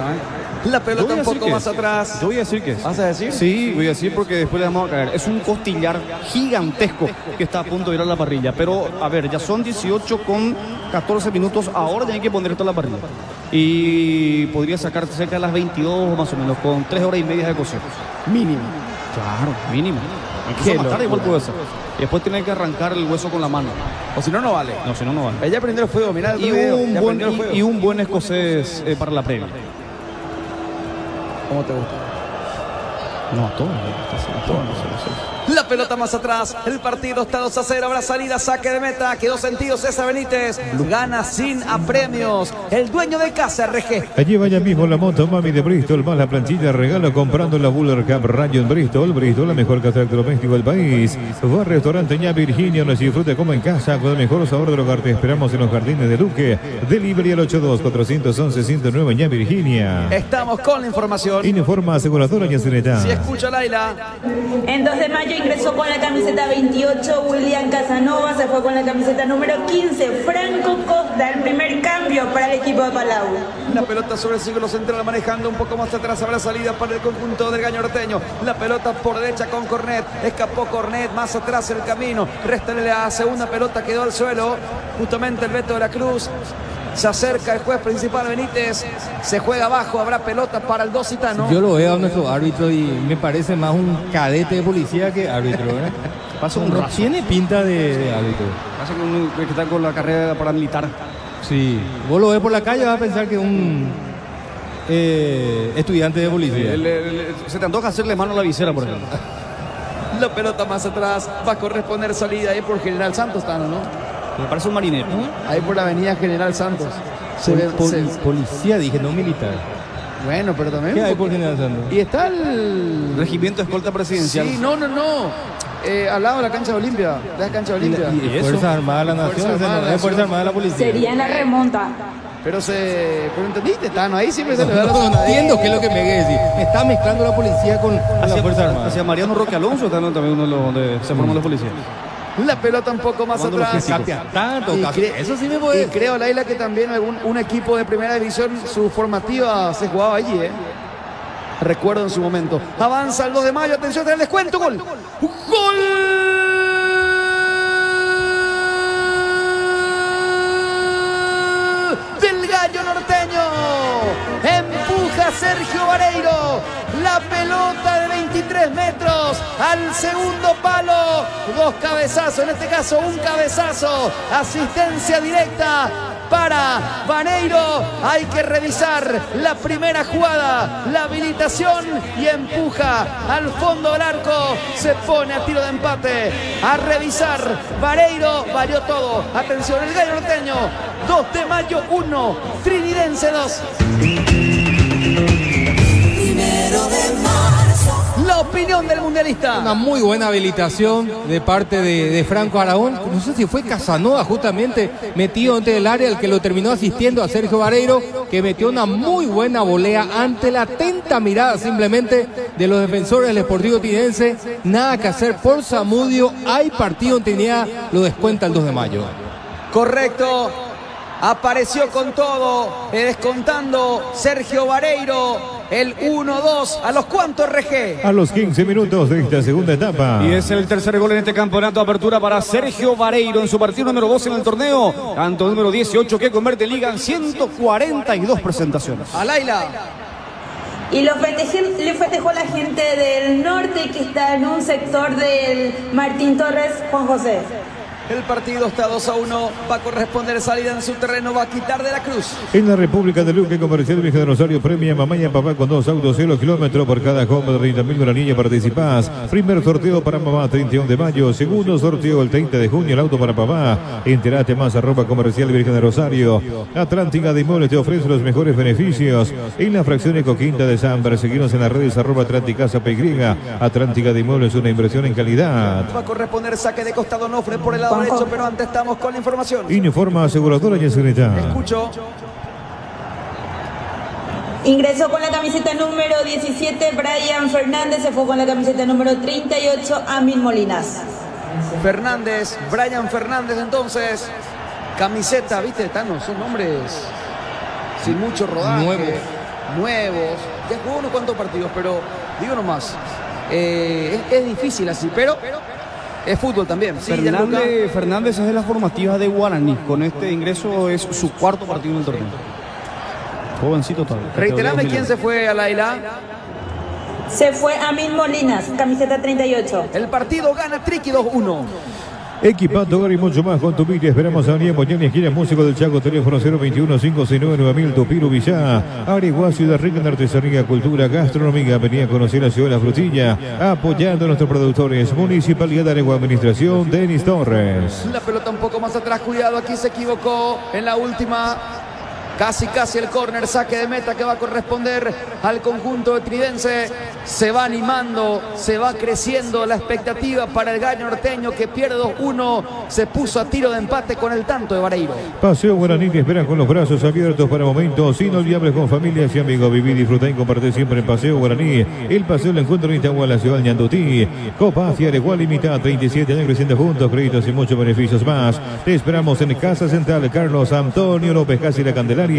La pelota un poco más Yo atrás. voy a decir que es. ¿Vas a decir? Sí, voy a decir porque después le vamos a caer. Es un costillar gigantesco que está a punto de ir a la parrilla. Pero, a ver, ya son 18 con 14 minutos. Ahora ya hay que poner esto a la parrilla. Y podría sacarte cerca de las 22 más o menos, con 3 horas y media de cocción. Mínimo. Claro, mínimo. Incluso más tarde igual puede ser. Y después tiene que arrancar el hueso con la mano. O si no, no vale. No, si no, no vale. Ella prendió el fuego, mirá el Y video. un, Ya buen, prendió el fuego. y un buen escocés para la previa. ¿Cómo te gusta? No, todo. No, La pelota más atrás, el partido está 2-0, habrá salida, saque de meta, quedó sentido César Benítez, gana sin apremios, el dueño de casa, RG. Allí vaya mismo la moto Mami de Bristol, más la plantilla regalo comprando la Buller Cup Radio en Bristol. Bristol, la mejor casa electrodoméstico del país. Va al restaurante ña Virginia, nos disfrute como en casa, con el mejor sabor del hogar. Te esperamos en los jardines de Duque. Delivery al 82-411-109 ña Virginia. Estamos con la información. Informa aseguradora Yacineta. Si escucha Laila. En 2 de mayo ingresó con la camiseta 28 William Casanova, se fue con la camiseta número 15 Franco Costa, el primer cambio para el equipo de Palau. La pelota sobre el círculo central manejando un poco más atrás, habrá salida para el conjunto del Gallo Norteño. La pelota por derecha con Cornet, escapó Cornet, más atrás el camino, resta la segunda pelota, quedó al suelo, justamente el Beto de la Cruz. Se acerca el juez principal Benítez, se juega abajo, habrá pelota para el Dositano. Yo lo veo a nuestro árbitro y me parece más un cadete de policía que árbitro, ¿verdad? Pasa un No raso. tiene pinta de árbitro. Pasa que uno que está con la carrera paramilitar. Sí, vos lo ves por la calle vas a pensar que es un estudiante de policía. Se te antoja hacerle mano a la visera, por ejemplo. La pelota más atrás, va a corresponder salida ahí por General Santos, Tano, ¿no? Me parece un marinero. Ahí por la avenida General Santos. Se ve- se- Policía, dije, no militar. Bueno, pero también. ¿Qué hay por General Santos? Y está el Regimiento de Escolta Presidencial. Sí, no. Al lado de la cancha de Olimpia. De la cancha de Olimpia. Y Fuerza Armada de la Nación, Fuerza Armada de la es Fuerza Nación. Armada de la Policía. Sería en la remonta. Pero ¿entendiste, Tano? Ahí siempre se le da la No zona. entiendo qué es lo que me quiere decir. Me está mezclando la policía con la Fuerza Armada. Hacia Mariano Roque Alonso, también uno de los donde se forman los policías. La pelota un poco más Cuando los atrás. físicos. Tanto, eso sí me Y puede. creo, Laila, que también un equipo de primera división, su formativa se jugaba allí, ¿eh? Recuerdo en su momento. Avanza el 2 de mayo, atención, el descuento, gol. ¡Gol! Del Gallo Norteño. Empuja Sergio Vareiro. La pelota de 23 metros al segundo palo. 2 cabezazos, en este caso un cabezazo. Asistencia directa para Vareiro. Hay que revisar la primera jugada, la habilitación, y empuja al fondo del arco. Se pone a tiro de empate. A revisar Vareiro. Valió todo. Atención, el Gallo Norteño. 2 de mayo 1. Trinidense 2. La opinión del mundialista. Una muy buena habilitación de parte de Franco Aragón. No sé si fue Casanova justamente metido ante el área el que lo terminó asistiendo a Sergio Vareiro, que metió una muy buena volea ante la atenta mirada simplemente de los defensores del Sportivo Tinense. Nada que hacer por Zamudio. Hay partido en Trinidad, lo descuenta el 2 de mayo. Correcto. Apareció con todo, descontando Sergio Vareiro. El 1-2. ¿A los cuantos, RG? A los 15 minutos de esta segunda etapa. Y es el tercer gol en este campeonato. Apertura para Sergio Vareiro en su partido número 12 en el torneo. Tanto número 18 que convierte en liga en 142 presentaciones. A Laila. Y le festejó a la gente del norte que está en un sector del Martín Torres, Juan José. El partido está 2-1. Va a corresponder salida en su terreno. Va a quitar de la Cruz. En la República de Luque, Comercial Virgen de Rosario premia mamá y a papá con 2 autos 0 kilómetros por cada compra de 30.000 guaraníes. Participás. Primer sorteo para mamá 31 de mayo. Segundo sorteo el 30 de junio. El auto para papá. Enterate más @Comercial Virgen de Rosario. Atlántica de Inmuebles te ofrece los mejores beneficios. En la fracción Ecoquinta de Samber. Seguimos en las redes @Atlántica PY. Atlántica de Inmuebles, una inversión en calidad. Va a corresponder saque de costado Nofre por el lado derecho, pero antes estamos con la información. Informa aseguradora Yacineta. Escucho. Ingresó con la camiseta número 17 Brian Fernández, se fue con la camiseta número 38 Amin Molinas. Fernández, Brian Fernández entonces. Camiseta, ¿viste, Tano? Son nombres sin mucho rodaje. Nuevo. nuevos. Ya jugó unos cuantos partidos, pero digo nomás, es difícil así, pero es fútbol también. Sí, Fernández es de las formativas de Guaraní. Con este ingreso es su cuarto partido en el torneo. Jovencito todavía. Reiterame quién se fue a la isla. Se fue Amin Molinas, camiseta 38. El partido gana Triqui 2-1. Equipando hogar y mucho más con Tupiri. Esperamos a Daniel Moñani, esquina músico del Chaco, teléfono 021-569-9000, Tupiro Villá, Areguá, Ciudad Rica en artesanía, cultura, gastronómica. Venía a conocer la ciudad de La Frutilla, apoyando a nuestros productores. Municipalidad de Areguá, administración, Denis Torres. La pelota un poco más atrás, cuidado, aquí se equivocó en la última. Casi el córner, saque de meta que va a corresponder al conjunto de Tridense. Se va animando, se va creciendo la expectativa para el gallo norteño que pierde 2-1. Se puso a tiro de empate con el tanto de Vareiro. Paseo Guaraní te esperan con los brazos abiertos para momentos inolvidables con familias y amigos. Vivir, disfrutar y compartir siempre en Paseo Guaraní. El paseo del encuentro en Itagua, la ciudad de Ñandutí. Copa Asia Areguá Limitada, 37 años creciendo juntos, créditos y muchos beneficios más. Te esperamos en Casa Central Carlos Antonio López, casi la Candelaria.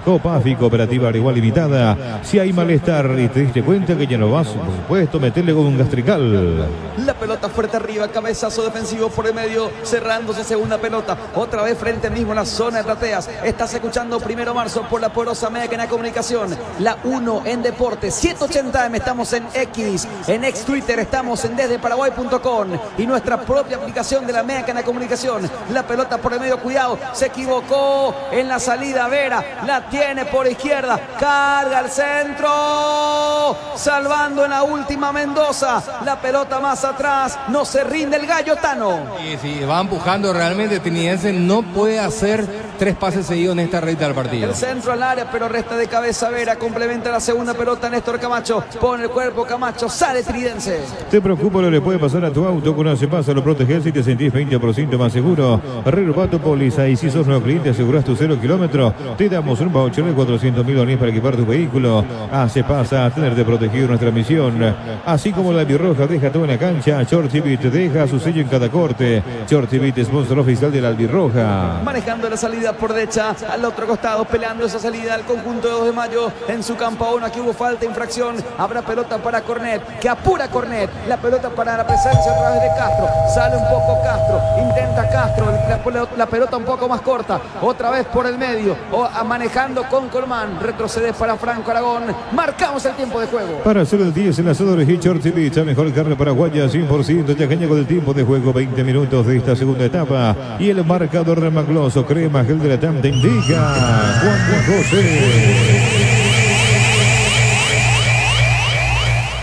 Copa AFI Cooperativa Areguá Limitada. Si hay malestar y te diste cuenta que ya no vas, por supuesto, meterle con un gastrical. La pelota fuerte arriba, cabezazo defensivo por el medio, cerrándose segunda pelota. Otra vez frente mismo en la zona de plateas. Estás escuchando Primero Marzo por la poderosa Máquina de Comunicación. La 1 en Deporte, 780M. Estamos en X, en ex Twitter, estamos en desdeparaguay.com y nuestra propia aplicación de la Máquina de Comunicación. La pelota por el medio, cuidado, se equivocó en la salida Vera. La tiene por izquierda, carga al centro, salvando en la última Mendoza. La pelota más atrás, no se rinde el gallo Tano. Sí, va empujando realmente. Trinidense no puede hacer 3 pases seguidos en esta recta del partido. El centro al área, pero resta de cabeza Vera, complementa la segunda pelota Néstor Camacho, pone el cuerpo Camacho, sale Tridense. Te preocupa lo que le puede pasar a tu auto. Con Acepasa lo proteges y te sentís 20% más seguro. Renueva tu póliza y si sos nuevo cliente aseguras tu 0 kilómetros. Te damos un voucher de 400.000 dólares para equipar tu vehículo. Acepasa, tenerte protegido nuestra misión. Así como la albirroja deja todo en la cancha, Shortibit deja su sello en cada corte. Shortibit, sponsor oficial de la albirroja. Manejando la salida por derecha, al otro costado, peleando esa salida al conjunto de 2 de mayo en su campo 1. Aquí hubo falta, infracción. Habrá pelota para Cornet, que apura Cornet. La pelota para la presencia a través de Castro. Sale un poco Castro, intenta Castro. La pelota un poco más corta. Otra vez por el medio. Manejando con Colmán. Retrocede para Franco Aragón. Marcamos el tiempo de juego. Para hacer el 10 en la Asadores y Shortibit, la mejor carne paraguaya, 100%. Ya caña con el tiempo de juego, 20 minutos de esta segunda etapa. Y el marcador de Macloso, crema, gel de la TAM te indica Juan José.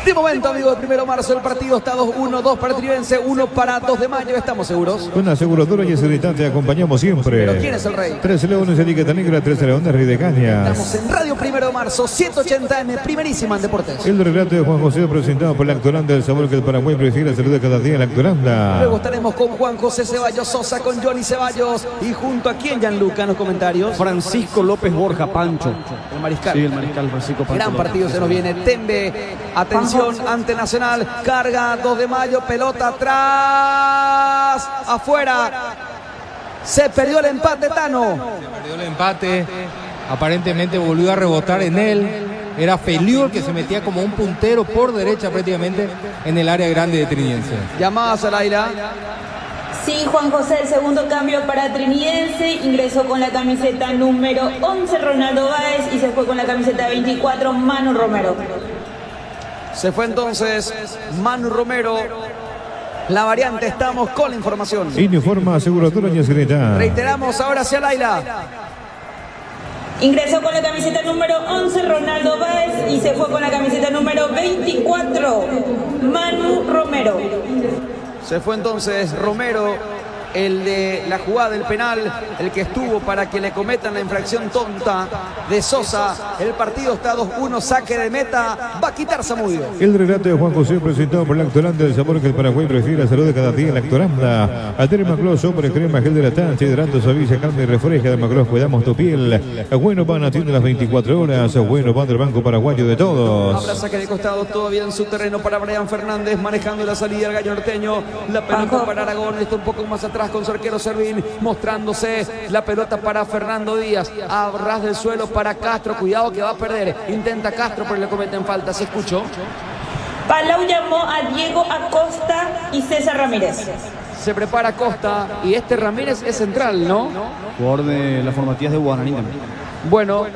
De momento, amigos, de Primero Marzo, el partido está 2-1, 2 para Tridense, 1 para 2 de mayo. ¿Estamos seguros? Con la aseguradora y Seguridad te acompañamos siempre. ¿Pero quién es el rey? 13 Leones, etiqueta negra, 13 Leones, Rey de Cañas. Estamos en Radio Primero de Marzo, 780M, primerísima en deportes. El relato de Juan José, presentado por Lactolanda, el sabor que el Paraguay prefiere, salud de cada día, Lactolanda. Luego estaremos con Juan José Ceballos Sosa, con Johnny Ceballos y junto a quién, Gianluca, en los comentarios. Francisco López Borja, Pancho. El mariscal. Sí, el mariscal Francisco Pancho. Gran partido se nos viene. Tembe, atención ante Nacional. Carga 2 de mayo, pelota atrás, afuera. Se perdió el empate, Tano. Se perdió el empate. Aparentemente volvió a rebotar en él. Era Feliu el que se metía como un puntero por derecha prácticamente en el área grande de Trinidense. Llamadas al aire. Sí, Juan José, el segundo cambio para Trinidense. Ingresó con la camiseta número 11 Ronaldo Báez y se fue con la camiseta 24 Manu Romero. Se fue entonces Manu Romero. La variante, estamos con la información. Informa aseguradora y Seguridad. Reiteramos ahora hacia Laila. Ingresó con la camiseta número 11 Ronaldo Báez y se fue con la camiseta número 24 Manu Romero. Se fue entonces Romero, el de la jugada del penal, el que estuvo para que le cometan la infracción tonta de Sosa. El partido está 2-1, saque de meta, va a quitar Zamudio. El relato de Juan José, presentado por Lactolanda, el sabor que el Paraguay prefiere, la salud de cada día, Lactolanda. Alter Maclos, hombre, crema, gel de la TAM, hidratando suaviza, calma y refresca de Maclos, cuidamos tu piel. Bueno van, atiende las 24 horas, bueno van del Banco Paraguayo de todos. Habrá saque de costado todavía en su terreno para Brian Fernández, manejando la salida del gallo norteño. La pelota para Aragón, está un poco más atrás. atrás con su arquero Servín, mostrándose la pelota para Fernando Díaz, a ras del suelo para Castro, cuidado que va a perder, intenta Castro pero le cometen falta, se escuchó. Palau llamó a Diego Acosta y César Ramírez. Se prepara Costa y este Ramírez es central, ¿no? Jugador de las formativas de Guaraní también. Bueno,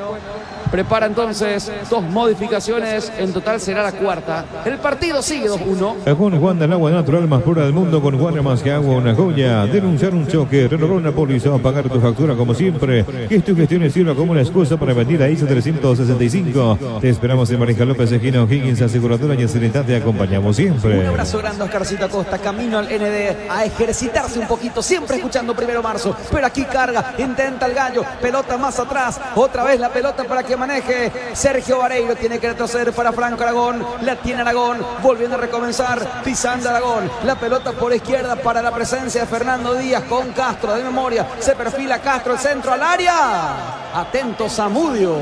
prepara entonces 2 modificaciones, en total será la cuarta. El partido sigue 2-1. Con Juan del agua natural más pura del mundo, con Juan más que agua, una joya. Denunciar un choque, renovar una póliza o pagar tu factura como siempre. Que tu gestión sirva como una excusa para venir a ISO 365. Te esperamos en Marija López, esquina O'Higgins, aseguradora y en Serenidad te acompañamos siempre. Un abrazo grande a Oscarcito Acosta, camino al ND a ejercitarse un poquito, siempre escuchando Primero Marzo, pero aquí carga, intenta el gallo, pelota más atrás, otra vez la pelota para que maneje Sergio Vareiro, tiene que retroceder para Franco Aragón, la tiene Aragón, volviendo a recomenzar, pisando Aragón, la pelota por izquierda para la presencia de Fernando Díaz con Castro, de memoria, se perfila Castro, el centro al área, atento Zamudio,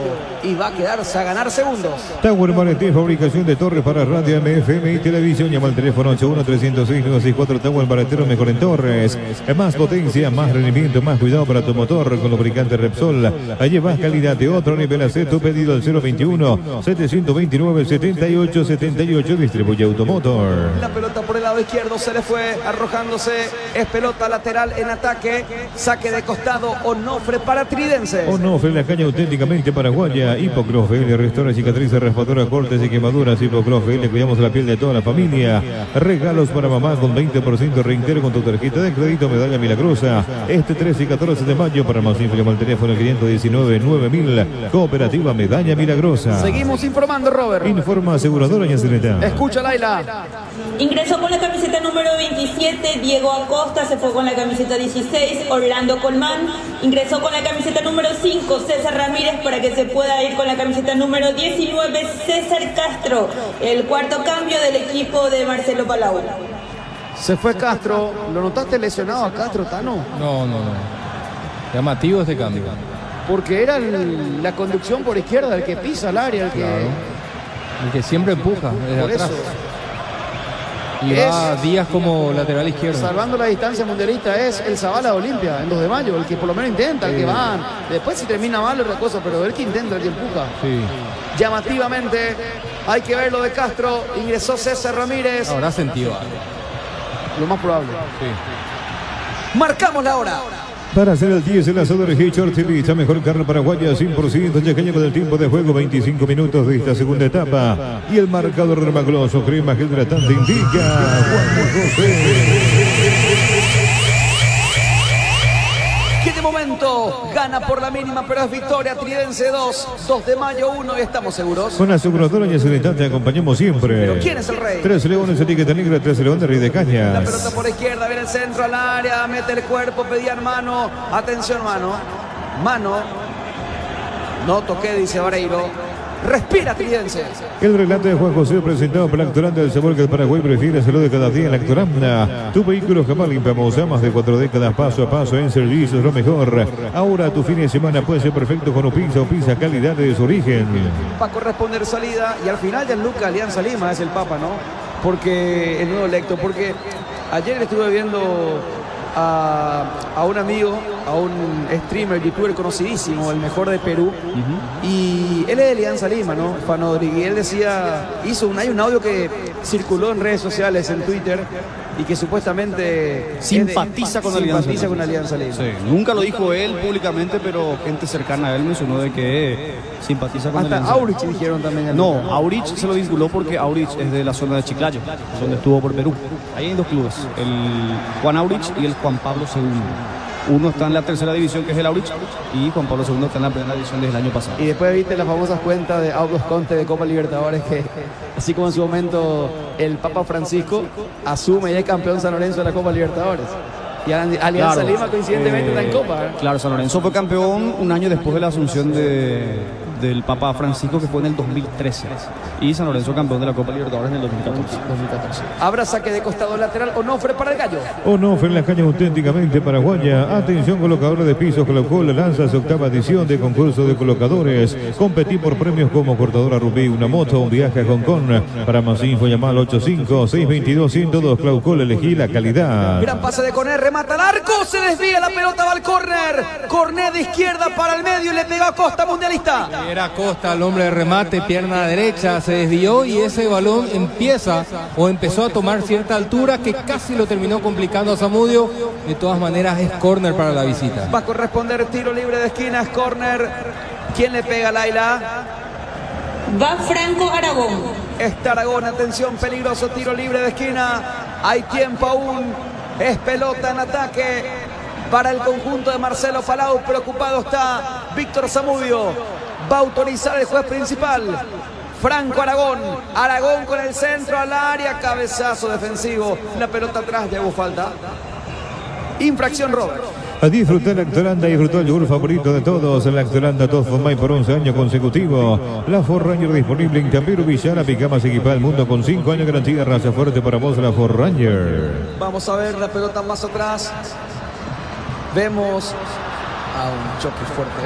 y va a quedarse a ganar segundos. Tower Mareté, fabricación de torres para radio, MFM y televisión. Llama al teléfono 81-306-964. Tower Maretero, mejor en torres. Más potencia, más rendimiento, más cuidado para tu motor con lubricante Repsol. Allí vas calidad de otro nivel. Hacer tu pedido al 021-729-7878. Distribuye Automotor. La pelota por el lado izquierdo se le fue arrojándose. Es pelota lateral en ataque. Saque de costado. Onofre para Tridense. Onofre, la caña auténticamente paraguaya. Hipocross VL, restaura cicatrices, raspadura, cortes y quemaduras. Hipocross VL, cuidamos la piel de toda la familia. Regalos para mamá con 20% reintegro con tu tarjeta de crédito Medalla Milagrosa. Este 13 y 14 de mayo. Para más info llama al teléfono 519-9000. Cooperativa Medalla Milagrosa. Seguimos informando, Robert. Informa aseguradora Ñacereta. Escucha, Laila. Ingresó con la camiseta número 27 Diego Acosta, se fue con la camiseta 16 Orlando Colmán, ingresó con la camiseta número 5 César Ramírez para que se pueda ir con la camiseta número 19 César Castro, el cuarto cambio del equipo de Marcelo Palau. Se fue Castro, ¿lo notaste lesionado a Castro, Tano? No. Llamativo este cambio. Porque era la conducción por izquierda, el que pisa el área, el que siempre empuja desde por atrás. Eso. Y va Díaz como lateral izquierdo. Salvando la distancia mundialista es el Zavala de Olimpia en 2 de mayo, el que por lo menos intenta, el que va. Después si termina mal otra cosa, pero el que intenta, el que empuja. Sí. Llamativamente, hay que ver lo de Castro, ingresó César Ramírez. Habrá sentido algo. Lo más probable. Sí. Marcamos la hora. Para hacer el 10, el asador Hitcher TV, esta mejor carne paraguaya, 100%, yacaña con el tiempo de juego, 25 minutos de esta segunda etapa. Y el marcador magloso, crema que hidratante indica Juan José. Que de momento gana por la mínima, pero es victoria. Tridense 2 de mayo 1 y estamos seguros. Con aseguradora Ñacereta te acompañamos siempre. Pero ¿quién es el rey? 3 Leones, etiqueta negra, 3 Leones, Rey de Cañas. La pelota por izquierda, viene el centro al área, mete el cuerpo, pedían mano. Atención, mano. No toqué, dice Vareiro. Respira Tridense. El relato de Juan José presentado por la Actoranda del sabor que el Paraguay prefiere, salud de cada día en la Actoranda. Tu vehículo jamás limpiamos a más de 4 décadas, paso a paso en servicios, lo mejor. Ahora tu fin de semana puede ser perfecto con Opisa calidad de su origen. Va a corresponder salida y al final Gianluca Alianza Lima es el Papa, ¿no? Porque el nuevo electo, porque ayer estuve viendo a un amigo, a un streamer, youtuber conocidísimo, el mejor de Perú, y él es de Alianza Lima, ¿no? Fanodri, y él decía, hay un audio que circuló en redes sociales, en Twitter, y que supuestamente simpatiza con Alianza Lima. Sí, nunca lo dijo él públicamente, pero gente cercana a él mencionó de que simpatiza con Alianza. Hasta Aurich dijeron también. No, Aurich se lo vinculó porque Aurich es de la zona de Chiclayo, donde estuvo por Perú. Ahí hay 2 clubes, el Juan Aurich y el Juan Pablo II. Uno está en la tercera división, que es el Aurich, y Juan Pablo II está en la primera división desde el año pasado. Y después viste las famosas cuentas de Autos Conte de Copa Libertadores, que así como en su momento el Papa Francisco asume y es campeón San Lorenzo de la Copa Libertadores. Y Alianza Lima coincidentemente está en Copa. Claro, San Lorenzo fue campeón un año después de la asunción de del Papa Francisco, que fue en el 2013. Y San Lorenzo campeón de la Copa Libertadores en el 2014. Habrá saque de costado lateral. Onofre para el Gallo. Onofre en la caña auténticamente paraguaya. Atención, colocadores de pisos. Colocó la lanza su octava edición de concurso de colocadores. Competí por premios como cortadora Rubí, una moto, un viaje a Hong Kong. Para más info, llamar al 85-622-102. Claucol, elegí la calidad. Gran pase de Cornet, remata al arco, se desvía la pelota, va al córner. Cornet de izquierda para el medio y le pegó a Costa, mundialista. Era Costa el hombre de remate, pierna derecha, se desvió y ese balón empezó a tomar cierta altura que casi lo terminó complicando a Zamudio. De todas maneras es córner para la visita. Va a corresponder tiro libre de esquina, es córner. ¿Quién le pega, Laila? Va Franco Aragón. Está Aragón, atención, peligroso tiro libre de esquina. Hay tiempo aún. Es pelota en ataque para el conjunto de Marcelo Palau. Preocupado está Víctor Zamudio. Va a autorizar el juez principal. Franco Aragón. Aragón con el centro al área. Cabezazo defensivo. La pelota atrás, ya hubo falta. Infracción, Robert. A disfrutar Lactolanda, disfrutó el yogur favorito de todos. Lactolanda Top for My por 11 años consecutivos. La Forranger disponible en Campeiro Villar, la pica más equipada del mundo con 5 años de garantía. Raza fuerte para vos, la Forranger. Vamos a ver la pelota más atrás. Vemos a un choque fuerte.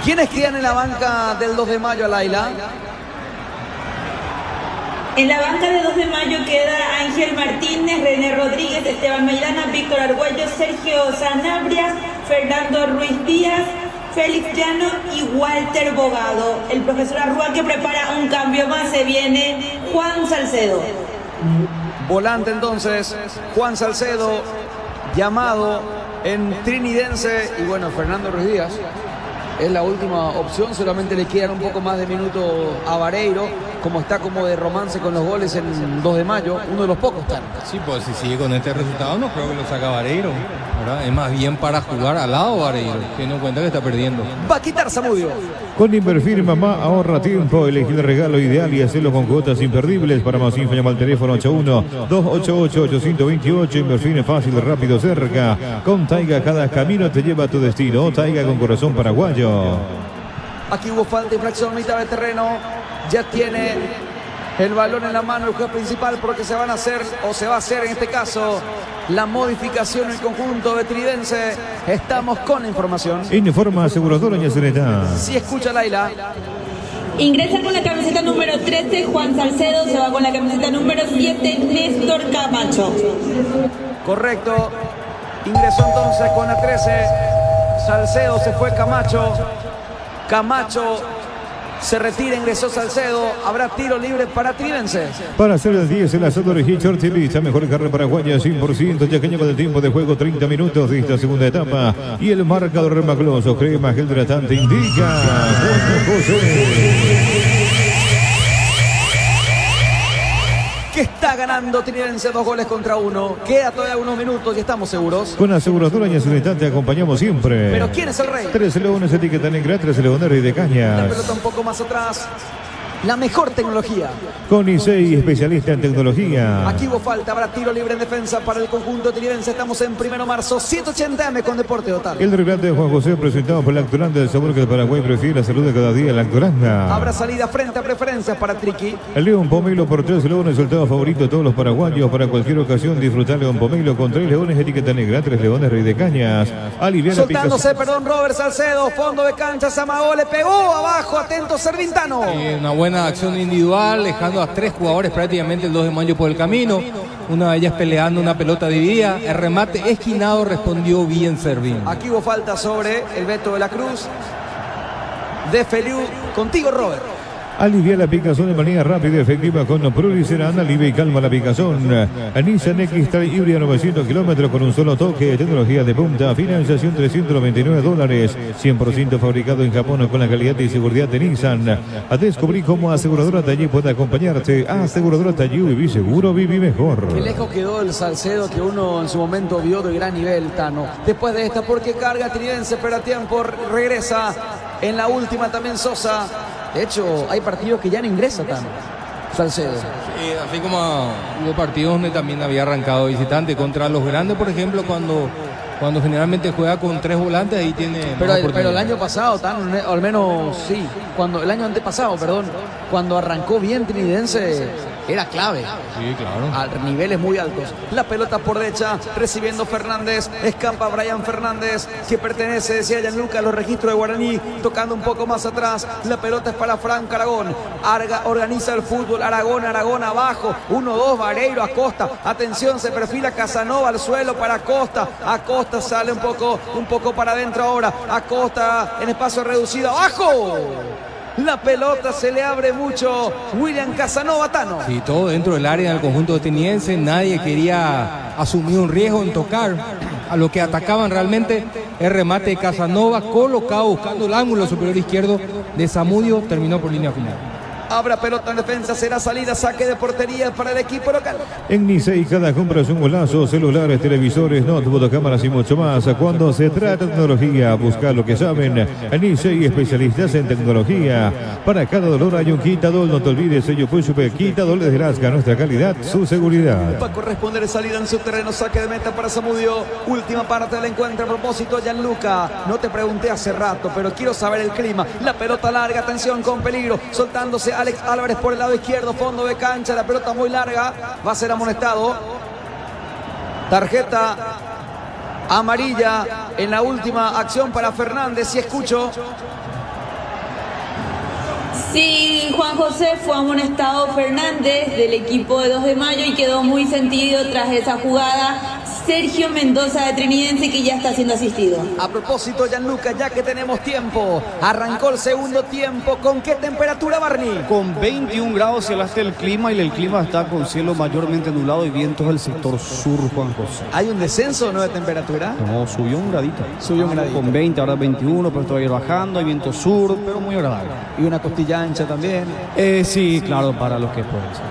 ¿Quiénes quedan en la banca del 2 de mayo, Laila? En la banca de 2 de mayo queda Ángel Martínez, René Rodríguez, Esteban Maidana, Víctor Argüello, Sergio Sanabria, Fernando Ruiz Díaz, Félix Llano y Walter Bogado. El profesor Arrua que prepara un cambio más, se viene Juan Salcedo. Volante entonces, Juan Salcedo, llamado en trinidense. Y bueno, Fernando Ruiz Díaz es la última opción, solamente le quedan un poco más de minutos a Vareiro, como está como de romance con los goles en 2 de mayo, uno de los pocos están. Sí, pues si sigue con este resultado no creo que lo saca Vareiro, ¿verdad? Es más bien para jugar al lado Vareiro, teniendo en cuenta que está perdiendo. Va a quitar Zamudio. Con Inverfir Mamá ahorra tiempo, elegir el regalo ideal y hacerlo con cuotas imperdibles. Para más info llama al teléfono 81-288-828. Inverfir es fácil, rápido, cerca. Con Taiga cada camino te lleva a tu destino. Taiga con corazón paraguayo. Aquí hubo falta, infracción, mitad de terreno. Ya tiene el balón en la mano el juez principal, porque se van a hacer, o se va a hacer en este caso, la modificación en el conjunto betridense. Estamos con la información. Informa aseguradora Ñaceneta. Si escucha, Laila. Ingresa con la camiseta número 13 Juan Salcedo, se va con la camiseta número 7 Néstor Camacho. Correcto. Ingresó entonces con la 13 Salcedo, se fue Camacho. Camacho se retira, ingresó Salcedo. Habrá tiro libre para Tridense. Para hacer el 10, el asador Hitcher TV, la mejor carne paraguaya, 100%, yaqueña con el tiempo de juego, 30 minutos de esta segunda etapa. Y el marcador remacloso, crema, gel hidratante, indica Juan José. Que está ganando Tridense 2-1. Queda todavía unos minutos y estamos seguros. Con aseguradora Ñaceneta te acompañamos siempre. Pero ¿quién es el rey? 13 leones, etiqueta negra, 13 leones Rey de La Cañas. pelota un poco más atrás. La mejor tecnología. Con ISEI, especialista en tecnología. Aquí hubo falta, habrá tiro libre en defensa para el conjunto tridense. Estamos en 1 de marzo, 180M con Deporte Total. El relate de Juan José, presentado por Lactolanda, el sabor que el Paraguay prefiere, la salud de cada día, Lactolanda. Habrá salida frente a preferencias para Triqui. El León Pomelo por 3 leones, soltado favorito de todos los paraguayos. Para cualquier ocasión, disfrutar León Pomelo con 3 leones, etiqueta negra, 3 leones Rey de Cañas. Aliviana Soltándose, Robert Salcedo, fondo de cancha, Samagó le pegó abajo, atento Servintano. Una buena acción individual, dejando a 3 jugadores prácticamente el 2 de mayo por el camino. Una de ellas peleando una pelota dividida. El remate esquinado respondió bien Servín. Aquí hubo falta sobre el Beto de la Cruz. De Feliu, contigo, Robert. Alivia la picazón de manera rápida y efectiva con Pruricerán. Alivia y calma la picazón. Nissan X-Trail híbrida 900 kilómetros con un solo toque. Tecnología de punta. Financiación $399. 100% fabricado en Japón con la calidad y seguridad de Nissan. A descubrir cómo Aseguradora Tallí puede acompañarte. Aseguradora Tallí, viví seguro, viví mejor. Qué lejos quedó el Salcedo que uno en su momento vio de gran nivel, Tano. Después de esta, porque carga Tridense, pero a tiempo regresa. En la última también Sosa. De hecho, hay partidos que ya no ingresa Tano Salcedo. Sí, así como hubo partidos donde también había arrancado visitante contra los grandes, por ejemplo, cuando Cuando generalmente juega con 3 volantes, ahí tiene. Pero el año pasado, o al menos sí, el año antepasado, perdón, cuando arrancó bien Trinidense, era clave. Sí, claro. A niveles muy altos. La pelota por derecha, recibiendo Fernández. Escapa Brian Fernández, que pertenece, decía Gianluca, a los registros de Guaraní. Tocando un poco más atrás. La pelota es para Franco Aragón. Organiza el fútbol. Aragón abajo. 1-2, Vareiro, Acosta. Atención, se perfila Casanova al suelo para Acosta. Acosta sale un poco para adentro ahora. Acosta en espacio reducido. ¡Abajo! La pelota se le abre mucho. William Casanova, Tano. Sí, todo dentro del área del conjunto ateniense. Nadie quería asumir un riesgo en tocar. A lo que atacaban realmente el remate de Casanova, colocado buscando el ángulo superior izquierdo de Zamudio. Terminó por línea final. Habrá pelota en defensa, será salida, saque de portería para el equipo local. En Nicey cada compra es un golazo, celulares, televisores, notebook, cámaras y mucho más. Cuando se trata de tecnología, busca lo que saben. En Nicey, especialistas en tecnología. Para cada dolor hay un Quitadol, no te olvides, ello fue super Quitadol de Grasca, nuestra calidad, su seguridad. Va a corresponder salida en su terreno, saque de meta para Zamudio. Última parte del encuentro, a propósito, Gianluca. No te pregunté hace rato, pero quiero saber el clima. La pelota larga, atención, con peligro, soltándose Alex Álvarez por el lado izquierdo, fondo de cancha, la pelota muy larga, va a ser amonestado. Tarjeta amarilla en la última acción para Fernández, si escucho. Sí, Juan José, fue amonestado Fernández del equipo de 2 de Mayo y quedó muy sentido tras esa jugada. Sergio Mendoza de Trinidense, que ya está siendo asistido. A propósito, Gianluca, ya que tenemos tiempo, arrancó el segundo tiempo. ¿Con qué temperatura, Barney? Con 21 grados se alaste el clima y el clima está con cielo mayormente nublado y vientos del sector sur, Juan José. ¿Hay un descenso o no de temperatura? No, subió un gradito. Subió un gradito. Con 20, ahora 21, pero estoy bajando, hay viento sur, pero muy agradable. Y una costilla ancha también. Sí, claro, para los que pueden ser.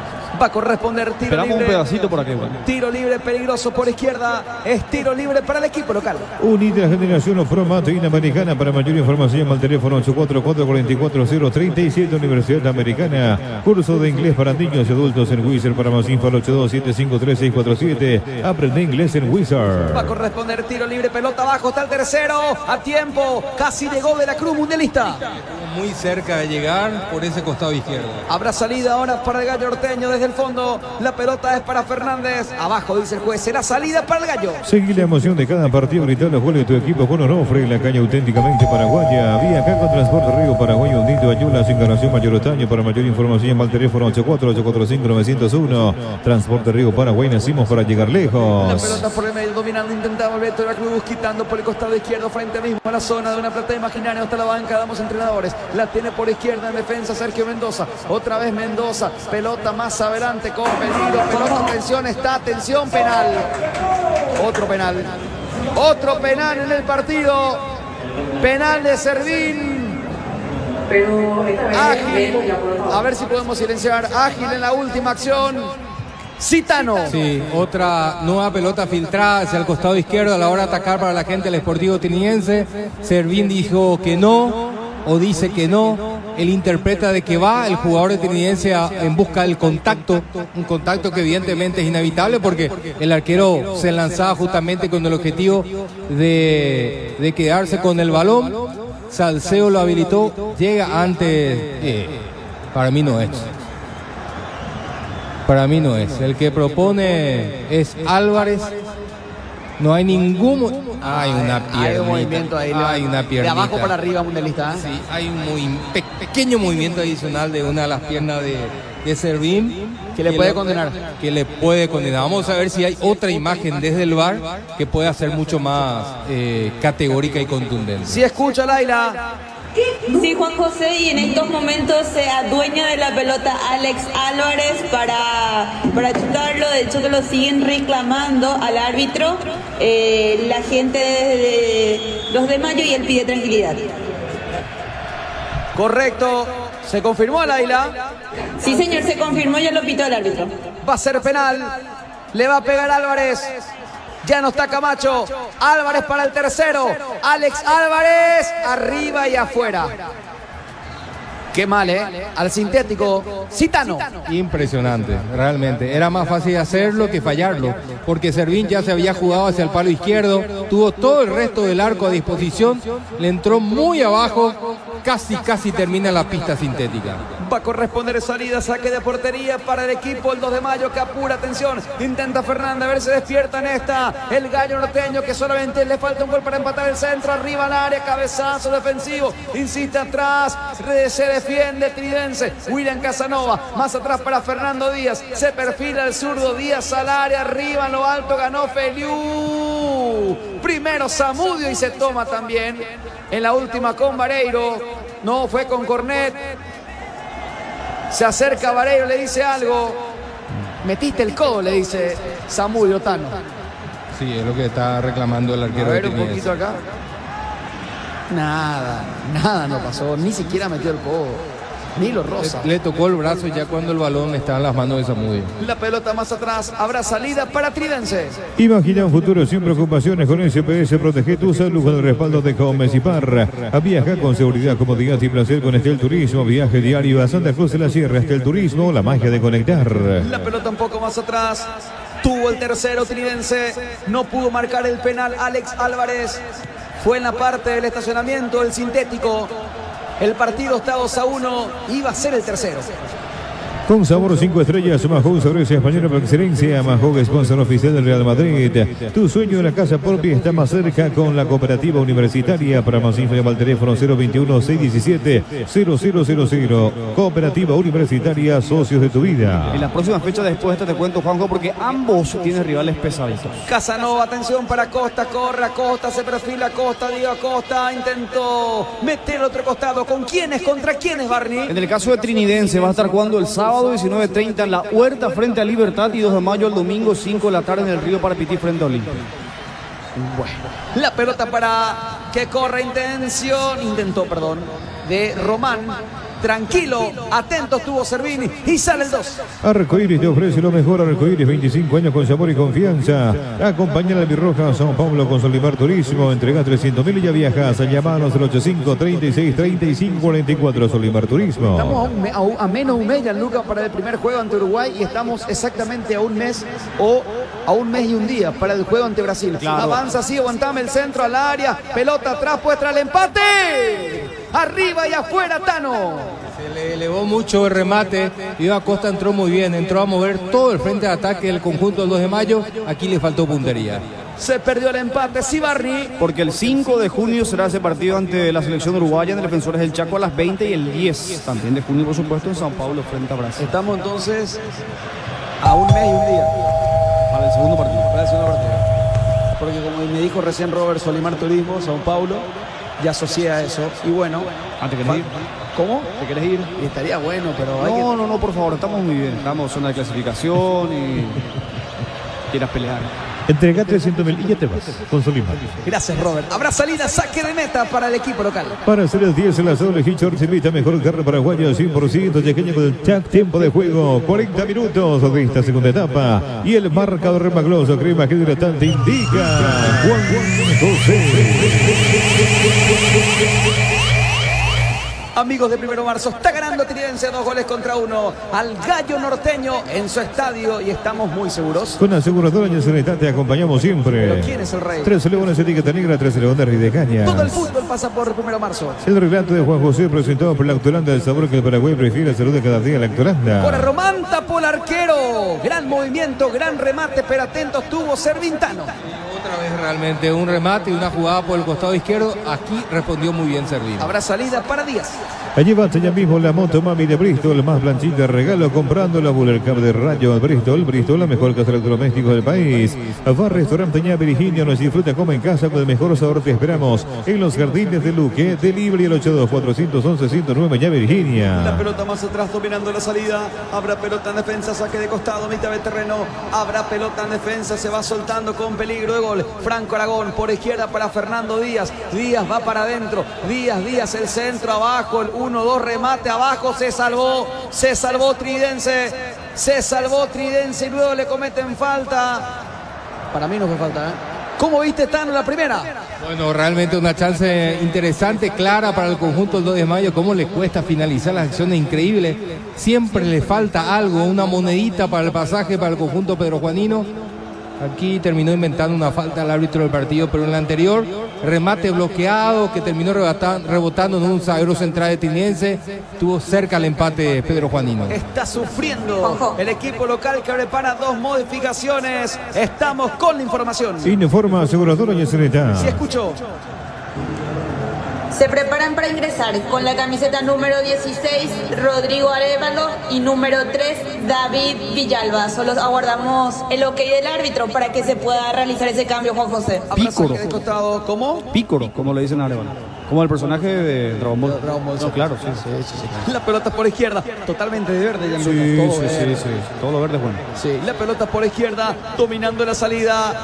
Va a corresponder tiro Esperamos libre. un pedacito por aquí. Bueno. Tiro libre peligroso por izquierda. Es tiro libre para el equipo local. Unida Generación Promateína Americana. Para mayor información llama al teléfono 844-444037. Universidad Americana. Curso de inglés para niños y adultos en Wizard. Para más info al 827533647. Aprende inglés en Wizard. Va a corresponder tiro libre, pelota abajo, está el tercero. A tiempo, casi llegó de la Cruz mundialista. Muy cerca de llegar por ese costado izquierdo. Habrá salida ahora para el Gallo Orteño desde el fondo. La pelota es para Fernández. Abajo, dice el juez, será salida para el Gallo. Seguí la emoción de cada partido. Gritar los goles de tu equipo con Onofre. La caña auténticamente paraguaya. Vía acá con Transporte Río Paraguay. Hundido Ayula, sin ganación Mayor Otaño. Para mayor información llama al teléfono 84845-901. Transporte Río Paraguay. Nacimos para llegar lejos. La pelota por el medio, dominando, intentaba Alberto de la Cruz, quitando por el costado izquierdo, frente mismo a la zona de una plata imaginaria. Hasta la banca, damos entrenadores. La tiene por izquierda en defensa Sergio Mendoza. Otra vez Mendoza. Pelota más adelante con peligro. Pelota, atención, penal. Otro penal. Otro penal en el partido. Penal de Servín. Ágil. A ver si podemos silenciar. Ágil en la última acción. Citano. Sí, otra nueva pelota filtrada hacia el costado izquierdo a la hora de atacar para la gente del Sportivo Trinidense. Servín dijo que no, o dice que no. Él interpreta de que va el jugador de Trinidense en busca del contacto, un contacto que evidentemente es inevitable porque el arquero se lanzaba justamente con el objetivo de quedarse con el balón. Salceo lo habilitó, llega antes. Para mí no es. Para mí no es. El que propone es Álvarez. No hay ningún... Hay una piernita. Hay un movimiento ahí. Hay una piernita. De abajo para arriba, mundialista. Sí, hay un pequeño movimiento adicional de una de las piernas de Servín. Que le puede condenar. Que le puede condenar. Vamos a ver si hay otra imagen desde el VAR que pueda ser mucho más categórica y contundente. Si escucha, Laila. Sí, Juan José, y en estos momentos se adueña de la pelota Alex Álvarez para chutarlo. De hecho, que lo siguen reclamando al árbitro, la gente de 2 de Mayo, y él pide tranquilidad. Correcto. ¿Se confirmó, Laila? Sí, señor, se confirmó, ya lo pitó el árbitro. Va a ser penal. Le va a pegar Álvarez. Ya no está Camacho. Álvarez para el tercero. Alex Álvarez. Arriba y afuera. Qué mal, al sintético Citano. Impresionante, realmente. Era más fácil hacerlo que fallarlo, porque Servín ya se había jugado hacia el palo izquierdo, tuvo todo el resto del arco a disposición, le entró muy abajo, casi termina la pista sintética. Va a corresponder salida, saque de portería para el equipo el 2 de mayo que apura, atención, intenta Fernández, a ver si despierta en esta, el gallo norteño que solamente le falta un gol para empatar el centro, arriba al área, cabezazo defensivo, insiste atrás, se defiende Tridense, William Casanova, más atrás para Fernando Díaz, se perfila el zurdo, Díaz al área, arriba en lo alto, ganó Feliu, primero Zamudio y se toma también en la última con Vareiro, no fue con Cornet. Se acerca Vareiro, le dice algo. Metiste el codo, le dice Zamudio Tano. Sí, es lo que está reclamando el arquero. A ver de un Trinidad. poquito acá. Nada no pasó. Ni siquiera metió el codo. Ni lo roza. Le tocó el brazo ya cuando el balón estaba en las manos de Zamudio. La pelota más atrás, habrá salida para Tridense. Imagina un futuro sin preocupaciones con SPS. Protege tu salud con el respaldo de Gómez y Parra. Viaja con seguridad, comodidad y placer con Estel Turismo. Viaje diario a Santa Cruz de la Sierra. Estel Turismo, la magia de conectar. La pelota un poco más atrás. Tuvo el tercero Tridense. No pudo marcar el penal Alex Álvarez. Fue en la parte del estacionamiento el sintético. El partido está 2-1. Iba a ser el tercero. Con sabor 5 estrellas, Mahog Cerveza Española por excelencia. Mahog, sponsor oficial del Real Madrid. Tu sueño de la casa propia está más cerca con la cooperativa universitaria. Para más info llama al teléfono 021-617-0000. Cooperativa Universitaria, socios de tu vida. En la próxima fecha después de esta te cuento, Juanjo, porque ambos tienen rivales pesaditos. Casanova, atención para Costa, corre Costa, se perfila Costa, Diego Costa, intentó meter otro costado. ¿Con quiénes? ¿Contra quiénes, Barney? En el caso de Trinidense va a estar jugando el sábado 19:30 en la Huerta frente a Libertad y 2 de mayo el domingo 5 de la tarde en el Río Parapití frente a Olimpia. Bueno, la pelota para que corra intentó, de Román. Tranquilo, atento estuvo Servini y sale el 2. Arcoíris te ofrece lo mejor. Arcoíris, 25 años con sabor y confianza. Acompaña a la Birroja São Paulo con Solimar Turismo. Entrega 300.000 y ya viajas. Llamanos al 85-36-35-44. Solimar Turismo. Estamos a menos un mes, Gianluca, para el primer juego ante Uruguay y estamos exactamente a un mes o a un mes y un día para el juego ante Brasil. Claro. Avanza así, aguantame el centro al área, pelota atrás, puesta el empate. Arriba y afuera, Tano. Se le elevó mucho el remate. Diego Costa entró muy bien, entró a mover todo el frente de ataque del conjunto del 2 de mayo. Aquí le faltó puntería. Se perdió el empate, Sibarni. Porque el 5 de junio será ese partido ante la selección uruguaya en el Defensores del Chaco a las 20 y el 10 también de junio, por supuesto, en São Paulo frente a Brasil. Estamos entonces a un mes y un día Para el segundo partido. Porque como me dijo recién Robert, Solimar Turismo, São Paulo, ya asocia eso. Y bueno, ¿te querés ir? ¿Cómo? ¿Te querés ir? Y estaría bueno, pero hay No, por favor, estamos muy bien. Estamos en zona de clasificación y quieras pelear. Entrega 300.000 y ya te vas con Solimar. Gracias, Robert. Habrá salida, saque de meta para el equipo local. Para hacer el 10 en la zona, Hitchor se invita mejor carro paraguayo 100% yaqueño con el chat. Tiempo de juego 40 minutos de esta segunda etapa. Y el marcador remagloso, crema que hidratante indica Juan José. Amigos de 1 de marzo, está ganando Tridense 2-1 al Gallo Norteño en su estadio y estamos muy seguros. Con aseguradora Ñacenetá te acompañamos siempre. ¿Pero quién es el rey? 13 leones, etiqueta negra, 13 leones de Ridecaña. Todo el fútbol pasa por 1 de marzo. El relato de Juan José presentado por la Lactolanda del sabor que el Paraguay prefiere. Salud de cada día Lactolanda. Corre Román, tapó el arquero. Gran movimiento, gran remate, pero atentos tuvo Servintano. Otra vez realmente un remate y una jugada por el costado izquierdo. Aquí respondió muy bien Servino. Habrá salida para Díaz. Llévate ya mismo la moto Mami de Bristol, más blanchita regalo comprando la Buller Cup de Rayo Bristol. Bristol, la mejor casa de electrodomésticos del país. Va Restaurante Ña Virginia, nos disfruta como en casa con el mejor sabor. Te esperamos en los jardines de Luque. Delivery el 82-411-109 Ña Virginia. La pelota más atrás dominando la salida. Habrá pelota en defensa, saque de costado, mitad de terreno. Habrá pelota en defensa, se va soltando con peligro de gol. Franco Aragón por izquierda para Fernando Díaz. Díaz va para adentro. Díaz, el centro abajo, el 1-2 remate abajo, se salvó Tridense y luego le cometen falta. Para mí no fue falta, ¿Cómo viste Tano la primera? Bueno, realmente una chance interesante, clara para el conjunto del 2 de mayo. Cómo le cuesta finalizar las acciones, increíble. Siempre le falta algo, una monedita para el pasaje para el conjunto pedrojuanino. Aquí terminó inventando una falta al árbitro del partido, pero en la anterior, remate bloqueado que terminó rebotando en un zaguero central de Tiniense. Tuvo cerca el empate pedrojuanino. Está sufriendo el equipo local que prepara 2 modificaciones. Estamos con la información. Informa aseguradora Yesereta. Sí, escucho. Se preparan para ingresar con la camiseta número 16, Rodrigo Arévalo, y número 3, David Villalba. Solo aguardamos el ok del árbitro para que se pueda realizar ese cambio, Juan José. Pícoro. ¿Cómo? Pícoro, como le dicen a Arevalo. Como el personaje de Dragon Ball. No, claro, sí. La pelota por izquierda, totalmente de verde. Sí. Todo lo verde es bueno. Sí, la pelota por izquierda, dominando la salida.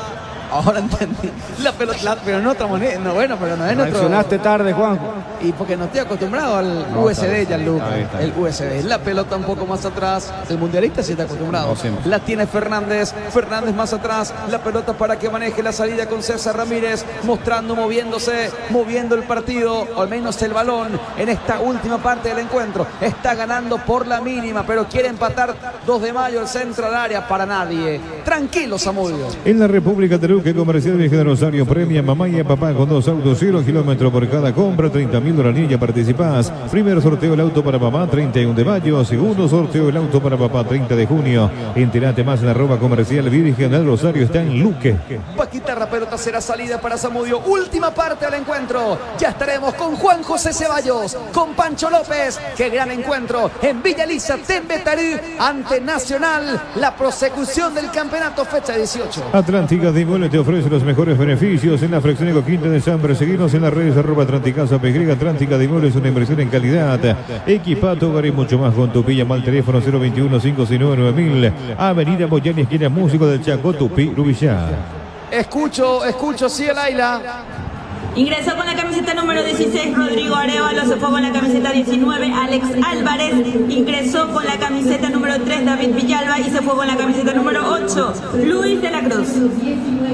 Ahora entendí. La pelota, pero no otra moneda. No, bueno, pero no es nuestro. Reaccionaste tarde, Juanjo. Y porque no estoy acostumbrado al USD, Gianluca. El USD. La pelota un poco más atrás. El mundialista sí está acostumbrado. La tiene Fernández. Fernández más atrás. La pelota para que maneje la salida con César Ramírez. Moviéndose, moviendo el partido. O al menos el balón en esta última parte del encuentro. Está ganando por la mínima, pero quiere empatar 2 de mayo el centro al área para nadie. Tranquilo, Zamudio. En la República de Luque, Comercial Virgen de Rosario premia mamá y a papá con 2 autos, 0 kilómetros por cada compra, 30.000 doranillas, participás. Primer sorteo el auto para mamá, 31 de mayo. Segundo sorteo el auto para papá, 30 de junio. Entérate más en @comercial Virgen del Rosario. Está en Luque. Paquita pelota será salida para Zamudio. Última parte del encuentro. Ya estaremos con Juan José Ceballos, con Pancho López. Qué gran encuentro en Villa Elisa, Tembetarí, ante Nacional. La prosecución del campeonato, fecha 18. Atlántica de Inmuebles te ofrece los mejores beneficios en la fracción Ecoquinta de Sambre. Seguimos en las redes @Atlanticasa PY. Atlántica de Inmuebles, una inversión en calidad. Equipa tu hogar y mucho más con Tupi. Llama al teléfono 021-569-9000. Avenida Moyani, esquina Músico del Chaco, Tupi, Rubillar. Escucho, sí, Laila. Ingresó con la camiseta número 16, Rodrigo Arévalo. Se fue con la camiseta 19, Alex Álvarez. Ingresó con la camiseta número 3, David Villalba. Y se fue con la camiseta número 8, Luis de la Cruz.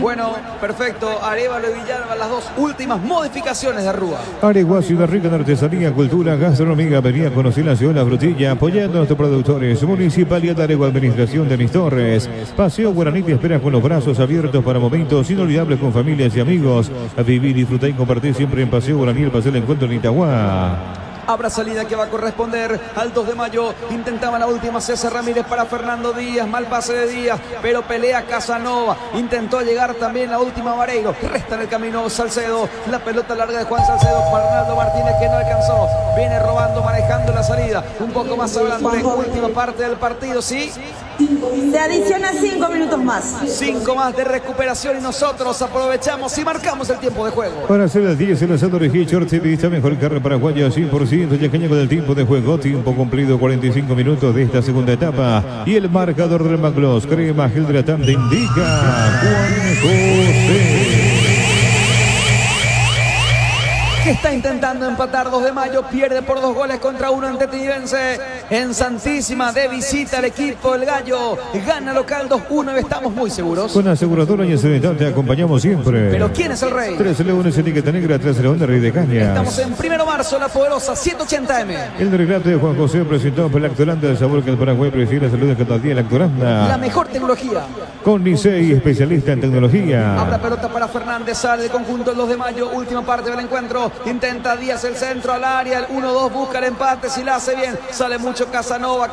Bueno, perfecto. Arévalo y Villalba, las 2 últimas modificaciones de Rúa. Aregua, Ciudad Rica en artesanía, cultura, gastronomía. Venía a conocer la ciudad, la frutilla, apoyando a nuestros productores. Municipalidad de Aregua, administración de Mis Torres. Paseo Guaraní te espera con los brazos abiertos para momentos inolvidables con familias y amigos. A vivir, disfrutar y compartir siempre en Paseo Guaraní, el paseo del encuentro en Itagua. Habrá salida que va a corresponder al 2 de mayo. Intentaba la última César Ramírez para Fernando Díaz. Mal pase de Díaz, pero pelea Casanova. Intentó llegar también la última Vareiro. Resta en el camino Salcedo. La pelota larga de Juan Salcedo. Fernando Martínez, que no alcanzó. Viene robando, manejando la salida. Un poco más adelante. Última parte del partido, sí. Se adiciona 5 minutos más. 5 más de recuperación y nosotros aprovechamos y marcamos el tiempo de juego. Para hacer las 10, el asado de Hitchort se vista mejor carne paraguaya, 100%. Yacaña con el tiempo de juego. Tiempo cumplido, 45 minutos de esta segunda etapa. Y el marcador del Maclos, crema hidratante, indica Juan José. Que está intentando empatar 2 de mayo, pierde por 2 goles contra 1 ante Tiniense. En Santísima, de visita al equipo del Gallo. Gana local 2-1 y estamos muy seguros. Con aseguradora y Yesereta te acompañamos siempre. Pero ¿quién es el rey? 3 Leones, etiqueta negra, 3 Leones, Rey de Cañas. Estamos en 1 de marzo, la poderosa 180M. El relato de Juan José presentado por Lactoranda, el sabor que el Paraguay prefiere. Saludos cada día, Lactoranda. La mejor tecnología. Con Licey, especialista en tecnología. Habrá pelota para Fernández, sale el conjunto el 2 de mayo, última parte del encuentro. Intenta Díaz el centro al área, el 1-2 busca el empate, si la hace bien, sale mucho Casanova.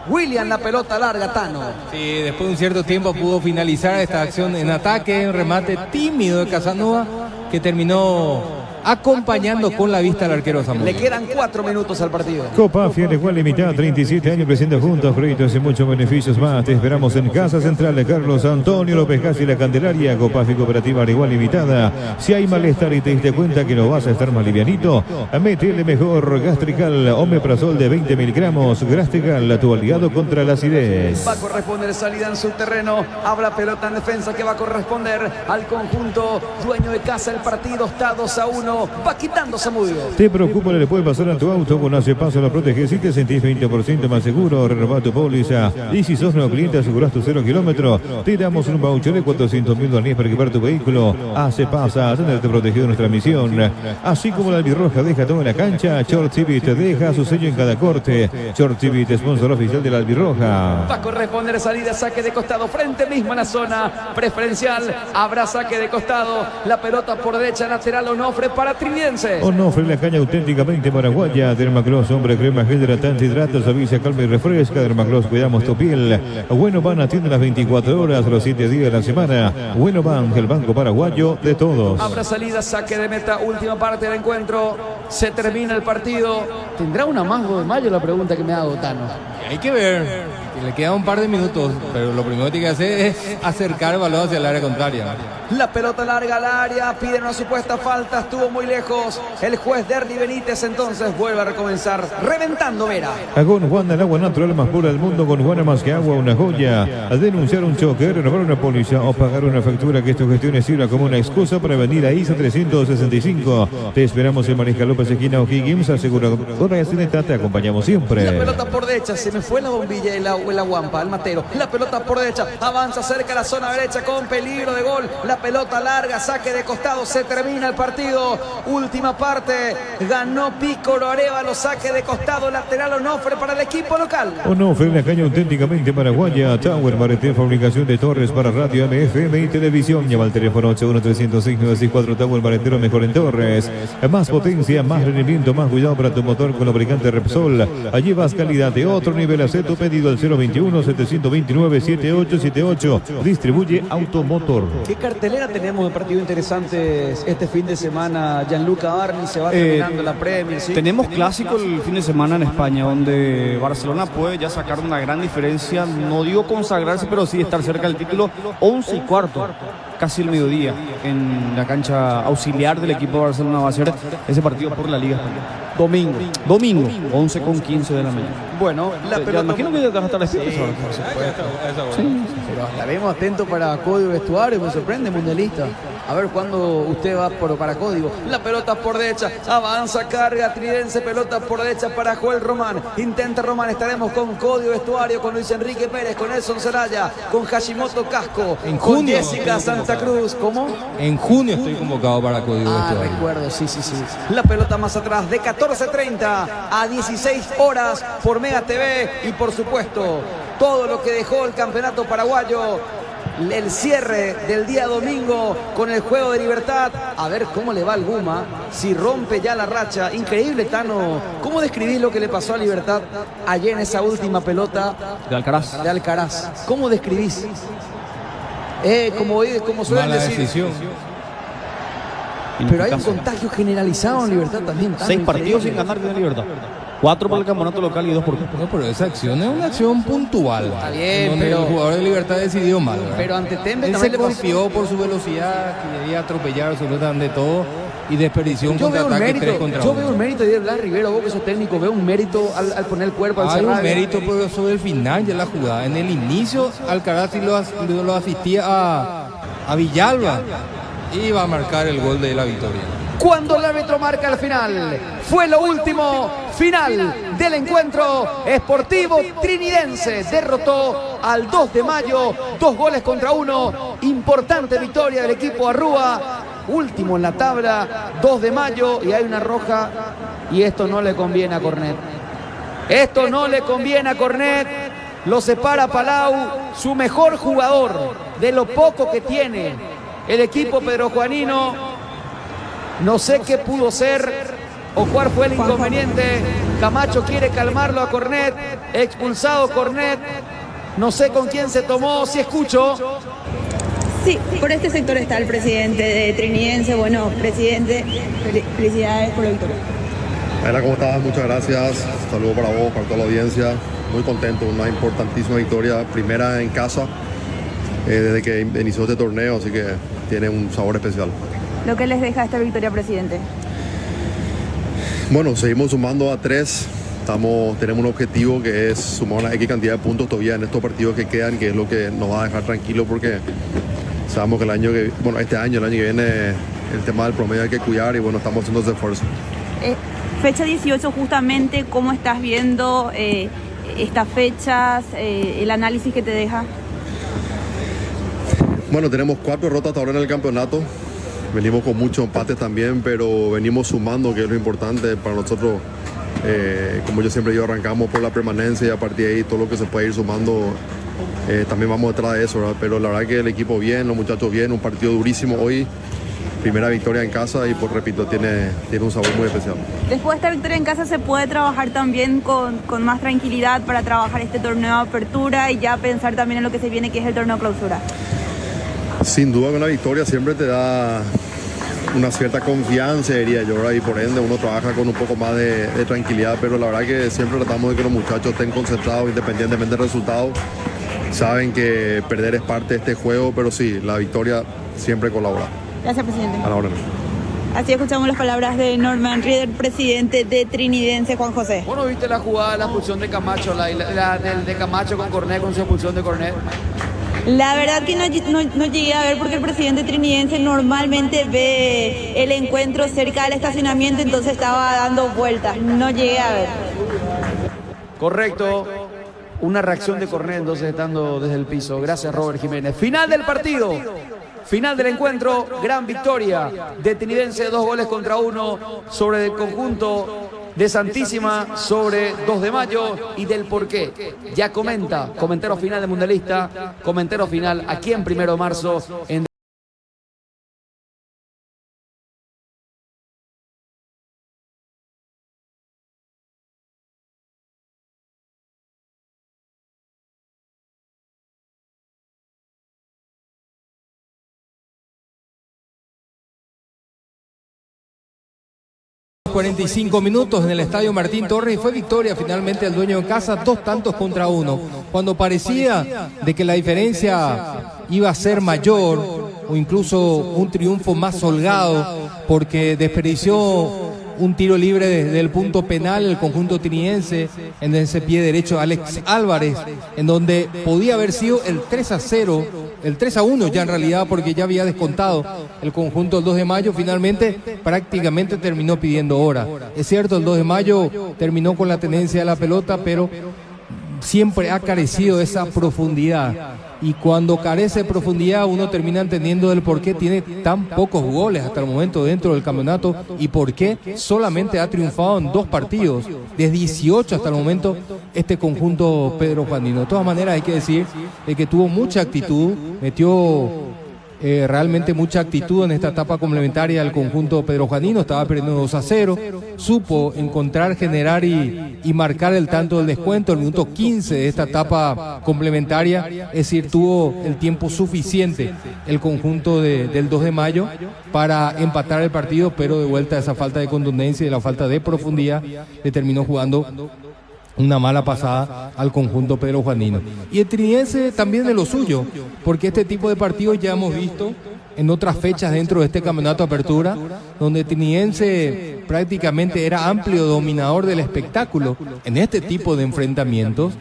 William, la pelota larga, Tano. Sí, después de un cierto tiempo pudo finalizar esta acción en ataque, un remate tímido de Casanova que terminó acompañando con la vista al arquero Zamora. Le quedan 4 minutos al partido. Copa Fiat igual limitada, 37 años presente juntos, créditos y muchos beneficios más. Te esperamos en Casa Central de Carlos Antonio López Casi, la Candelaria. Copa Fiat Cooperativa igual limitada. Si hay malestar y te diste cuenta que no vas a estar más livianito, métele mejor Gastrical, Omeprazol de 20 miligramos. Gastrical, tu aliado contra la acidez. Va a corresponder salida en su terreno. Habrá pelota en defensa que va a corresponder al conjunto dueño de casa. El partido está 2-1. 1, va quitando Zamudio. Te preocupa lo que le puede pasar a tu auto con Hace Paso lo proteges y te sentís 20% más seguro. Renová tu póliza y si sos nuevo cliente asegurás tu 0 kilómetro. Te damos un voucher de 400.000 dólares para equipar tu vehículo. Hace Pasa, tenerte protegido en nuestra misión. Así como la albirroja deja toda la cancha, Short TV te deja su sello en cada corte. Short TV te sponsor oficial de la albirroja. Va a corresponder salida, saque de costado, frente mismo en la zona preferencial. Habrá saque de costado, la pelota por derecha, lateral Onofre para Trinidense. Onofre, la caña auténticamente paraguaya. Dermacross, hombre, crema, gel hidratante, hidrata, suaviza, calma y refresca. Dermacross, cuidamos tu piel. Bueno Van atiende las 24 horas, los 7 días de la semana. Bueno Van, el banco paraguayo de todos. Habrá salida, saque de meta, última parte del encuentro. Se termina el partido. ¿Tendrá una más de mayo? La pregunta que me hago, Tano. Hay que ver. Le queda un par de minutos, pero lo primero que tiene que hacer es acercar el balón hacia el área contraria. La pelota larga al área, piden una supuesta falta, estuvo muy lejos. El juez Derny Benítez entonces vuelve a recomenzar, reventando Vera. Con Juan, el agua natural más pura del mundo, con Juana más que agua, una joya. Al denunciar un choque, renovar una póliza o pagar una factura, que esta gestión sirva como una excusa para venir a ISA 365. Te esperamos en Mariscal López, esquina O'Higgins, aseguradora accidental, te acompañamos siempre. La pelota por derecha, se me fue la bombilla y la guampa, el matero. La pelota por derecha, avanza cerca a la zona derecha con peligro de gol. La pelota larga, saque de costado, se termina el partido. Última parte, ganó Pícoro Arévalo, saque de costado, lateral Onofre para el equipo local. Onofre, la caña auténticamente paraguaya. Tower Marete, fabricación de torres para radio, MFM y televisión. Llama al teléfono 81-306-964. Tower Maretero, mejor en torres. Más potencia, más rendimiento, más cuidado para tu motor con lubricante Repsol. Allí vas calidad de otro nivel. Haz tu pedido al 021-729-7878. Distribuye Automotor. ¿Qué cartelera tenemos de partidos interesantes este fin de semana? Gianluca Barni, se va terminando la Premier, ¿sí? Tenemos clásico el fin de semana en España, donde Barcelona puede ya sacar una gran diferencia, no digo consagrarse, pero sí estar cerca del título. 11:15, casi el mediodía, en la cancha auxiliar del equipo de Barcelona va a ser ese partido por la Liga Española. Domingo, 11:15 de la mañana. Bueno, la pelota. Imagino que van a estar despiertos. Sí, pero la vemos atento para código vestuario, me sorprende, mundialista. A ver cuándo usted va para código. La pelota por derecha, avanza, carga, Tridense, pelota por derecha para Joel Román. Intenta Román, estaremos con código vestuario, con Luis Enrique Pérez, con Nelson Zelaya, con Hashimoto Casco, en con junio, Jessica Santa Cruz. ¿Cómo? En junio estoy convocado para código vestuario. Recuerdo, sí. La pelota más atrás, de 14:30 a 16 horas por Mega TV y por supuesto todo lo que dejó el campeonato paraguayo. El cierre del día domingo con el juego de Libertad. A ver cómo le va al Guma, si rompe ya la racha. Increíble, Tano. ¿Cómo describís lo que le pasó a Libertad ayer en esa última pelota de Alcaraz? ¿Cómo describís? Como suelen mala decir. decisión. Pero hay un contagio generalizado en Libertad también. 6 partidos sin ganar de Libertad. 4 por el campeonato local y 2 por No, pero esa acción es una acción puntual. Está bien, donde pero el jugador de Libertad decidió mal. ¿verdad? Pero ante Tembe Él también se le pasó. confió por su velocidad, que debía atropellar absolutamente todo y desperdició un Yo veo contraataque 3 un contra mérito, 1. veo un mérito de Blas Rivero, vos que sos técnico, veo un mérito al poner el cuerpo, al Hay cerrar. un mérito, pero eso del final de la jugada. En el inicio, Alcaraz sí lo asistía a Villalba y iba a marcar el gol de la victoria. Cuando el árbitro marca el final, fue lo último, final del encuentro. Sportivo Trinidense derrotó al 2 de mayo, 2-1. Importante victoria del equipo Arrúa, último en la tabla, 2 de mayo y hay una roja y esto no le conviene a Cornet. Lo separa Palau, su mejor jugador, de lo poco que tiene el equipo pedrojuanino. No sé qué pudo ser o cuál fue el inconveniente. Camacho quiere calmarlo a Cornet, expulsado Cornet. No sé con quién se tomó, si escucho. Sí, por este sector está el presidente de Trinidense. Bueno, presidente, felicidades por la victoria. Hola, ¿cómo estás? Muchas gracias. Saludos para vos, para toda la audiencia. Muy contento, una importantísima victoria, primera en casa desde que inició este torneo, así que tiene un sabor especial. ¿Lo que les deja esta victoria, presidente? Bueno, seguimos sumando a 3. Tenemos un objetivo que es sumar una X cantidad de puntos todavía en estos partidos que quedan, que es lo que nos va a dejar tranquilos porque sabemos que el año que viene el tema del promedio hay que cuidar y bueno, estamos haciendo ese esfuerzo. Fecha 18 justamente, ¿cómo estás viendo estas fechas, el análisis que te deja? Bueno, tenemos 4 derrotas hasta ahora en el campeonato. Venimos con muchos empates también, pero venimos sumando, que es lo importante para nosotros. Como yo siempre digo, arrancamos por la permanencia y a partir de ahí todo lo que se puede ir sumando, también vamos detrás de eso, ¿verdad? Pero la verdad que el equipo bien, los muchachos bien, un partido durísimo hoy. Primera victoria en casa y, pues repito, tiene un sabor muy especial. Después de esta victoria en casa se puede trabajar también con más tranquilidad para trabajar este torneo de apertura y ya pensar también en lo que se viene, que es el torneo clausura. Sin duda, con la victoria siempre te da una cierta confianza, diría yo, ¿verdad? Y por ende uno trabaja con un poco más de tranquilidad, pero la verdad que siempre tratamos de que los muchachos estén concentrados independientemente del resultado. Saben que perder es parte de este juego, pero sí, la victoria siempre colabora. Gracias, presidente. A la hora. Así escuchamos las palabras de Norman Rieder, presidente de Trinidense. Juan José. ¿Vos no viste la jugada, la expulsión de Camacho, de Camacho con Cornet, con su expulsión de Cornet? La verdad que no llegué a ver, porque el presidente trinidense normalmente ve el encuentro cerca del estacionamiento, entonces estaba dando vueltas, no llegué a ver. Correcto, una reacción de Cornet entonces estando desde el piso. Gracias, Robert Jiménez. Final del partido, final del encuentro, gran victoria de Trinidense, 2-1 sobre el conjunto de Santísima, sobre 2 de mayo, y del porqué. Ya comentario final de Mundialista, comentario final aquí en 1 de marzo. En ...45 minutos en el estadio Martín Torres y fue victoria finalmente del dueño de casa, 2 tantos contra 1. Cuando parecía de que la diferencia iba a ser mayor o incluso un triunfo más holgado porque desperdició un tiro libre desde el punto penal el conjunto trinidense en ese pie derecho Alex Álvarez, en donde podía haber sido el 3-0, el 3-1 ya en realidad, porque ya había descontado el conjunto del 2 de mayo, finalmente prácticamente terminó pidiendo hora. Es cierto, el 2 de mayo terminó con la tenencia de la pelota, pero siempre ha carecido de esa profundidad. Y cuando carece de profundidad uno termina entendiendo el por qué tiene tan pocos goles hasta el momento dentro del campeonato y por qué solamente ha triunfado en 2 partidos, de 18 hasta el momento, este conjunto Pedro Juanino. De todas maneras hay que decir que tuvo mucha actitud, metió realmente mucha actitud en esta etapa complementaria del conjunto Pedro Juanino. Estaba perdiendo 2-0, supo encontrar, generar y marcar el tanto del descuento, el minuto 15 de esta etapa complementaria, es decir, tuvo el tiempo suficiente el conjunto del 2 de mayo para empatar el partido, pero de vuelta esa falta de contundencia y la falta de profundidad le terminó jugando una mala pasada al conjunto Pedro Juanino. Y el trinidense también de lo suyo, porque este tipo de partidos ya hemos visto en otras fechas dentro de este campeonato de apertura, donde el trinidense prácticamente era amplio dominador del espectáculo en este tipo de enfrentamientos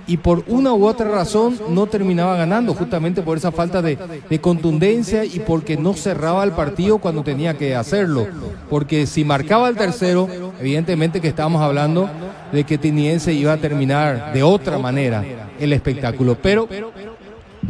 y por una u otra razón no terminaba ganando, justamente por esa falta de contundencia y porque no cerraba el partido cuando tenía que hacerlo, porque si marcaba el tercero, evidentemente que estábamos hablando de que trinidense iba a terminar de otra manera el espectáculo, pero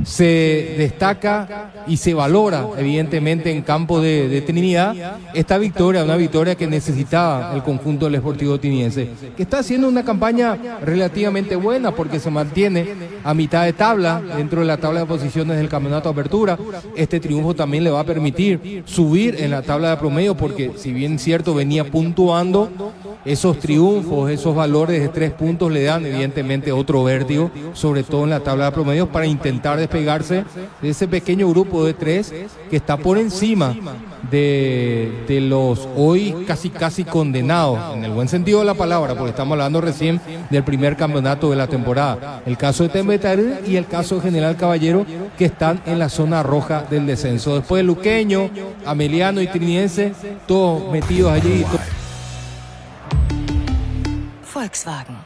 se destaca y se valora evidentemente en campo de Trinidad esta victoria, una victoria que necesitaba el conjunto del Sportivo Trinidense, que está haciendo una campaña relativamente buena porque se mantiene a mitad de tabla dentro de la tabla de posiciones del campeonato de apertura. Este triunfo también le va a permitir subir en la tabla de promedio, porque si bien cierto venía puntuando, esos triunfos, esos valores de 3 puntos le dan evidentemente otro vértigo, sobre todo en la tabla de promedios, para intentar despegarse de ese pequeño grupo de 3 que está por encima de los hoy casi condenados, en el buen sentido de la palabra, porque estamos hablando recién del primer campeonato de la temporada. El caso de Tembetarú y el caso de General Caballero, que están en la zona roja del descenso. Después Luqueño, Ameliano y Trinidense, todos metidos allí. Volkswagen.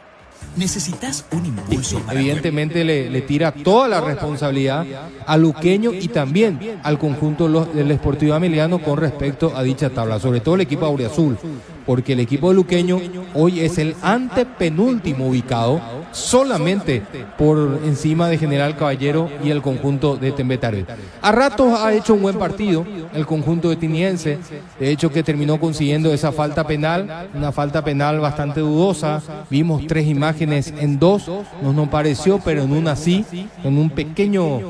¿Necesitas un impulso? Evidentemente le tira toda la responsabilidad a Luqueño y también al conjunto del Sportivo Ameliano con respecto a dicha tabla, sobre todo el equipo auriazul, porque el equipo de Luqueño hoy es el antepenúltimo ubicado, solamente por encima de General Caballero y el conjunto de Tembetaret. A ratos ha hecho un buen partido el conjunto de Tiniense, de hecho que terminó consiguiendo esa falta penal, una falta penal bastante dudosa. Vimos 3 imágenes en 2, nos pareció, pero en una sí, en un pequeño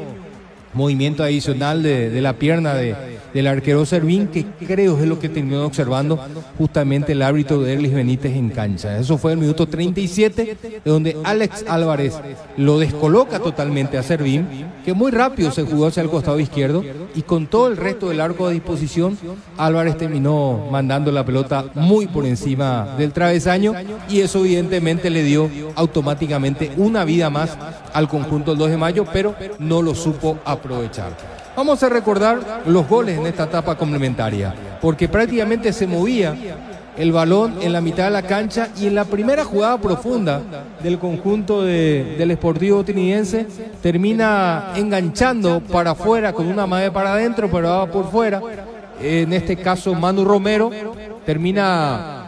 movimiento adicional de la pierna del arquero Servín, que creo es lo que terminó observando justamente el árbitro de Erlis Benítez en cancha. Eso fue el minuto 37, de donde Alex Álvarez lo descoloca totalmente a Servín, que muy rápido se jugó hacia el costado izquierdo, y con todo el resto del arco a disposición, Álvarez terminó mandando la pelota muy por encima del travesaño, y eso evidentemente le dio automáticamente una vida más al conjunto del 2 de mayo, pero no lo supo aprovechar. Vamos a recordar los goles en esta etapa complementaria, porque prácticamente se movía el balón en la mitad de la cancha, y en la primera jugada profunda del conjunto del Sportivo Tiniense termina enganchando para afuera con una malla para adentro, pero va por fuera. En este caso Manu Romero termina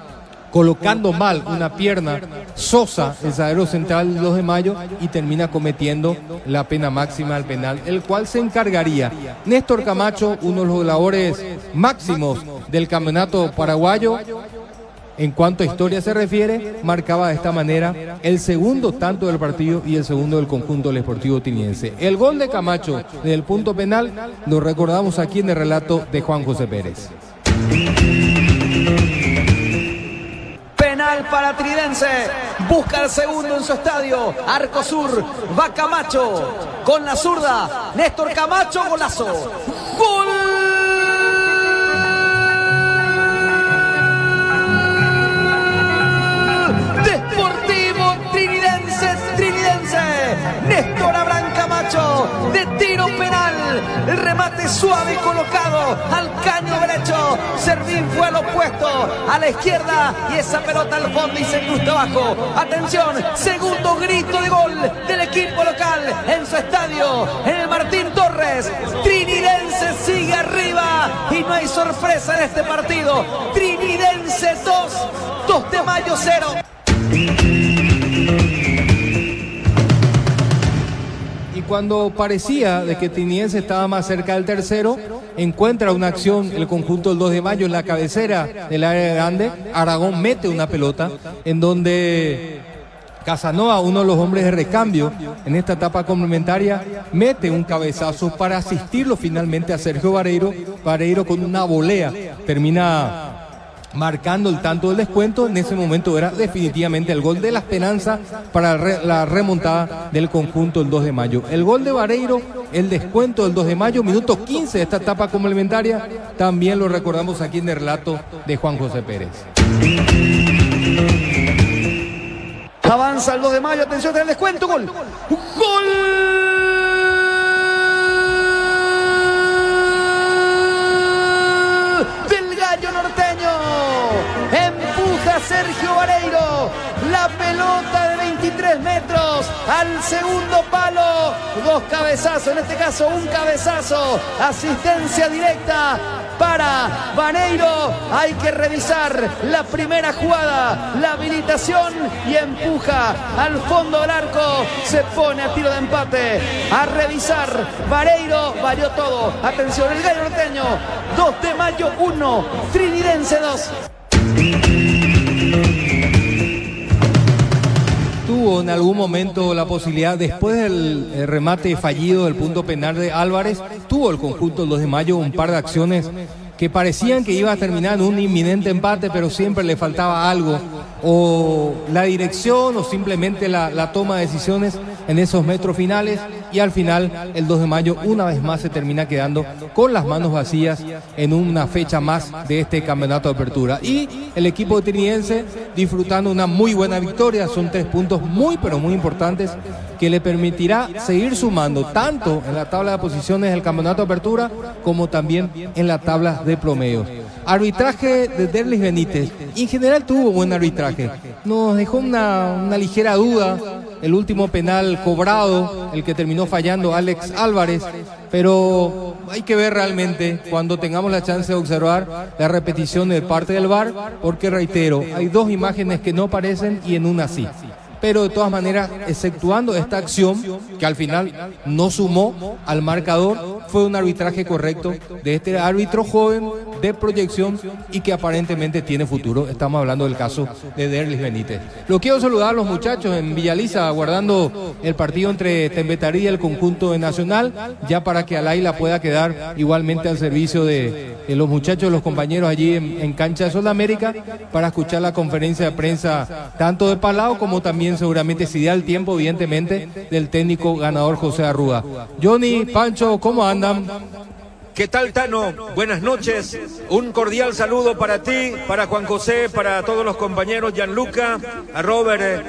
colocando mal una pierna Sosa, el zaguero central del 2 de mayo, y termina cometiendo la pena máxima del penal, el cual se encargaría Néstor Camacho, uno de los goleadores máximos del campeonato paraguayo. En cuanto a historia se refiere, marcaba de esta manera el segundo tanto del partido y el segundo del conjunto del Sportivo Tiniense. El gol de Camacho del punto penal lo recordamos aquí en el relato de Juan José Pérez. Penal para Tridense, busca el segundo en su estadio, Arco Sur, va Camacho, con la zurda, Néstor Camacho, golazo, ¡gol! Deportivo Trinidense, Néstor Abraham Camacho, de tiro penal, el remate suave y colocado al caño derecho. Servín fue al opuesto, a la izquierda, y esa pelota al fondo y se incrusta abajo. Atención, segundo grito de gol del equipo local en su estadio, en el Martín Torres. Trinidense sigue arriba y no hay sorpresa en este partido. Trinidense 2 de mayo 0. Y cuando parecía de que Tiniense estaba más cerca del tercero, encuentra una acción el conjunto del 2 de mayo en la cabecera del área grande. Aragón mete una pelota en donde Casanova, uno de los hombres de recambio en esta etapa complementaria, mete un cabezazo para asistirlo finalmente a Sergio Vareiro. Vareiro con una volea termina marcando el tanto del descuento. En ese momento era definitivamente el gol de la esperanza para la remontada del conjunto del 2 de mayo. El gol de Vareiro, el descuento del 2 de mayo, minuto 15 de esta etapa complementaria, también lo recordamos aquí en el relato de Juan José Pérez. Avanza el 2 de mayo, atención del descuento, gol. ¡Gol! Empuja Sergio Vareiro, la pelota de 23 metros al segundo palo, 2 cabezazos, en este caso un cabezazo, asistencia directa para Vareiro. Hay que revisar la primera jugada, la habilitación, y empuja al fondo del arco, se pone a tiro de empate. A revisar, Vareiro, valió todo. Atención, el Gallo Norteño, 2 de mayo 1, Trinidense 2. Tuvo en algún momento la posibilidad, después del remate fallido del punto penal de Álvarez, tuvo el conjunto del 2 de mayo un par de acciones que parecían que iba a terminar en un inminente empate, pero siempre le faltaba algo, o la dirección o simplemente la toma de decisiones en esos metros finales, y al final el 2 de mayo una vez más se termina quedando con las manos vacías en una fecha más de este campeonato de apertura. Y el equipo trinidense disfrutando una muy buena victoria, son 3 puntos muy pero muy importantes que le permitirá seguir sumando tanto en la tabla de posiciones del campeonato de apertura como también en la tabla de promedios. Arbitraje de Derlis Benítez. En general tuvo buen arbitraje. Nos dejó una ligera duda el último penal cobrado, el que terminó fallando Alex Álvarez, pero hay que ver realmente cuando tengamos la chance de observar la repetición de parte del VAR, porque reitero, hay dos imágenes que no parecen y en una sí. Pero de todas maneras, exceptuando esta acción, que al final no sumó al marcador, fue un arbitraje correcto de este árbitro joven de proyección y que aparentemente tiene futuro. Estamos hablando del caso de Derlis Benítez. Los quiero saludar a los muchachos en Villaliza, aguardando el partido entre Tembetarí y el conjunto de Nacional, ya para que Alaila pueda quedar igualmente al servicio de los muchachos, los compañeros allí en cancha de Sudamérica, para escuchar la conferencia de prensa tanto de Palau como también seguramente, si da el tiempo, evidentemente, del técnico ganador José Arruda. Johnny, Pancho, ¿cómo andan? ¿Qué tal, Tano? Buenas noches. Un cordial saludo para ti, para Juan José, para todos los compañeros, Gianluca, a Robert,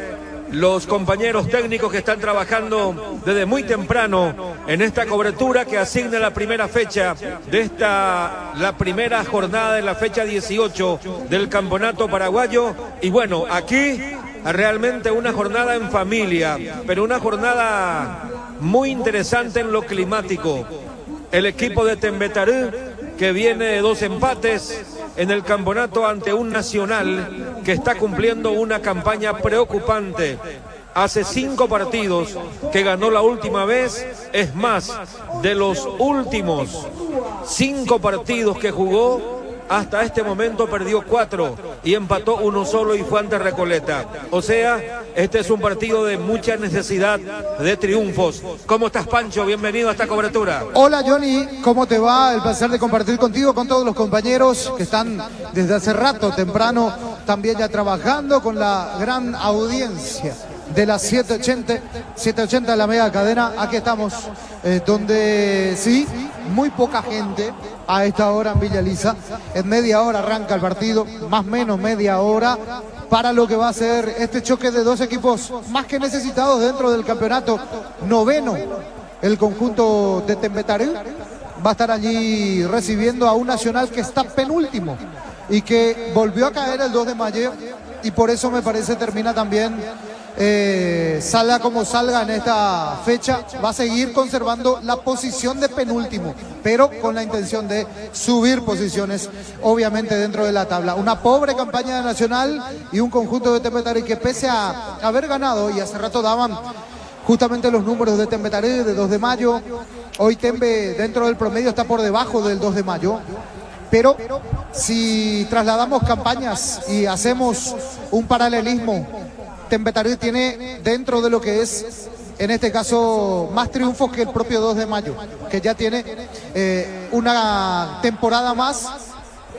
los compañeros técnicos que están trabajando desde muy temprano en esta cobertura que asigna la primera fecha de la primera jornada de la fecha 18 del Campeonato Paraguayo. Y bueno, aquí realmente una jornada en familia, pero una jornada muy interesante en lo climático. El equipo de Tembetarí, que viene de 2 empates en el campeonato ante un Nacional que está cumpliendo una campaña preocupante. Hace 5 partidos que ganó la última vez, es más, de los últimos 5 partidos que jugó, hasta este momento perdió 4 y empató 1 solo y fue ante Recoleta. O sea, este es un partido de mucha necesidad de triunfos. ¿Cómo estás, Pancho? Bienvenido a esta cobertura. Hola, Johnny, ¿cómo te va? El placer de compartir contigo, con todos los compañeros que están desde hace rato temprano también ya trabajando con la gran audiencia de las 780 de la mega cadena. Aquí estamos, donde sí, muy poca gente a esta hora en Villaliza. En media hora arranca el partido, más o menos media hora, para lo que va a ser este choque de 2 equipos más que necesitados dentro del campeonato. 9º, el conjunto de Tembetarí va a estar allí recibiendo a un Nacional que está penúltimo y que volvió a caer el 2 de mayo, y por eso me parece termina también, salga como salga en esta fecha, va a seguir conservando la posición de penúltimo, pero con la intención de subir posiciones, obviamente, dentro de la tabla. Una pobre campaña de Nacional y un conjunto de Tembetarí que, pese a haber ganado, y hace rato daban justamente los números de Tembetarí de 2 de mayo, hoy Tembe dentro del promedio está por debajo del 2 de mayo, pero si trasladamos campañas y hacemos un paralelismo, Tembetarí tiene dentro de lo que es, en este caso, más triunfos que el propio 2 de mayo, que ya tiene una temporada más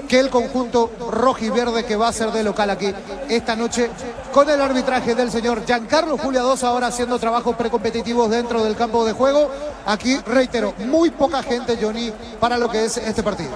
que el conjunto rojiverde, que va a ser de local aquí esta noche, con el arbitraje del señor Giancarlo Juliados, ahora haciendo trabajos precompetitivos dentro del campo de juego. Aquí, reitero, muy poca gente, Johnny, para lo que es este partido.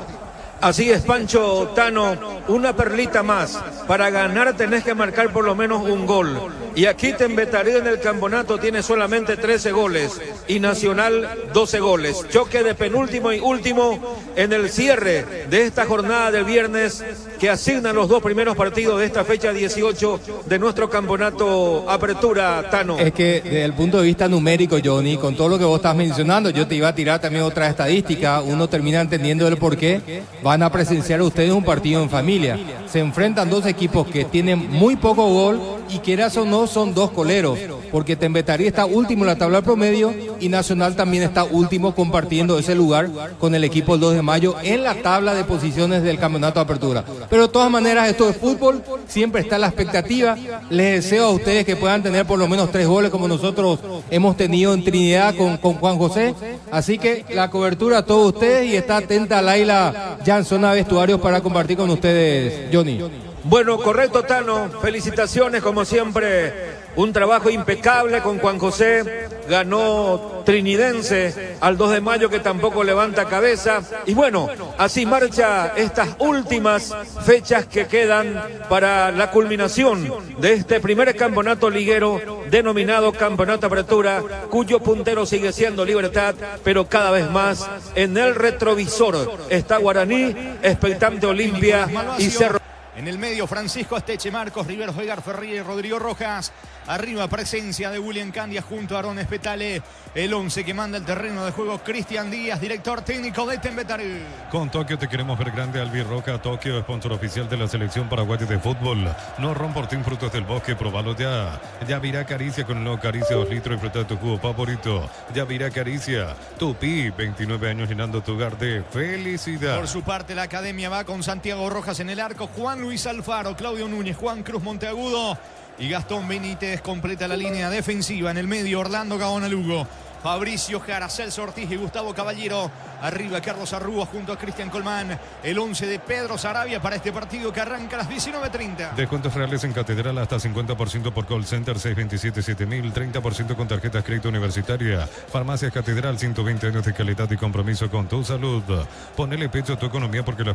Así es, Pancho, Tano, una perlita más. Para ganar tenés que marcar por lo menos un gol. Y aquí Tembetarí en el campeonato tiene solamente 13 goles y Nacional 12 goles. Choque de penúltimo y último en el cierre de esta jornada del viernes, que asignan los 2 primeros partidos de esta fecha 18 de nuestro campeonato Apertura, Tano. Es que desde el punto de vista numérico, Johnny, con todo lo que vos estás mencionando, yo te iba a tirar también otra estadística. Uno termina entendiendo el por qué van a presenciar ustedes un partido en familia. Se enfrentan 2 equipos que tienen muy poco gol y, quieras o no, son 2 coleros, porque Tembetarí está último en la tabla promedio y Nacional también está último, compartiendo ese lugar con el equipo del 2 de mayo en la tabla de posiciones del campeonato de apertura. Pero de todas maneras, esto es fútbol, siempre está la expectativa. Les deseo a ustedes que puedan tener por lo menos 3 goles como nosotros hemos tenido en Trinidad con Juan José. Así que la cobertura a todos ustedes, y está atenta Laila ya en zona de vestuarios para compartir con ustedes, Johnny. Bueno, correcto, Tano. Felicitaciones, como siempre, Un trabajo impecable con Juan José. Ganó Trinidense al 2 de mayo, que tampoco levanta cabeza. Y bueno, así marcha estas últimas fechas que quedan para la culminación de este primer campeonato liguero denominado Campeonato Apertura, cuyo puntero sigue siendo Libertad, pero cada vez más en el retrovisor está Guaraní, expectante Olimpia y Cerro. En el medio, Francisco Asteche, Marcos Riveros, Edgar Ferri y Rodrigo Rojas. Arriba, presencia de William Candia junto a Aaron Espetale. El 11 que manda el terreno de juego, Cristian Díaz, director técnico de Tembetarú. Con Tokio te queremos ver grande, Albirroca. Tokio, sponsor oficial de la selección paraguaya de fútbol. No Romportín, frutos del bosque, probalo ya. Yavirá Caricia con el Caricia 2 litros, disfruta de tu jugo favorito. Yavirá Caricia, Tupi, 29 años llenando tu hogar de felicidad. Por su parte, la academia va con Santiago Rojas en el arco, Juan Luis Alfaro, Claudio Núñez, Juan Cruz Monteagudo y Gastón Benítez completa la línea defensiva. En el medio, Orlando Gaona Lugo, Fabricio Jara, Celso Ortiz y Gustavo Caballero. Arriba, Carlos Arrúa junto a Cristian Colmán. El 11 de Pedro Sarabia para este partido que arranca a las 19:30. Descuentos reales en Catedral hasta 50% por call center 627-7000, 30% con tarjetas crédito universitaria. Farmacias Catedral, 120 años de calidad y compromiso con tu salud. Ponele pecho a tu economía porque las